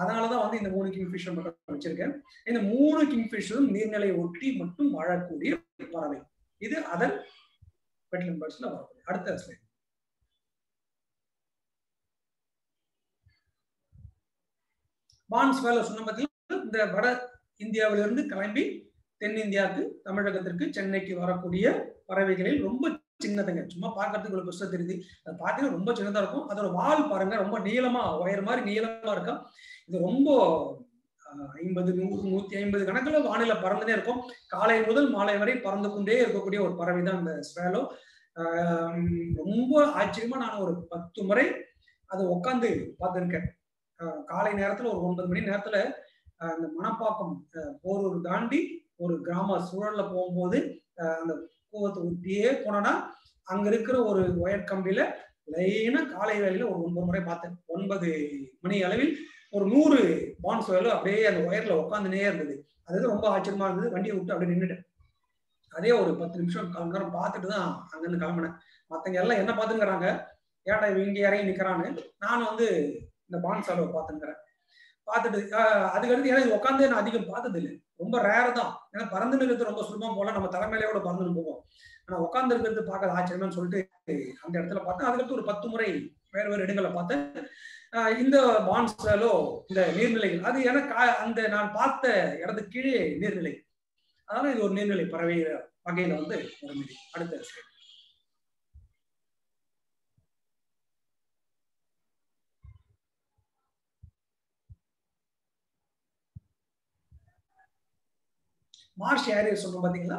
Speaker 1: அதனாலதான் வந்து இந்த 3 கிங்ஃபிஷர் மட்டும் வச்சிருக்கேன். இந்த 3 கிங்ஃபிஷரும் நீர்நிலையை ஒட்டி மட்டும் வாழக்கூடிய பறவை. இது அதர் வெட்லேண்ட் பேர்ட்ஸ்ல வரக்கூடிய அடுத்த ஸ்லைட். பான் ஸ்வேலோ சொன்ன பார்த்தீங்கன்னா இந்த வட இந்தியாவிலிருந்து கிளம்பி தென்னிந்தியாவுக்கு, தமிழகத்திற்கு, சென்னைக்கு வரக்கூடிய பறவைகளில் ரொம்ப சின்னதுங்க. சும்மா பார்க்கறதுக்கு ஒரு பெருசா தெரியுது, அதை பார்த்தீங்கன்னா ரொம்ப சின்னதா இருக்கும். அதோட வால் பாருங்க, ரொம்ப நீளமா ஒயர் மாதிரி நீளமா இருக்கும். இது ரொம்ப 50, 100, 150 கணக்குல வானிலை பறந்துட்டே இருக்கும். காலை முதல் மாலை வரை பறந்து கொண்டே இருக்கக்கூடிய ஒரு பறவை தான் இந்த ஸ்வேலோ. ரொம்ப ஆச்சரியமா நான் ஒரு 10 முறை அதை உட்காந்து பார்த்துருக்கேன். காலை நேரத்துல ஒரு 9 மணி நேரத்துல அந்த மணப்பாக்கம் போரூர் தாண்டி ஒரு கிராம சூழல்ல போகும்போது அந்த கூவத்தை ஊட்டியே போனோம்னா அங்க இருக்கிற ஒரு ஒயர் கம்பியில லைனா காலை வேலையில ஒரு 9 முறை பார்த்தேன். 9 மணி அளவில் ஒரு 100 பான் ஸ்வேலோ அப்படியே அந்த ஒயர்ல உட்காந்துனே இருந்தது. அது ரொம்ப ஆச்சரியமா இருந்தது. வண்டியை விட்டு அப்படியே நின்றுட்டேன். அதே ஒரு 10 நிமிஷம் 1/4 மணி நேரம் பார்த்துட்டு தான் அங்கிருந்து கிளம்பினேன். மற்றவங்க எல்லாம் என்ன பார்த்துங்கிறாங்க, ஏன்டா இங்க இறங்கி நிக்கிறான்னு. நான் வந்து இந்த பான் ஸ்வேலோ பார்த்துங்கிறேன். பார்த்துட்டு அதுக்கடுத்து ஏன்னா இது உட்காந்து நான் அதிகம் பார்த்தது இல்லை, ரொம்ப ரேர் தான். ஏன்னா பறந்து இருக்கிறது ரொம்ப சுலபம் போல, நம்ம தலைமையிலே கூட பறந்துன்னு போவோம். ஆனா உட்காந்து இருக்கிறது பார்க்க ஆச்சரியம்னு சொல்லிட்டு அந்த இடத்துல பார்த்தேன். அதுக்கடுத்து ஒரு 10 முறை வேறு வேறு இடங்களை பார்த்தேன். இந்த பான் ஸ்வேலோ இந்த நீர்நிலைகள் அது எனக்கு அந்த நான் பார்த்த இடத்துக்கு கீழே நீர்நிலை, அதனால இது ஒரு நீர்நிலை பறவை வகையில வந்து ஒரு மீதி. அடுத்த ஸ்லைட். மார்ஷ் ஏரியர் சொன்னோம் பாத்தீங்களா,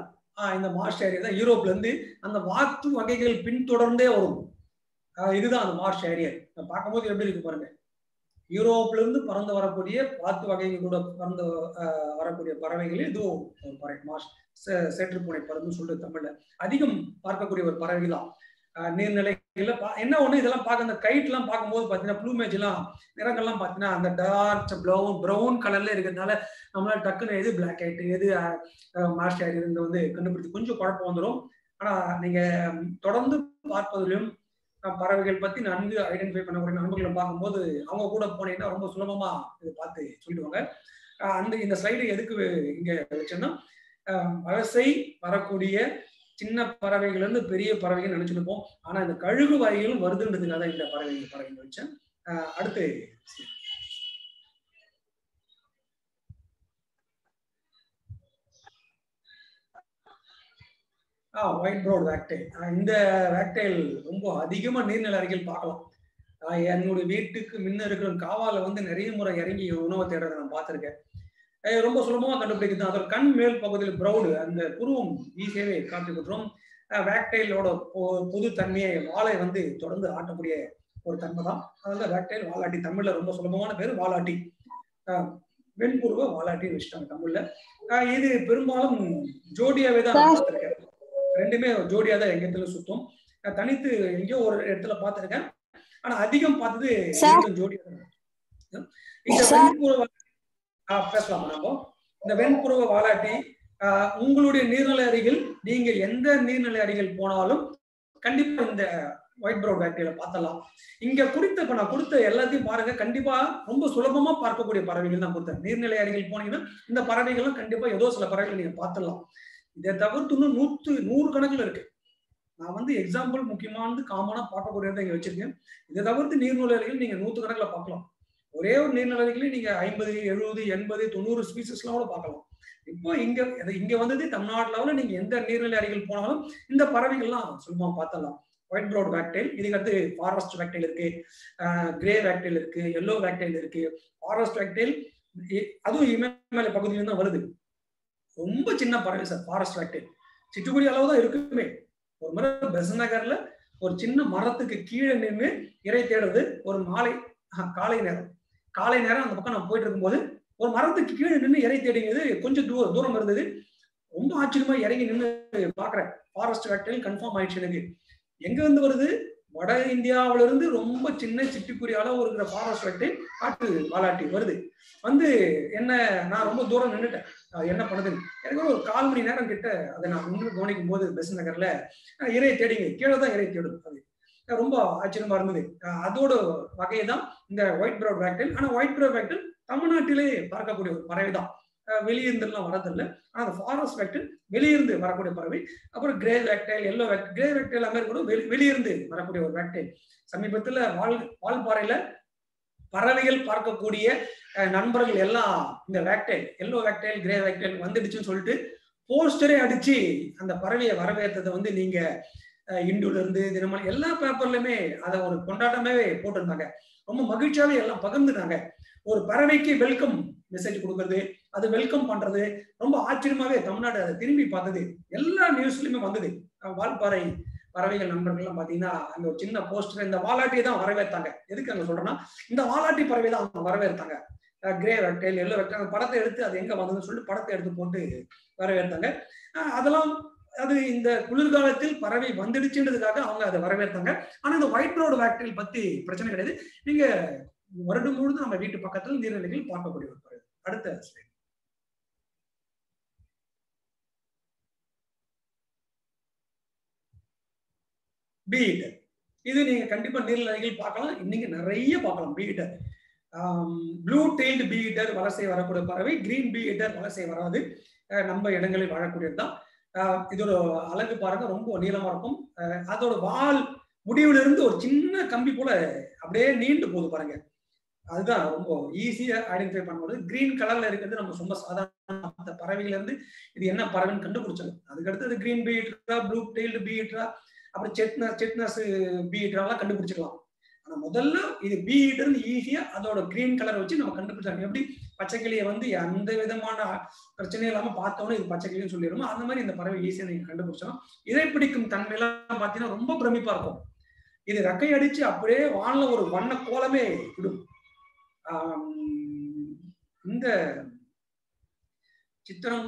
Speaker 1: இந்த மார்ஷ் ஏரியர் தான் யூரோப்ல இருந்து அந்த வாத்து வகைகள் பின்தொடர்ந்தே வரும். இதுதான் அந்த மார்ஷ் ஏரியர். பார்க்கும்போது எப்படி இருக்கு பாருங்க. யூரோப்ல இருந்து பறந்து வரக்கூடிய வாத்து வகைகள் கூட பறந்து வரக்கூடிய பறவைகளில் இதுவும் ஒரு பறவை. மார்ஷ் சேற்றுப்பூனை பறவைன்னு சொல்லிட்டு தமிழ்ல அதிகம் பார்க்கக்கூடிய ஒரு பறவை தான். நீர்நிலைகள்ல என்ன ஒண்ணு இதெல்லாம் பார்க்க, அந்த கைட் எல்லாம் பார்க்கும்போது பாத்தீங்கன்னா ப்ளூமேஜ் எல்லாம் நிறங்கள்லாம் பாத்தீங்கன்னா அந்த டார்க் ப்ரௌன் கலர்ல இருக்கிறதுனால நம்மளால டக்குன்னு எது பிளாக் கைட் எது மார்ஷ் ஏரியர் வந்து கண்டுபிடிச்சு கொஞ்சம் குழப்பம் வந்துடும். ஆனா நீங்க தொடர்ந்து பார்ப்பதிலும் பறவைகள் பத்தி நன்கு ஐடென்டிஃபை பண்ணக்கூடிய நண்பர்களை பார்க்கும்போது அவங்க கூட போனீங்கன்னா ரொம்ப சுலபமா இதை பார்த்து சொல்லிடுவாங்க. இந்த ஸ்லைடு எதுக்கு இங்க வச்சோன்னா, வலசை வரக்கூடிய சின்ன பறவைகள் இருந்து பெரிய பறவைகள் நினைச்சுருப்போம். ஆனா இந்த கழுகு வகைகளும் வருதுன்றதுக்காக இந்த பறவைகள் வச்சேன். அடுத்து ஒயிட் ப்ரோட் வேக்டைல். இந்த வேக்டைல் ரொம்ப அதிகமா நீர்நிலை அருகில் பார்க்கலாம். என்னுடைய வீட்டுக்கு முன்ன இருக்கிற காவால வந்து நிறைய முறை இறங்கி உணவை தேடுறதை நான் பார்த்திருக்கேன். ரொம்ப சுலபமா கண்டுபிடிக்கிறது. அதோட கண் மேல் பகுதியில் ப்ரௌடு, அந்த புருவம் ஈஸியாவே காட்டி கொடுத்துரும். வேக்டைலோட பொது தன்மையை வாழை வந்து தொடர்ந்து ஆட்டக்கூடிய ஒரு தன்மை தான். அதனால வேக்டைல் வாலாட்டி, தமிழ்ல ரொம்ப சுலபமான பேரு வாலாட்டி. வெண்புருவ வாலாட்டின்னு வச்சுட்டாங்க தமிழ்ல. இது பெரும்பாலும் ஜோடியாவே தான் பார்த்திருக்கேன். ரெண்டுமே ஜோடியா தான் எங்க இடத்துல சுத்தம். தனித்து எங்கேயோ ஒரு இடத்துல பார்த்திருக்கேன். ஆனா அதிகம் பார்த்தது ஜோடியா தான். இந்த வெண்புருவ பேசலாமா நம்ம? இந்த வெண்புருவ வாலாட்டி உங்களுடைய நீர்நிலை அருகில் நீங்க எந்த நீர்நிலை அருகில் போனாலும் கண்டிப்பா இந்த ஒயிட் ப்ரௌன் வேக்டீரியா பார்த்தலாம். இங்க இப்ப நான் கொடுத்த எல்லாத்தையும் பாருங்க, கண்டிப்பா ரொம்ப சுலபமா பார்க்கக்கூடிய பறவைகள் தான் கொடுத்தேன். நீர்நிலை அருகில் போனீங்கன்னா இந்த பறவைகளும் கண்டிப்பா ஏதோ சில பறவைகள் நீங்க பார்த்துடலாம். இதை தவிர்த்து இன்னும் 100 கணக்குல இருக்கு. நான் வந்து எக்ஸாம்பிள் முக்கியமானது காமனா பார்க்கக்கூடியதை இங்க வச்சிருக்கேன். இதை தவிர்த்து நீர்நிலை அருகில் நீங்க 100 கணக்குல பார்க்கலாம். ஒரே ஒரு நீர்நிலை அருகில் நீங்க 50, 70, 80, 90 ஸ்பீசிஸ்லாம் கூட பார்க்கலாம். இப்போ இங்க வந்தது தமிழ்நாட்டுல நீங்க எந்த நீர்நிலை அருகில் போனாலும் இந்த பறவைகள்லாம் சுலபமா பார்த்தலாம். ஒயிட் ப்ரௌன் வேக்டெயில், இதுக்கு அடுத்து ஃபாரஸ்ட் வேக்டெயில் இருக்கு, கிரே வேக்டெயில் இருக்கு, எல்லோ வேக்டெயில் இருக்கு. ஃபாரஸ்ட் வேக்டெயில் அதுவும் இமயமலை பகுதியில தான் வருது. ரொம்ப சின்ன பறவை சார் ஃபாரஸ்ட் வேக்டெயில். சிட்டுக்குடி அளவு தான் இருக்குமே. ஒரு முறை பெசன்ட் நகர்ல ஒரு சின்ன மரத்துக்கு கீழே நின்று இறை தேடுறது ஒரு காலை நேரம் அந்த பக்கம் நான் போயிட்டு இருக்கும்போது ஒரு மரத்துக்கு கீழே நின்று இறை தேடிங்கிறது கொஞ்சம் தூரம் இருந்தது. ரொம்ப ஆச்சரியமா இறங்கி நின்று பாக்குறேன். ஃபாரஸ்ட் வேக்டெயில் கன்ஃபார்ம் ஆயிடுச்சு எனக்கு. எங்க இருந்து வருது? வட இந்தியாவில இருந்து ரொம்ப சின்ன சிட்டுக்குருவி அளவு இருக்கிற ஃபாரஸ்ட் வேக்டெயில் காட்டு வாலாட்டி வருது. வந்து என்ன, நான் ரொம்ப தூரம் நின்றுட்டேன், என்ன பண்ணுதுன்னு. எனக்கு ஒரு 1/4 மணி நேரம் கிட்ட அதை நான் நின்று கவனிக்கும் போது பெசன்ட் நகர்ல இறையை தேடிங்க, கீழே தான் இறை தேடும். அது ரொம்ப ஆச்சரியமா இருந்தது. அதோட வகையை தான் இந்த ஒயிட் ப்ரௌன் வேக்டெயில். ஆனா ஒயிட் ப்ரௌன் வேக்டெயில் தமிழ்நாட்டிலே பார்க்கக்கூடிய ஒரு பறவை தான். வெளியிருந்துலாம் வரதில்லை. ஆனா அந்த ஃபாரஸ்ட் வேக்டெயில் வெளியிருந்து வரக்கூடிய பறவை. அப்புறம் கிரே வேக்டெயில், எல்லோ வேக்டெயில். கிரே வேக்டெயில் மாதிரி கூட வெளியிருந்து வரக்கூடிய ஒரு வேக்டெயில். சமீபத்துல வால்பாறையில பறவைகள் பார்க்கக்கூடிய நண்பர்கள் எல்லாம் இந்த வேக்டெயில், எல்லோ வேக்டெயில், கிரே வேக்டெயில் வந்துடுச்சுன்னு சொல்லிட்டு போஸ்டரே அடிச்சு அந்த பறவையை வரவேற்றதை வந்து நீங்க இந்துல இருந்து தினமணி எல்லா பேப்பர்லயுமே அதை ஒரு கொண்டாட்டமே போட்டிருந்தாங்க. ரொம்ப மகிழ்ச்சியாவே எல்லாம் பகிர்ந்துட்டாங்க. ஒரு பறவைக்கு வெல்கம் மெசேஜ் கொடுக்கறது, அது வெல்கம் பண்றது ரொம்ப ஆச்சரியமாவே தமிழ்நாடு அதை திரும்பி பார்த்தது. எல்லா நியூஸ்லயுமே வந்தது. வால்பாறை பறவைகள் நண்பர்கள் எல்லாம் பாத்தீங்கன்னா அங்க ஒரு சின்ன போஸ்டர் இந்த வாலாட்டியை தான் வரவேற்றாங்க. எதுக்கு அங்க சொல்றேன்னா இந்த வாலாட்டி பறவை தான் அவங்க வரவேற்றாங்க. கிரே வேக்டெயில், எல்லோ வேக்டெயில் படத்தை எடுத்து அது எங்க வந்ததுன்னு சொல்லிட்டு படத்தை எடுத்து போட்டு வரவேற்றாங்க. அதெல்லாம் அது இந்த குளிர்காலத்தில் பறவை வந்துடுச்சுன்றதுக்காக அவங்க அதை வரவேற்றாங்க. ஆனா இந்த ஒயிட் ப்ரௌன் வேக்டெயில் பத்தி பிரச்சனை கிடையாது. நீங்க வருடம் முழுவதும் நம்ம வீட்டு பக்கத்தில் நீர்நிலைகள் பார்க்கக்கூடிய ஒரு பறவை. அடுத்த ஸ்லைட். பீ ஈட்டர். இது நீங்க கண்டிப்பா நீர்நிலைகள் பார்க்கலாம். இன்னைக்கு நிறைய பார்க்கலாம் பீ ஈட்டர். ப்ளூ டெயில்டு பீ ஈட்டர் வலசை வரக்கூடிய பறவை. கிரீன் பீ ஈட்டர் வலசை வராது, நம்ம இடங்களில் வாழக்கூடியதுதான். இதோட அழகு பாருங்க, ரொம்ப நீளமா இருக்கும். அதோட வால் முடிவுல இருந்து ஒரு சின்ன கம்பி போல அப்படியே நீண்டு போகுது பாருங்க. அதுதான் ரொம்ப ஈஸியா ஐடென்டிஃபை பண்ணும்போது. கிரீன் கலர்ல இருக்கிறது நம்ம ரொம்ப சாதாரண பறவைகள் இருந்து இது என்ன பறவைன்னு கண்டுபிடிச்சது. அதுக்கடுத்து கிரீன் பீ ஈட்டரா, ப்ளூ டெயில்டு பீ ஈட்டரா, அப்புறம் செட்னஸ் பீ ஈட்டரெல்லாம் கண்டுபிடிச்சிக்கலாம். ஆனா முதல்ல இது பீ ஈட்டர்னு ஈஸியா அதோட கிரீன் கலர் வச்சு நம்ம கண்டுபிடிச்சாங்க. எப்படி பச்சைக்கிளியை வந்து எந்த விதமான பிரச்சனையும் இல்லாம பார்த்தோன்னு இது பச்சைக்கிளின்னு சொல்லிடுமோ அந்த மாதிரி இந்த பறவை ஈஸியா நீங்க கண்டுபிடிச்சோம். இதை பிடிக்கும் தன்மையெல்லாம் பாத்தீங்கன்னா ரொம்ப பிரமிப்பா இருக்கும். இது ரெக்கை அடிச்சு அப்படியே வானில ஒரு வண்ண கோலமே விடும். இந்த சித்திரம்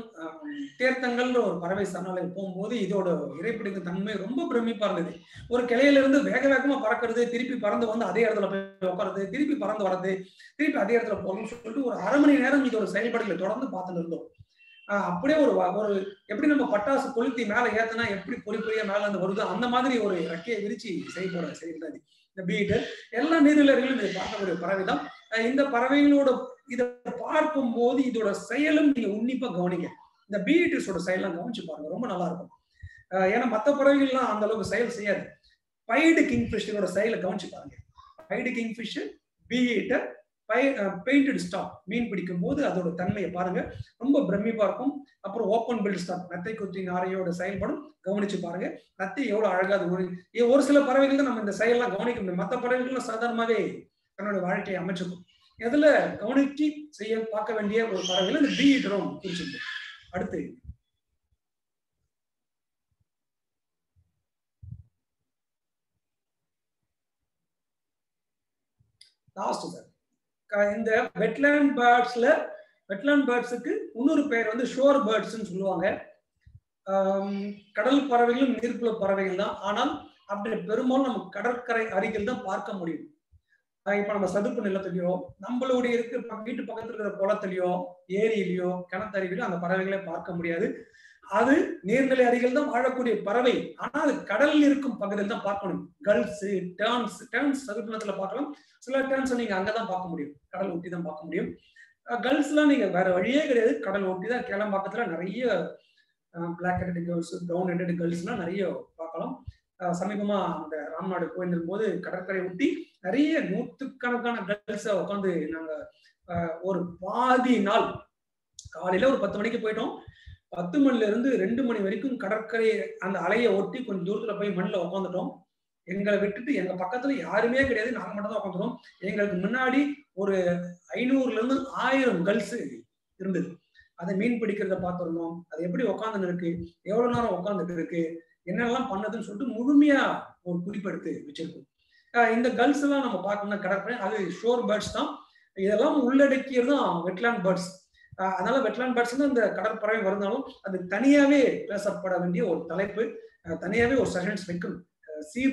Speaker 1: தேர்த்தங்கள்ன்ற ஒரு பறவை சரணாலயம் போகும்போது இதோட இறைப்பிடிக்கும் தன்மை ரொம்ப பிரமிப்பா இருந்தது. ஒரு கிளையில இருந்து வேக வேகமா பறக்கிறது, திருப்பி பறந்து வந்து அதே இடத்துல போய் உட்காருது, திருப்பி பறந்து வர்றது, திருப்பி அதே இடத்துல போகணும்னு சொல்லிட்டு ஒரு 1/2 மணி நேரம் இதோட செயல்பாடுகளை தொடர்ந்து பார்த்துட்டு இருந்தோம். அப்படியே ஒரு எப்படி நம்ம பட்டாசு கொளுத்தி மேல ஏத்தனா எப்படி பொறியா மேல இருந்து வருதோ அந்த மாதிரி ஒரு ரெக்கையை விரிச்சு செயல்படாது இந்த பீ ஈட்டர். எல்லா நீர்நிலைகளிலும் இதை பார்க்கக்கூடிய பறவை தான். இந்த பறவைகளோட இதை பார்க்கும் போது இதோட செயலும் நீங்க உன்னிப்பா கவனிங்க. இந்த பீ ஈட்டர்ஸோட செயலாம் கவனிச்சு பாருங்க, ரொம்ப நல்லா இருக்கும். ஏன்னா மற்ற பறவைகள்லாம் அந்த அளவுக்கு செயல் செய்யாது. பைடு கிங்ஃபிஷரோட செயலை கவனிச்சு பாருங்க. பைடு கிங்ஃபிஷ், பீ ஈட்டர், பெயிண்டட் ஸ்டாக் மீன் பிடிக்கும் போது அதோட தன்மையை பாருங்க, ரொம்ப பிரமிப்பா இருக்கும். அப்புறம் ஓப்பன் பில்ட் ஸ்டாக் நத்தை குத்தி நாரையோட செயல்படும், கவனிச்சு பாருங்க. நத்தை எவ்வளவு அழகா ஒரு சில பறவைகள் தான் நம்ம இந்த செயலாம் கவனிக்க முடியும். மற்ற பறவைகள்லாம் சாதாரணமாவே தன்னோட வாழ்க்கையை அமைச்சிருக்கும். இதுல கவனிச்சு பார்க்க வேண்டிய ஒரு பறவைகள் இந்த பீ ஈட்டரும் குறிச்சிருக்கு. அடுத்து லாஸ்ட் சார், இந்த வெட்லேண்ட் பேர்ட்ஸுக்கு இன்னொரு பேர் வந்து ஷோர் பேர்ட்ஸ்ன்னு சொல்லுவாங்க. கடல் பறவைகளும் நீர்ப்புற பறவைகள் தான். ஆனால் அப்படி பெரும்பாலும் நம்ம கடற்கரை அருகில் தான் பார்க்க முடியும். இப்ப நம்ம சதுப்பு நிலத்திலயோ நம்மளுடைய வீட்டு பக்கத்துல இருக்கிற குளத்திலயோ ஏரியிலயோ கிணத்தருவிலோ அந்த பறவைகளை பார்க்க முடியாது. அது நீர்நிலை அருகில் தான் வாழக்கூடிய பறவை. ஆனா அது கடலில் இருக்கும் பகுதியில் தான் பார்க்கணும். கல்ஸ், டர்ன்ஸ் சதுப்பு நிலத்துல பார்க்கலாம். சில டர்ன்ஸ் நீங்க அங்கதான் பார்க்க முடியும், கடல் ஒட்டி தான் பார்க்க முடியும். கல்ஸ் எல்லாம் நீங்க வேற வழியே கிடையாது, கடல் ஒட்டி தான். கேளம்பாக்கத்துல நிறைய black headed gulls, brown headed gulls எல்லாம் நிறைய பார்க்கலாம். சமீபமா அந்த ராம்நாடு போயிருந்தும் போது கடற்கரை ஒட்டி நிறைய நூற்றுக்கணக்கான கேர்ள்ஸை உட்காந்து நாங்க ஒரு பாதி நாள் காலையில ஒரு 10 மணிக்கு போயிட்டோம். 10 மணில இருந்து 2 மணி வரைக்கும் கடற்கரை அந்த அலையை ஒட்டி கொஞ்சம் தூரத்துல போய் மண்ணில் உட்காந்துட்டோம். எங்களை விட்டுட்டு எங்க பக்கத்துல யாருமே கிடையாது, நாங்க மட்டும் தான் உட்காந்துட்டோம். எங்களுக்கு முன்னாடி ஒரு 500ல இருந்து 1000 கேர்ள்ஸ் இருந்தது. அதை மீன் பிடிக்கிறத பார்த்துருந்தோம். அது எப்படி உட்காந்துன்னு இருக்கு, எவ்வளவு நேரம் உட்காந்துட்டு இருக்கு, என்னெல்லாம் பண்ணதுன்னு சொல்லிட்டு முழுமையா ஒரு குறிப்பெடுத்து வச்சிருக்கோம். இந்த கேர்ள்ஸ் எல்லாம் நம்ம பார்க்கணும்னா கடற்கரை அது ஷோர் பேர்ட்ஸ் தான். இதெல்லாம் உள்ளடக்கியது தான் வெட்லாண்ட் பேர்ட்ஸ். அதனால வெட்லாண்ட் பேர்ட்ஸ் இந்த கடற்பறவை வருந்தாலும் அது தனியாவே பேசப்பட வேண்டிய ஒரு தலைப்பு, தனியாவே ஒரு செஷன்ஸ் வைக்கணும்.